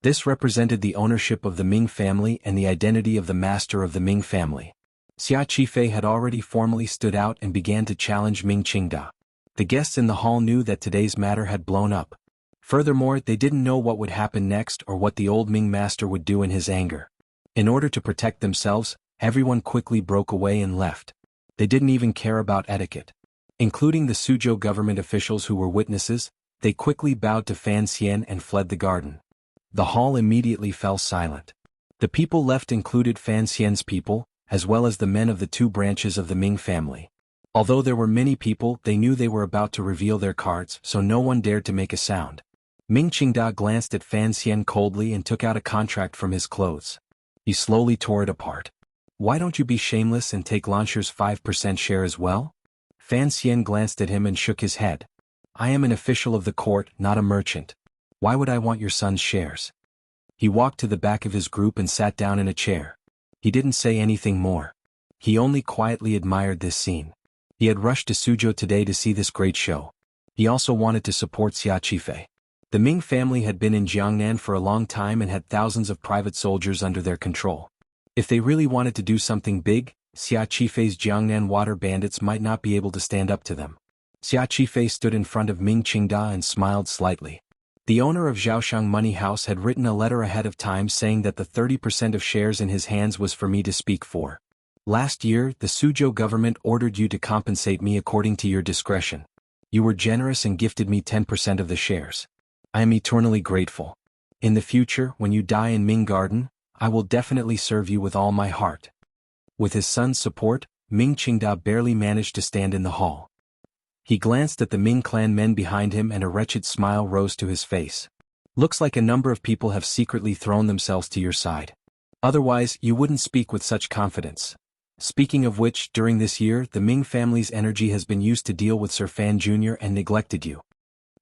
This represented the ownership of the Ming family and the identity of the master of the Ming family. Xia Qifei had already formally stood out and began to challenge Ming Qingda. The guests in the hall knew that today's matter had blown up. Furthermore, they didn't know what would happen next or what the old Ming master would do in his anger. In order to protect themselves, everyone quickly broke away and left. They didn't even care about etiquette. Including the Suzhou government officials who were witnesses, they quickly bowed to Fan Xian and fled the garden. The hall immediately fell silent. The people left included Fan Xian's people, as well as the men of the two branches of the Ming family. Although there were many people, they knew they were about to reveal their cards, so no one dared to make a sound. Ming Qingda glanced at Fan Xian coldly and took out a contract from his clothes. He slowly tore it apart. "Why don't you be shameless and take Lansher's 5% share as well?" Fan Xian glanced at him and shook his head. "I am an official of the court, not a merchant. Why would I want your son's shares?" He walked to the back of his group and sat down in a chair. He didn't say anything more. He only quietly admired this scene. He had rushed to Suzhou today to see this great show. He also wanted to support Xia Qifei. The Ming family had been in Jiangnan for a long time and had thousands of private soldiers under their control. If they really wanted to do something big, Xia Qifei's Jiangnan water bandits might not be able to stand up to them. Xia Qifei stood in front of Ming Qingda and smiled slightly. The owner of Zhaoshang Money House had written a letter ahead of time saying that the 30% of shares in his hands was for me to speak for. Last year, the Suzhou government ordered you to compensate me according to your discretion. You were generous and gifted me 10% of the shares. I am eternally grateful. In the future, when you die in Ming Garden, I will definitely serve you with all my heart. With his son's support, Ming Qingda barely managed to stand in the hall. He glanced at the Ming clan men behind him and a wretched smile rose to his face. Looks like a number of people have secretly thrown themselves to your side. Otherwise, you wouldn't speak with such confidence. Speaking of which, during this year, the Ming family's energy has been used to deal with Sir Fan Jr. and neglected you.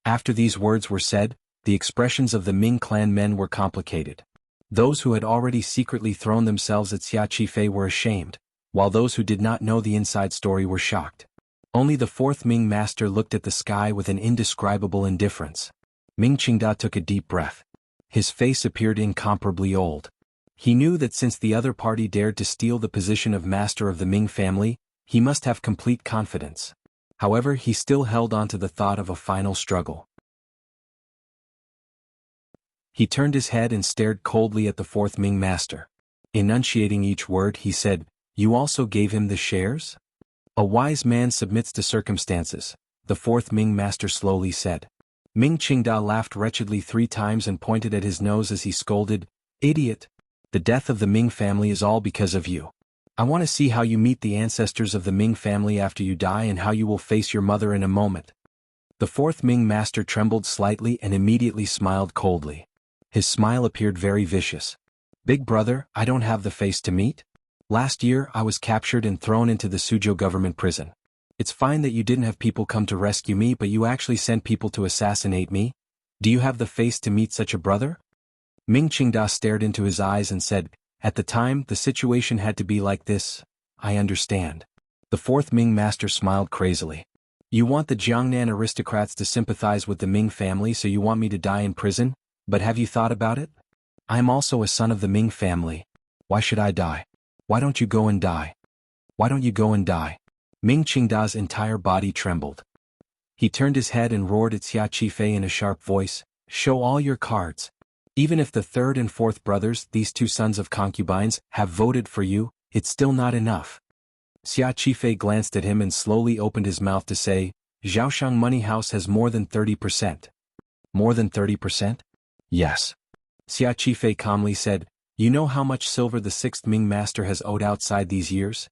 After these words were said, the expressions of the Ming clan men were complicated. Those who had already secretly thrown themselves at Xia Qifei were ashamed, while those who did not know the inside story were shocked. Only the fourth Ming master looked at the sky with an indescribable indifference. Ming Qingda took a deep breath. His face appeared incomparably old. He knew that since the other party dared to steal the position of master of the Ming family, he must have complete confidence. However, he still held on to the thought of a final struggle. He turned his head and stared coldly at the fourth Ming master. Enunciating each word, he said, "You also gave him the shares?" "A wise man submits to circumstances," the fourth Ming master slowly said. Ming Qingda laughed wretchedly 3 times and pointed at his nose as he scolded, "Idiot! The death of the Ming family is all because of you. I want to see how you meet the ancestors of the Ming family after you die and how you will face your mother in a moment." The fourth Ming master trembled slightly and immediately smiled coldly. His smile appeared very vicious. "Big brother, I don't have the face to meet? Last year I was captured and thrown into the Suzhou government prison. It's fine that you didn't have people come to rescue me, but you actually sent people to assassinate me? Do you have the face to meet such a brother?" Ming Qingda stared into his eyes and said, "At the time, the situation had to be like this. I understand." The fourth Ming master smiled crazily. "You want the Jiangnan aristocrats to sympathize with the Ming family, so you want me to die in prison? But have you thought about it? I am also a son of the Ming family. Why should I die? Why don't you go and die? Why don't you go and die?" Ming Qingda's entire body trembled. He turned his head and roared at Xia Qifei in a sharp voice, "Show all your cards. Even if the third and fourth brothers, these 2 sons of concubines, have voted for you, it's still not enough." Xia Qifei glanced at him and slowly opened his mouth to say, "Zhaoshang Money House has more than 30%. More than 30%? Yes." Xia Qifei calmly said, "You know how much silver the 6th Ming master has owed outside these years?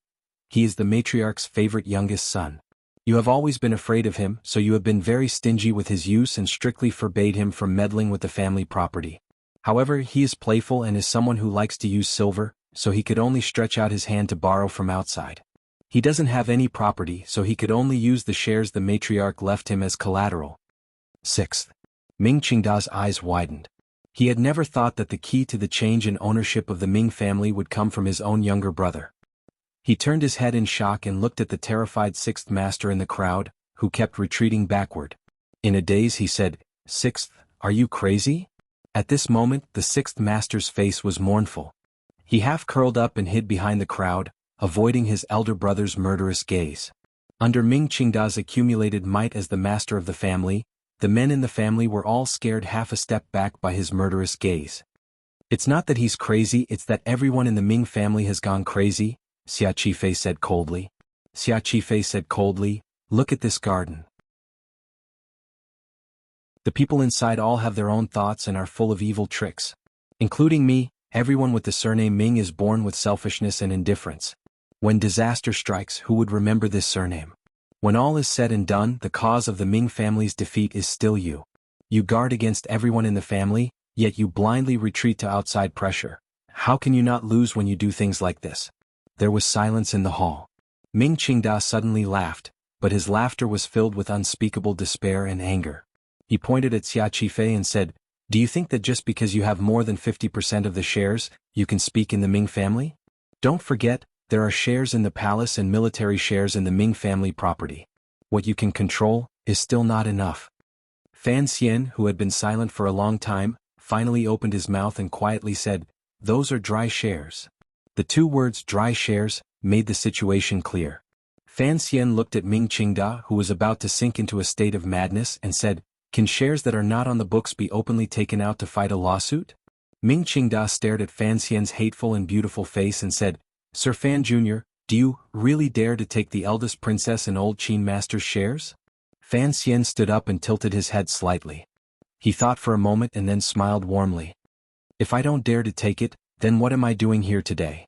He is the matriarch's favorite youngest son. You have always been afraid of him, so you have been very stingy with his use and strictly forbade him from meddling with the family property. However, he is playful and is someone who likes to use silver, so he could only stretch out his hand to borrow from outside. He doesn't have any property, so he could only use the shares the matriarch left him as collateral." 6th. Ming Qingda's eyes widened. He had never thought that the key to the change in ownership of the Ming family would come from his own younger brother. He turned his head in shock and looked at the terrified 6th master in the crowd, who kept retreating backward. In a daze he said, "6th, are you crazy?" At this moment the 6th master's face was mournful. He half curled up and hid behind the crowd, avoiding his elder brother's murderous gaze. Under Ming Qingda's accumulated might as the master of the family, the men in the family were all scared half a step back by his murderous gaze. "It's not that he's crazy, it's that everyone in the Ming family has gone crazy," Xia Qifei said coldly. Xia Qifei said coldly, "Look at this garden. The people inside all have their own thoughts and are full of evil tricks. Including me, everyone with the surname Ming is born with selfishness and indifference. When disaster strikes, who would remember this surname? When all is said and done, the cause of the Ming family's defeat is still you. You guard against everyone in the family, yet you blindly retreat to outside pressure. How can you not lose when you do things like this?" There was silence in the hall. Ming Qingda suddenly laughed, but his laughter was filled with unspeakable despair and anger. He pointed at Xia Qifei and said, "Do you think that just because you have more than 50% of the shares, you can speak in the Ming family? Don't forget, there are shares in the palace and military shares in the Ming family property. What you can control is still not enough." Fan Xian, who had been silent for a long time, finally opened his mouth and quietly said, "Those are dry shares." The 2 words "dry shares" made the situation clear. Fan Xian looked at Ming Qingda, who was about to sink into a state of madness, and said, "Can shares that are not on the books be openly taken out to fight a lawsuit?" Ming Qingda stared at Fan Xian's hateful and beautiful face and said, "Sir Fan Jr., do you really dare to take the eldest princess and old Qin master's shares?" Fan Xian stood up and tilted his head slightly. He thought for a moment and then smiled warmly. "If I don't dare to take it, then what am I doing here today?"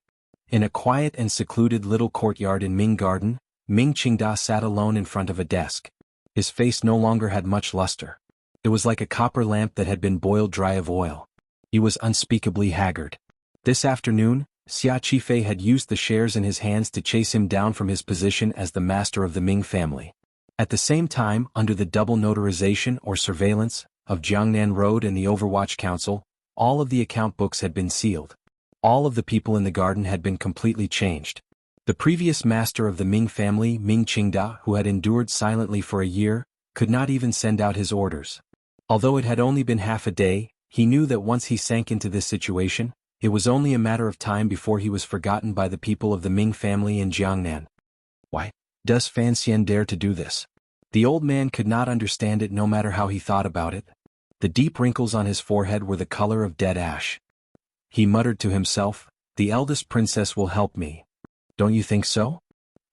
In a quiet and secluded little courtyard in Ming Garden, Ming Qingda sat alone in front of a desk. His face no longer had much luster. It was like a copper lamp that had been boiled dry of oil. He was unspeakably haggard. This afternoon, Xia Qifei had used the shares in his hands to chase him down from his position as the master of the Ming family. At the same time, under the double notarization or surveillance of Jiangnan Road and the Overwatch Council, all of the account books had been sealed. All of the people in the garden had been completely changed. The previous master of the Ming family, Ming Qingda, who had endured silently for a year, could not even send out his orders. Although it had only been half a day, he knew that once he sank into this situation, it was only a matter of time before he was forgotten by the people of the Ming family in Jiangnan. Why does Fan Xian dare to do this? The old man could not understand it no matter how he thought about it. The deep wrinkles on his forehead were the color of dead ash. He muttered to himself, "The eldest princess will help me. Don't you think so?"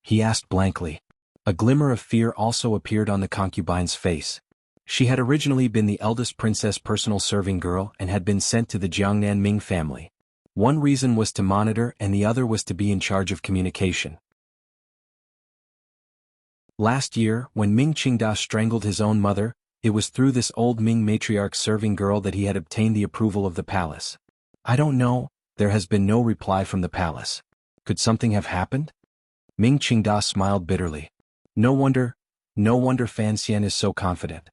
he asked blankly. A glimmer of fear also appeared on the concubine's face. She had originally been the eldest princess' personal serving girl and had been sent to the Jiangnan Ming family. One reason was to monitor and the other was to be in charge of communication. Last year, when Ming Qingda strangled his own mother, it was through this old Ming matriarch's serving girl that he had obtained the approval of the palace. I don't know, there has been no reply from the palace. Could something have happened? Ming Qingda smiled bitterly. No wonder Fan Xian is so confident.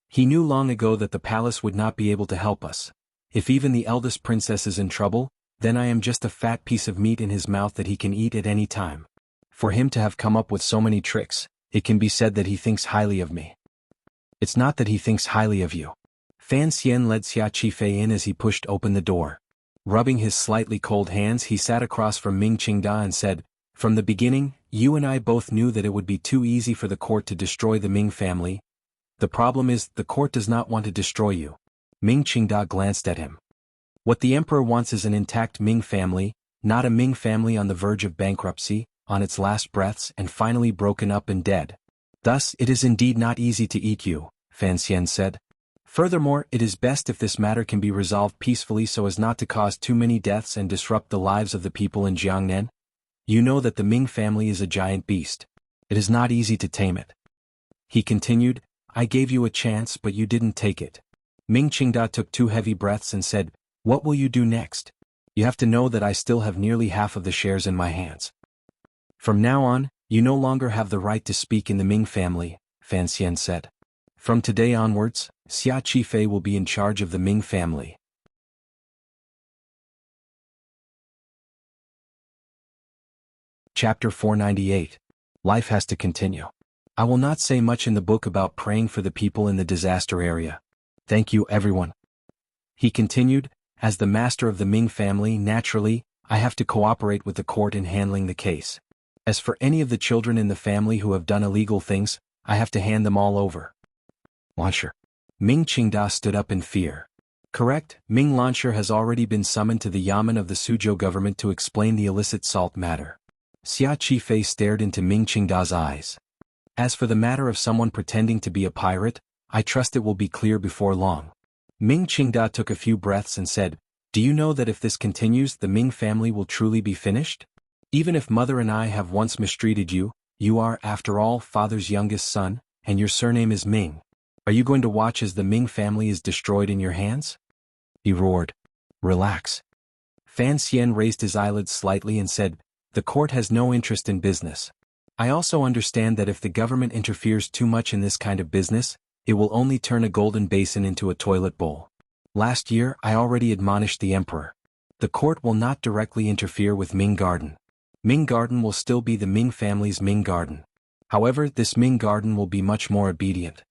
He knew long ago that the palace would not be able to help us. If even the eldest princess is in trouble, then I am just a fat piece of meat in his mouth that he can eat at any time. For him to have come up with so many tricks, it can be said that he thinks highly of me. It's not that he thinks highly of you. Fan Xian led Xia Qifei in as he pushed open the door. Rubbing his slightly cold hands, he sat across from Ming Qingda and said, "From the beginning, you and I both knew that it would be too easy for the court to destroy the Ming family. The problem is, the court does not want to destroy you." Ming Qingda glanced at him. What the emperor wants is an intact Ming family, not a Ming family on the verge of bankruptcy, on its last breaths and finally broken up and dead. Thus, it is indeed not easy to eat you, Fan Xian said. Furthermore, it is best if this matter can be resolved peacefully so as not to cause too many deaths and disrupt the lives of the people in Jiangnan. You know that the Ming family is a giant beast. It is not easy to tame it. He continued, I gave you a chance but you didn't take it. Ming Qingda took 2 heavy breaths and said, What will you do next? You have to know that I still have nearly half of the shares in my hands. From now on, you no longer have the right to speak in the Ming family, Fan Xian said. From today onwards, Xia Qifei will be in charge of the Ming family. Chapter 498. Life has to continue. I will not say much in the book about praying for the people in the disaster area. Thank you everyone. He continued, as the master of the Ming family, naturally, I have to cooperate with the court in handling the case. As for any of the children in the family who have done illegal things, I have to hand them all over. Launcher. Ming Qingda stood up in fear. Correct, Ming Launcher has already been summoned to the Yamen of the Suzhou government to explain the illicit salt matter. Xia Qifei stared into Ming Qingda's eyes. As for the matter of someone pretending to be a pirate, I trust it will be clear before long. Ming Qingda took a few breaths and said, Do you know that if this continues the Ming family will truly be finished? Even if mother and I have once mistreated you, you are, after all, father's youngest son, and your surname is Ming. Are you going to watch as the Ming family is destroyed in your hands? He roared. Relax. Fan Xian raised his eyelids slightly and said, The court has no interest in business. I also understand that if the government interferes too much in this kind of business, it will only turn a golden basin into a toilet bowl. Last year I already admonished the emperor. The court will not directly interfere with Ming Garden. Ming Garden will still be the Ming family's Ming Garden. However, this Ming Garden will be much more obedient.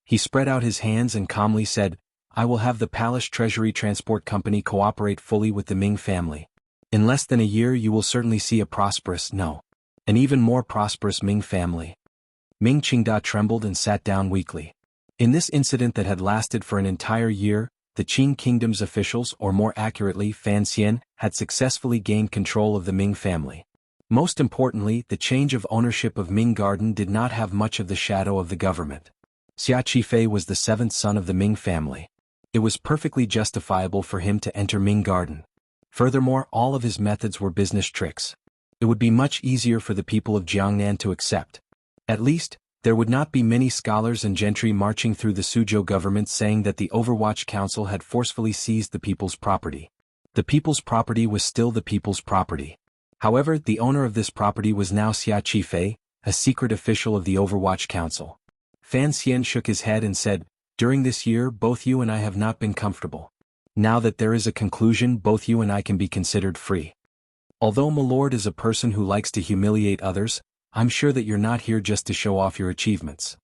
He spread out his hands and calmly said, I will have the Palace Treasury Transport Company cooperate fully with the Ming family. In less than a year you will certainly see a prosperous, no, an even more prosperous Ming family. Ming Qingda trembled and sat down weakly. In this incident that had lasted for an entire year, the Qing Kingdom's officials, or more accurately Fan Xian, had successfully gained control of the Ming family. Most importantly, the change of ownership of Ming Garden did not have much of the shadow of the government. Xia Qifei was the 7th son of the Ming family. It was perfectly justifiable for him to enter Ming Garden. Furthermore, all of his methods were business tricks. It would be much easier for the people of Jiangnan to accept. At least, there would not be many scholars and gentry marching through the Suzhou government saying that the Overwatch Council had forcefully seized the people's property. The people's property was still the people's property. However, the owner of this property was now Xia Qifei, a secret official of the Overwatch Council. Fan Xian shook his head and said, During this year both you and I have not been comfortable. Now that there is a conclusion, both you and I can be considered free. Although Milord is a person who likes to humiliate others, I'm sure that you're not here just to show off your achievements.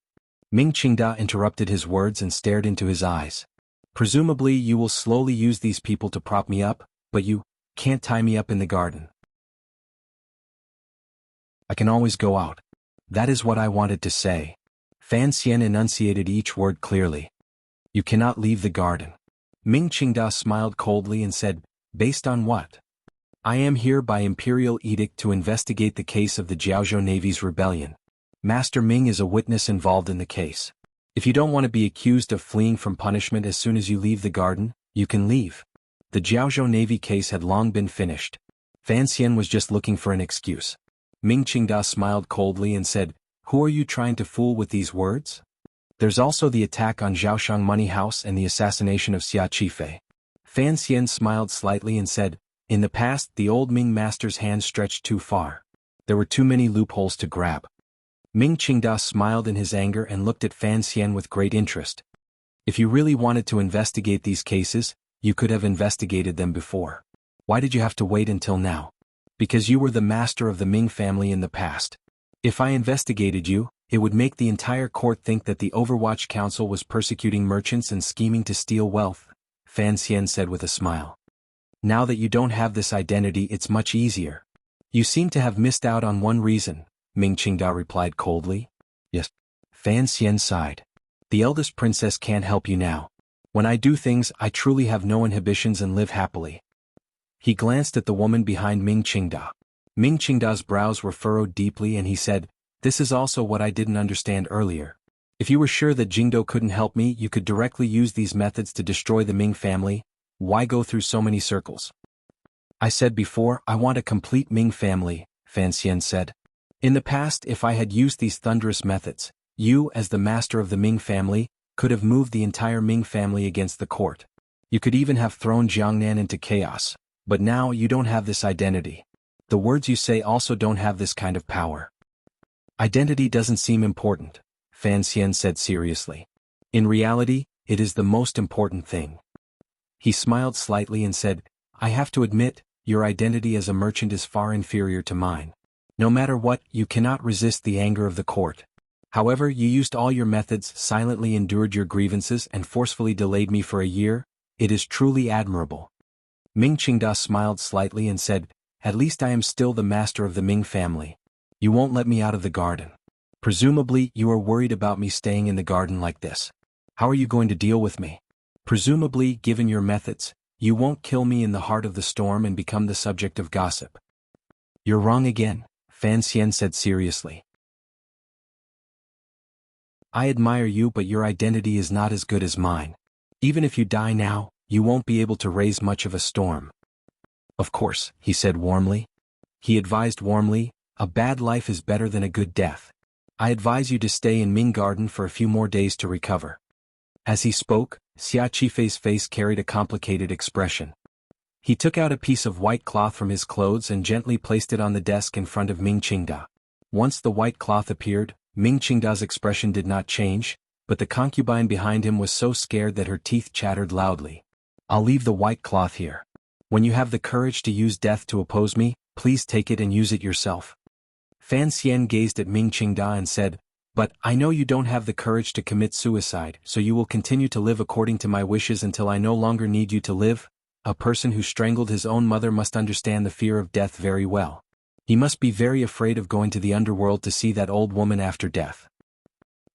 Ming Qingda interrupted his words and stared into his eyes. Presumably you will slowly use these people to prop me up, but you can't tie me up in the garden. I can always go out. That is what I wanted to say. Fan Xian enunciated each word clearly. You cannot leave the garden. Ming Qingda smiled coldly and said, based on what? I am here by imperial edict to investigate the case of the Jiaozhou Navy's rebellion. Master Ming is a witness involved in the case. If you don't want to be accused of fleeing from punishment as soon as you leave the garden, you can leave. The Jiaozhou Navy case had long been finished. Fan Xian was just looking for an excuse. Ming Qingda smiled coldly and said, who are you trying to fool with these words? There's also the attack on Zhaoshang Money House and the assassination of Xia Qifei. Fan Xian smiled slightly and said, in the past the old Ming master's hands stretched too far. There were too many loopholes to grab. Ming Qingda smiled in his anger and looked at Fan Xian with great interest. If you really wanted to investigate these cases, you could have investigated them before. Why did you have to wait until now? Because you were the master of the Ming family in the past. If I investigated you, it would make the entire court think that the Overwatch Council was persecuting merchants and scheming to steal wealth, Fan Xian said with a smile. Now that you don't have this identity, it's much easier. You seem to have missed out on one reason, Ming Qingda replied coldly. Yes. Fan Xian sighed. The eldest princess can't help you now. When I do things, I truly have no inhibitions and live happily. He glanced at the woman behind Ming Qingda. Ming Qingda's brows were furrowed deeply and he said, this is also what I didn't understand earlier. If you were sure that Jingdo couldn't help me, you could directly use these methods to destroy the Ming family. Why go through so many circles? I said before, I want a complete Ming family, Fan Xian said. In the past, if I had used these thunderous methods, you, as the master of the Ming family, could have moved the entire Ming family against the court. You could even have thrown Jiangnan into chaos, but now you don't have this identity. The words you say also don't have this kind of power. Identity doesn't seem important, Fan Xian said seriously. In reality, it is the most important thing. He smiled slightly and said, I have to admit, your identity as a merchant is far inferior to mine. No matter what, you cannot resist the anger of the court. However, you used all your methods, silently endured your grievances and forcefully delayed me for a year. It is truly admirable. Ming Qingda smiled slightly and said, at least I am still the master of the Ming family. You won't let me out of the garden. Presumably, you are worried about me staying in the garden like this. How are you going to deal with me? Presumably, given your methods, you won't kill me in the heart of the storm and become the subject of gossip. You're wrong again, Fan Xian said seriously. I admire you, but your identity is not as good as mine. Even if you die now, you won't be able to raise much of a storm. Of course, he said warmly. He advised warmly, a bad life is better than a good death. I advise you to stay in Ming Garden for a few more days to recover. As he spoke, Xia Qifei's face carried a complicated expression. He took out a piece of white cloth from his clothes and gently placed it on the desk in front of Ming Qingda. Once the white cloth appeared, Ming Qingda's expression did not change, but the concubine behind him was so scared that her teeth chattered loudly. I'll leave the white cloth here. When you have the courage to use death to oppose me, please take it and use it yourself. Fan Xian gazed at Ming Qingda and said, but I know you don't have the courage to commit suicide, so you will continue to live according to my wishes until I no longer need you to live. A person who strangled his own mother must understand the fear of death very well. He must be very afraid of going to the underworld to see that old woman after death.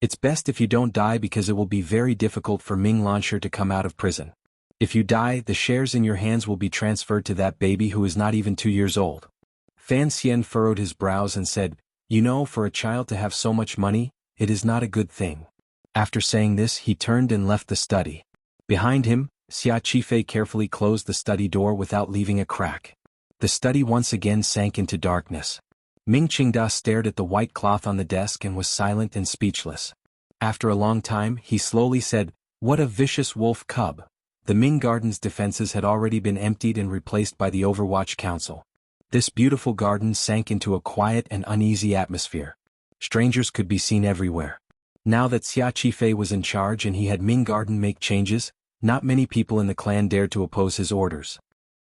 It's best if you don't die because it will be very difficult for Ming Lansher to come out of prison. If you die, the shares in your hands will be transferred to that baby who is not even 2 years old. Fan Xian furrowed his brows and said, you know, for a child to have so much money, it is not a good thing. After saying this, he turned and left the study. Behind him, Xia Qifei carefully closed the study door without leaving a crack. The study once again sank into darkness. Ming Qingda stared at the white cloth on the desk and was silent and speechless. After a long time, he slowly said, what a vicious wolf cub. The Ming Garden's defenses had already been emptied and replaced by the Overwatch Council. This beautiful garden sank into a quiet and uneasy atmosphere. Strangers could be seen everywhere. Now that Xia Qifei was in charge and he had Ming Garden make changes, not many people in the clan dared to oppose his orders.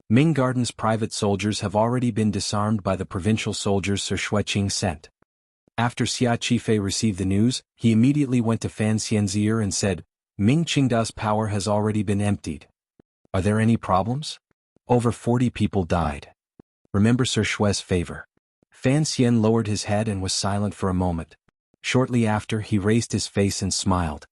Ming Garden's private soldiers have already been disarmed by the provincial soldiers Sir Xueqing sent. After Xia Qifei received the news, he immediately went to Fan Xian's ear and said, Ming Qingda's power has already been emptied. Are there any problems? Over 40 people died. Remember Sir Shui's favor. Fan Xian lowered his head and was silent for a moment. Shortly after, he raised his face and smiled.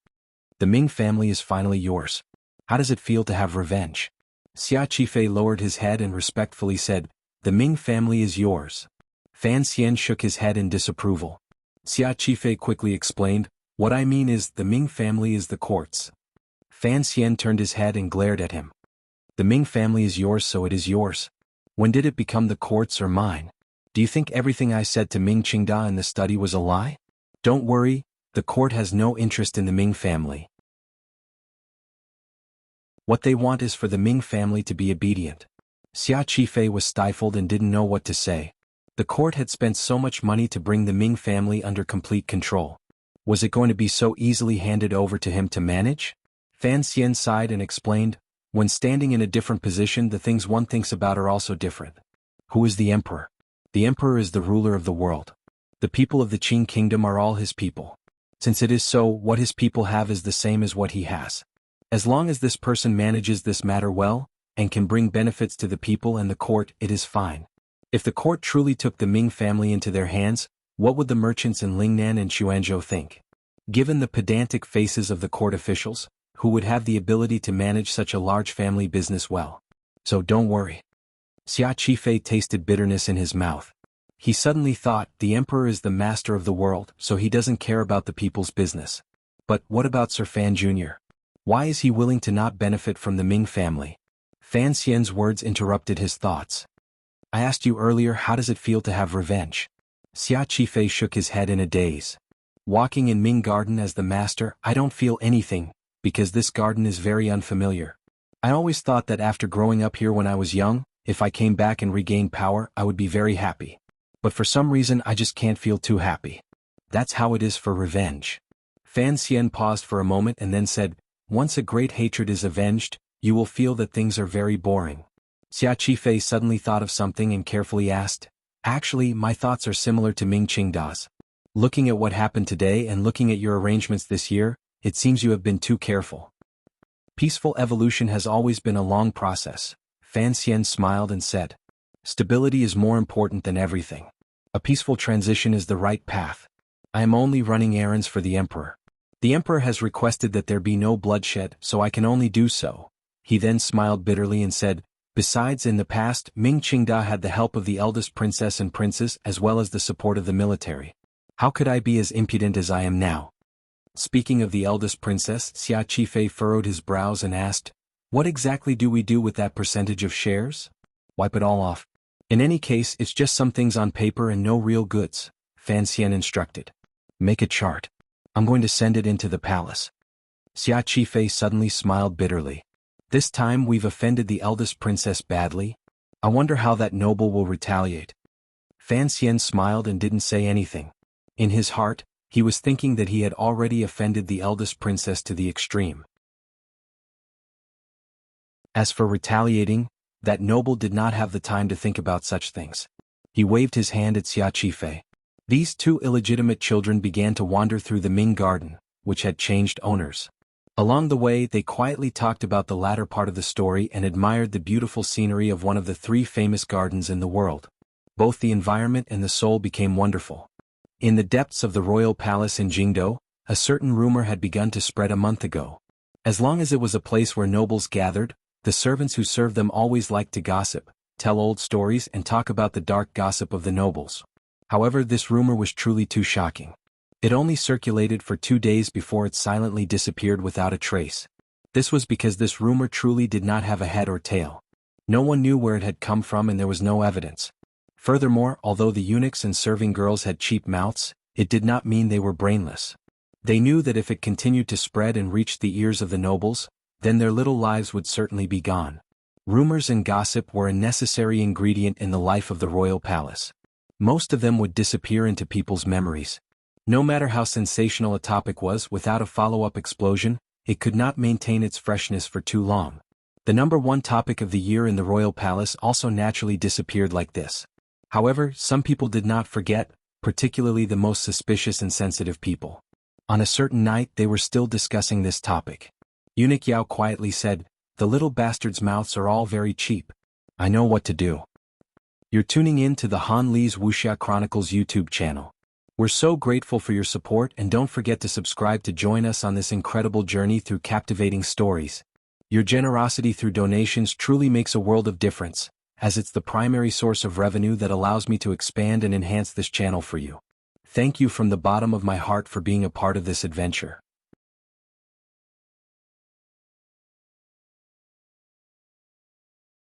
The Ming family is finally yours. How does it feel to have revenge? Xia Qifei lowered his head and respectfully said, the Ming family is yours. Fan Xian shook his head in disapproval. Xia Qifei quickly explained, what I mean is the Ming family is the court's. Fan Xian turned his head and glared at him. The Ming family is yours, so it is yours. When did it become the court's or mine? Do you think everything I said to Ming Qingda in the study was a lie? Don't worry, the court has no interest in the Ming family. What they want is for the Ming family to be obedient. Xia Qifei was stifled and didn't know what to say. The court had spent so much money to bring the Ming family under complete control. Was it going to be so easily handed over to him to manage? Fan Xian sighed and explained, when standing in a different position, the things one thinks about are also different. Who is the emperor? The emperor is the ruler of the world. The people of the Qing kingdom are all his people. Since it is so, what his people have is the same as what he has. As long as this person manages this matter well, and can bring benefits to the people and the court, it is fine. If the court truly took the Ming family into their hands, what would the merchants in Lingnan and Xuanzhou think? Given the pedantic faces of the court officials, who would have the ability to manage such a large family business well? So don't worry. Xia Qifei tasted bitterness in his mouth. He suddenly thought, the emperor is the master of the world, so he doesn't care about the people's business. But what about Sir Fan Jr.? Why is he willing to not benefit from the Ming family? Fan Xian's words interrupted his thoughts. I asked you earlier, how does it feel to have revenge? Xia Qifei shook his head in a daze. Walking in Ming Garden as the master, I don't feel anything, because this garden is very unfamiliar. I always thought that after growing up here when I was young, if I came back and regained power, I would be very happy. But for some reason I just can't feel too happy. That's how it is for revenge. Fan Xian paused for a moment and then said, once a great hatred is avenged, you will feel that things are very boring. Xia Qifei suddenly thought of something and carefully asked, actually, my thoughts are similar to Ming Qingda's. Looking at what happened today and looking at your arrangements this year, it seems you have been too careful. Peaceful evolution has always been a long process. Fan Xian smiled and said, stability is more important than everything. A peaceful transition is the right path. I am only running errands for the emperor. The emperor has requested that there be no bloodshed, so I can only do so. He then smiled bitterly and said, besides, in the past, Ming Qingda had the help of the eldest princess and princes as well as the support of the military. How could I be as impudent as I am now? Speaking of the eldest princess, Xia Qifei furrowed his brows and asked, what exactly do we do with that percentage of shares? Wipe it all off. In any case, it's just some things on paper and no real goods, Fan Xian instructed. Make a chart. I'm going to send it into the palace. Xia Qifei suddenly smiled bitterly. This time we've offended the eldest princess badly. I wonder how that noble will retaliate. Fan Xian smiled and didn't say anything. In his heart, he was thinking that he had already offended the eldest princess to the extreme. As for retaliating, that noble did not have the time to think about such things. He waved his hand at Xia Qifei. These two illegitimate children began to wander through the Ming Garden, which had changed owners. Along the way, they quietly talked about the latter part of the story and admired the beautiful scenery of one of the 3 famous gardens in the world. Both the environment and the soul became wonderful. In the depths of the royal palace in Jingdou, a certain rumor had begun to spread a month ago. As long as it was a place where nobles gathered, the servants who served them always liked to gossip, tell old stories and talk about the dark gossip of the nobles. However, this rumor was truly too shocking. It only circulated for 2 days before it silently disappeared without a trace. This was because this rumor truly did not have a head or tail. No one knew where it had come from and there was no evidence. Furthermore, although the eunuchs and serving girls had cheap mouths, it did not mean they were brainless. They knew that if it continued to spread and reached the ears of the nobles, then their little lives would certainly be gone. Rumors and gossip were a necessary ingredient in the life of the royal palace. Most of them would disappear into people's memories. No matter how sensational a topic was, without a follow-up explosion, it could not maintain its freshness for too long. The number 1 topic of the year in the royal palace also naturally disappeared like this. However, some people did not forget, particularly the most suspicious and sensitive people. On a certain night they were still discussing this topic. Eunuch Yao quietly said, "The little bastards' mouths are all very cheap. I know what to do. You're tuning in to the Han Lee's Wuxia Chronicles YouTube channel. We're so grateful for your support, and don't forget to subscribe to join us on this incredible journey through captivating stories. Your generosity through donations truly makes a world of difference, as it's the primary source of revenue that allows me to expand and enhance this channel for you. Thank you from the bottom of my heart for being a part of this adventure.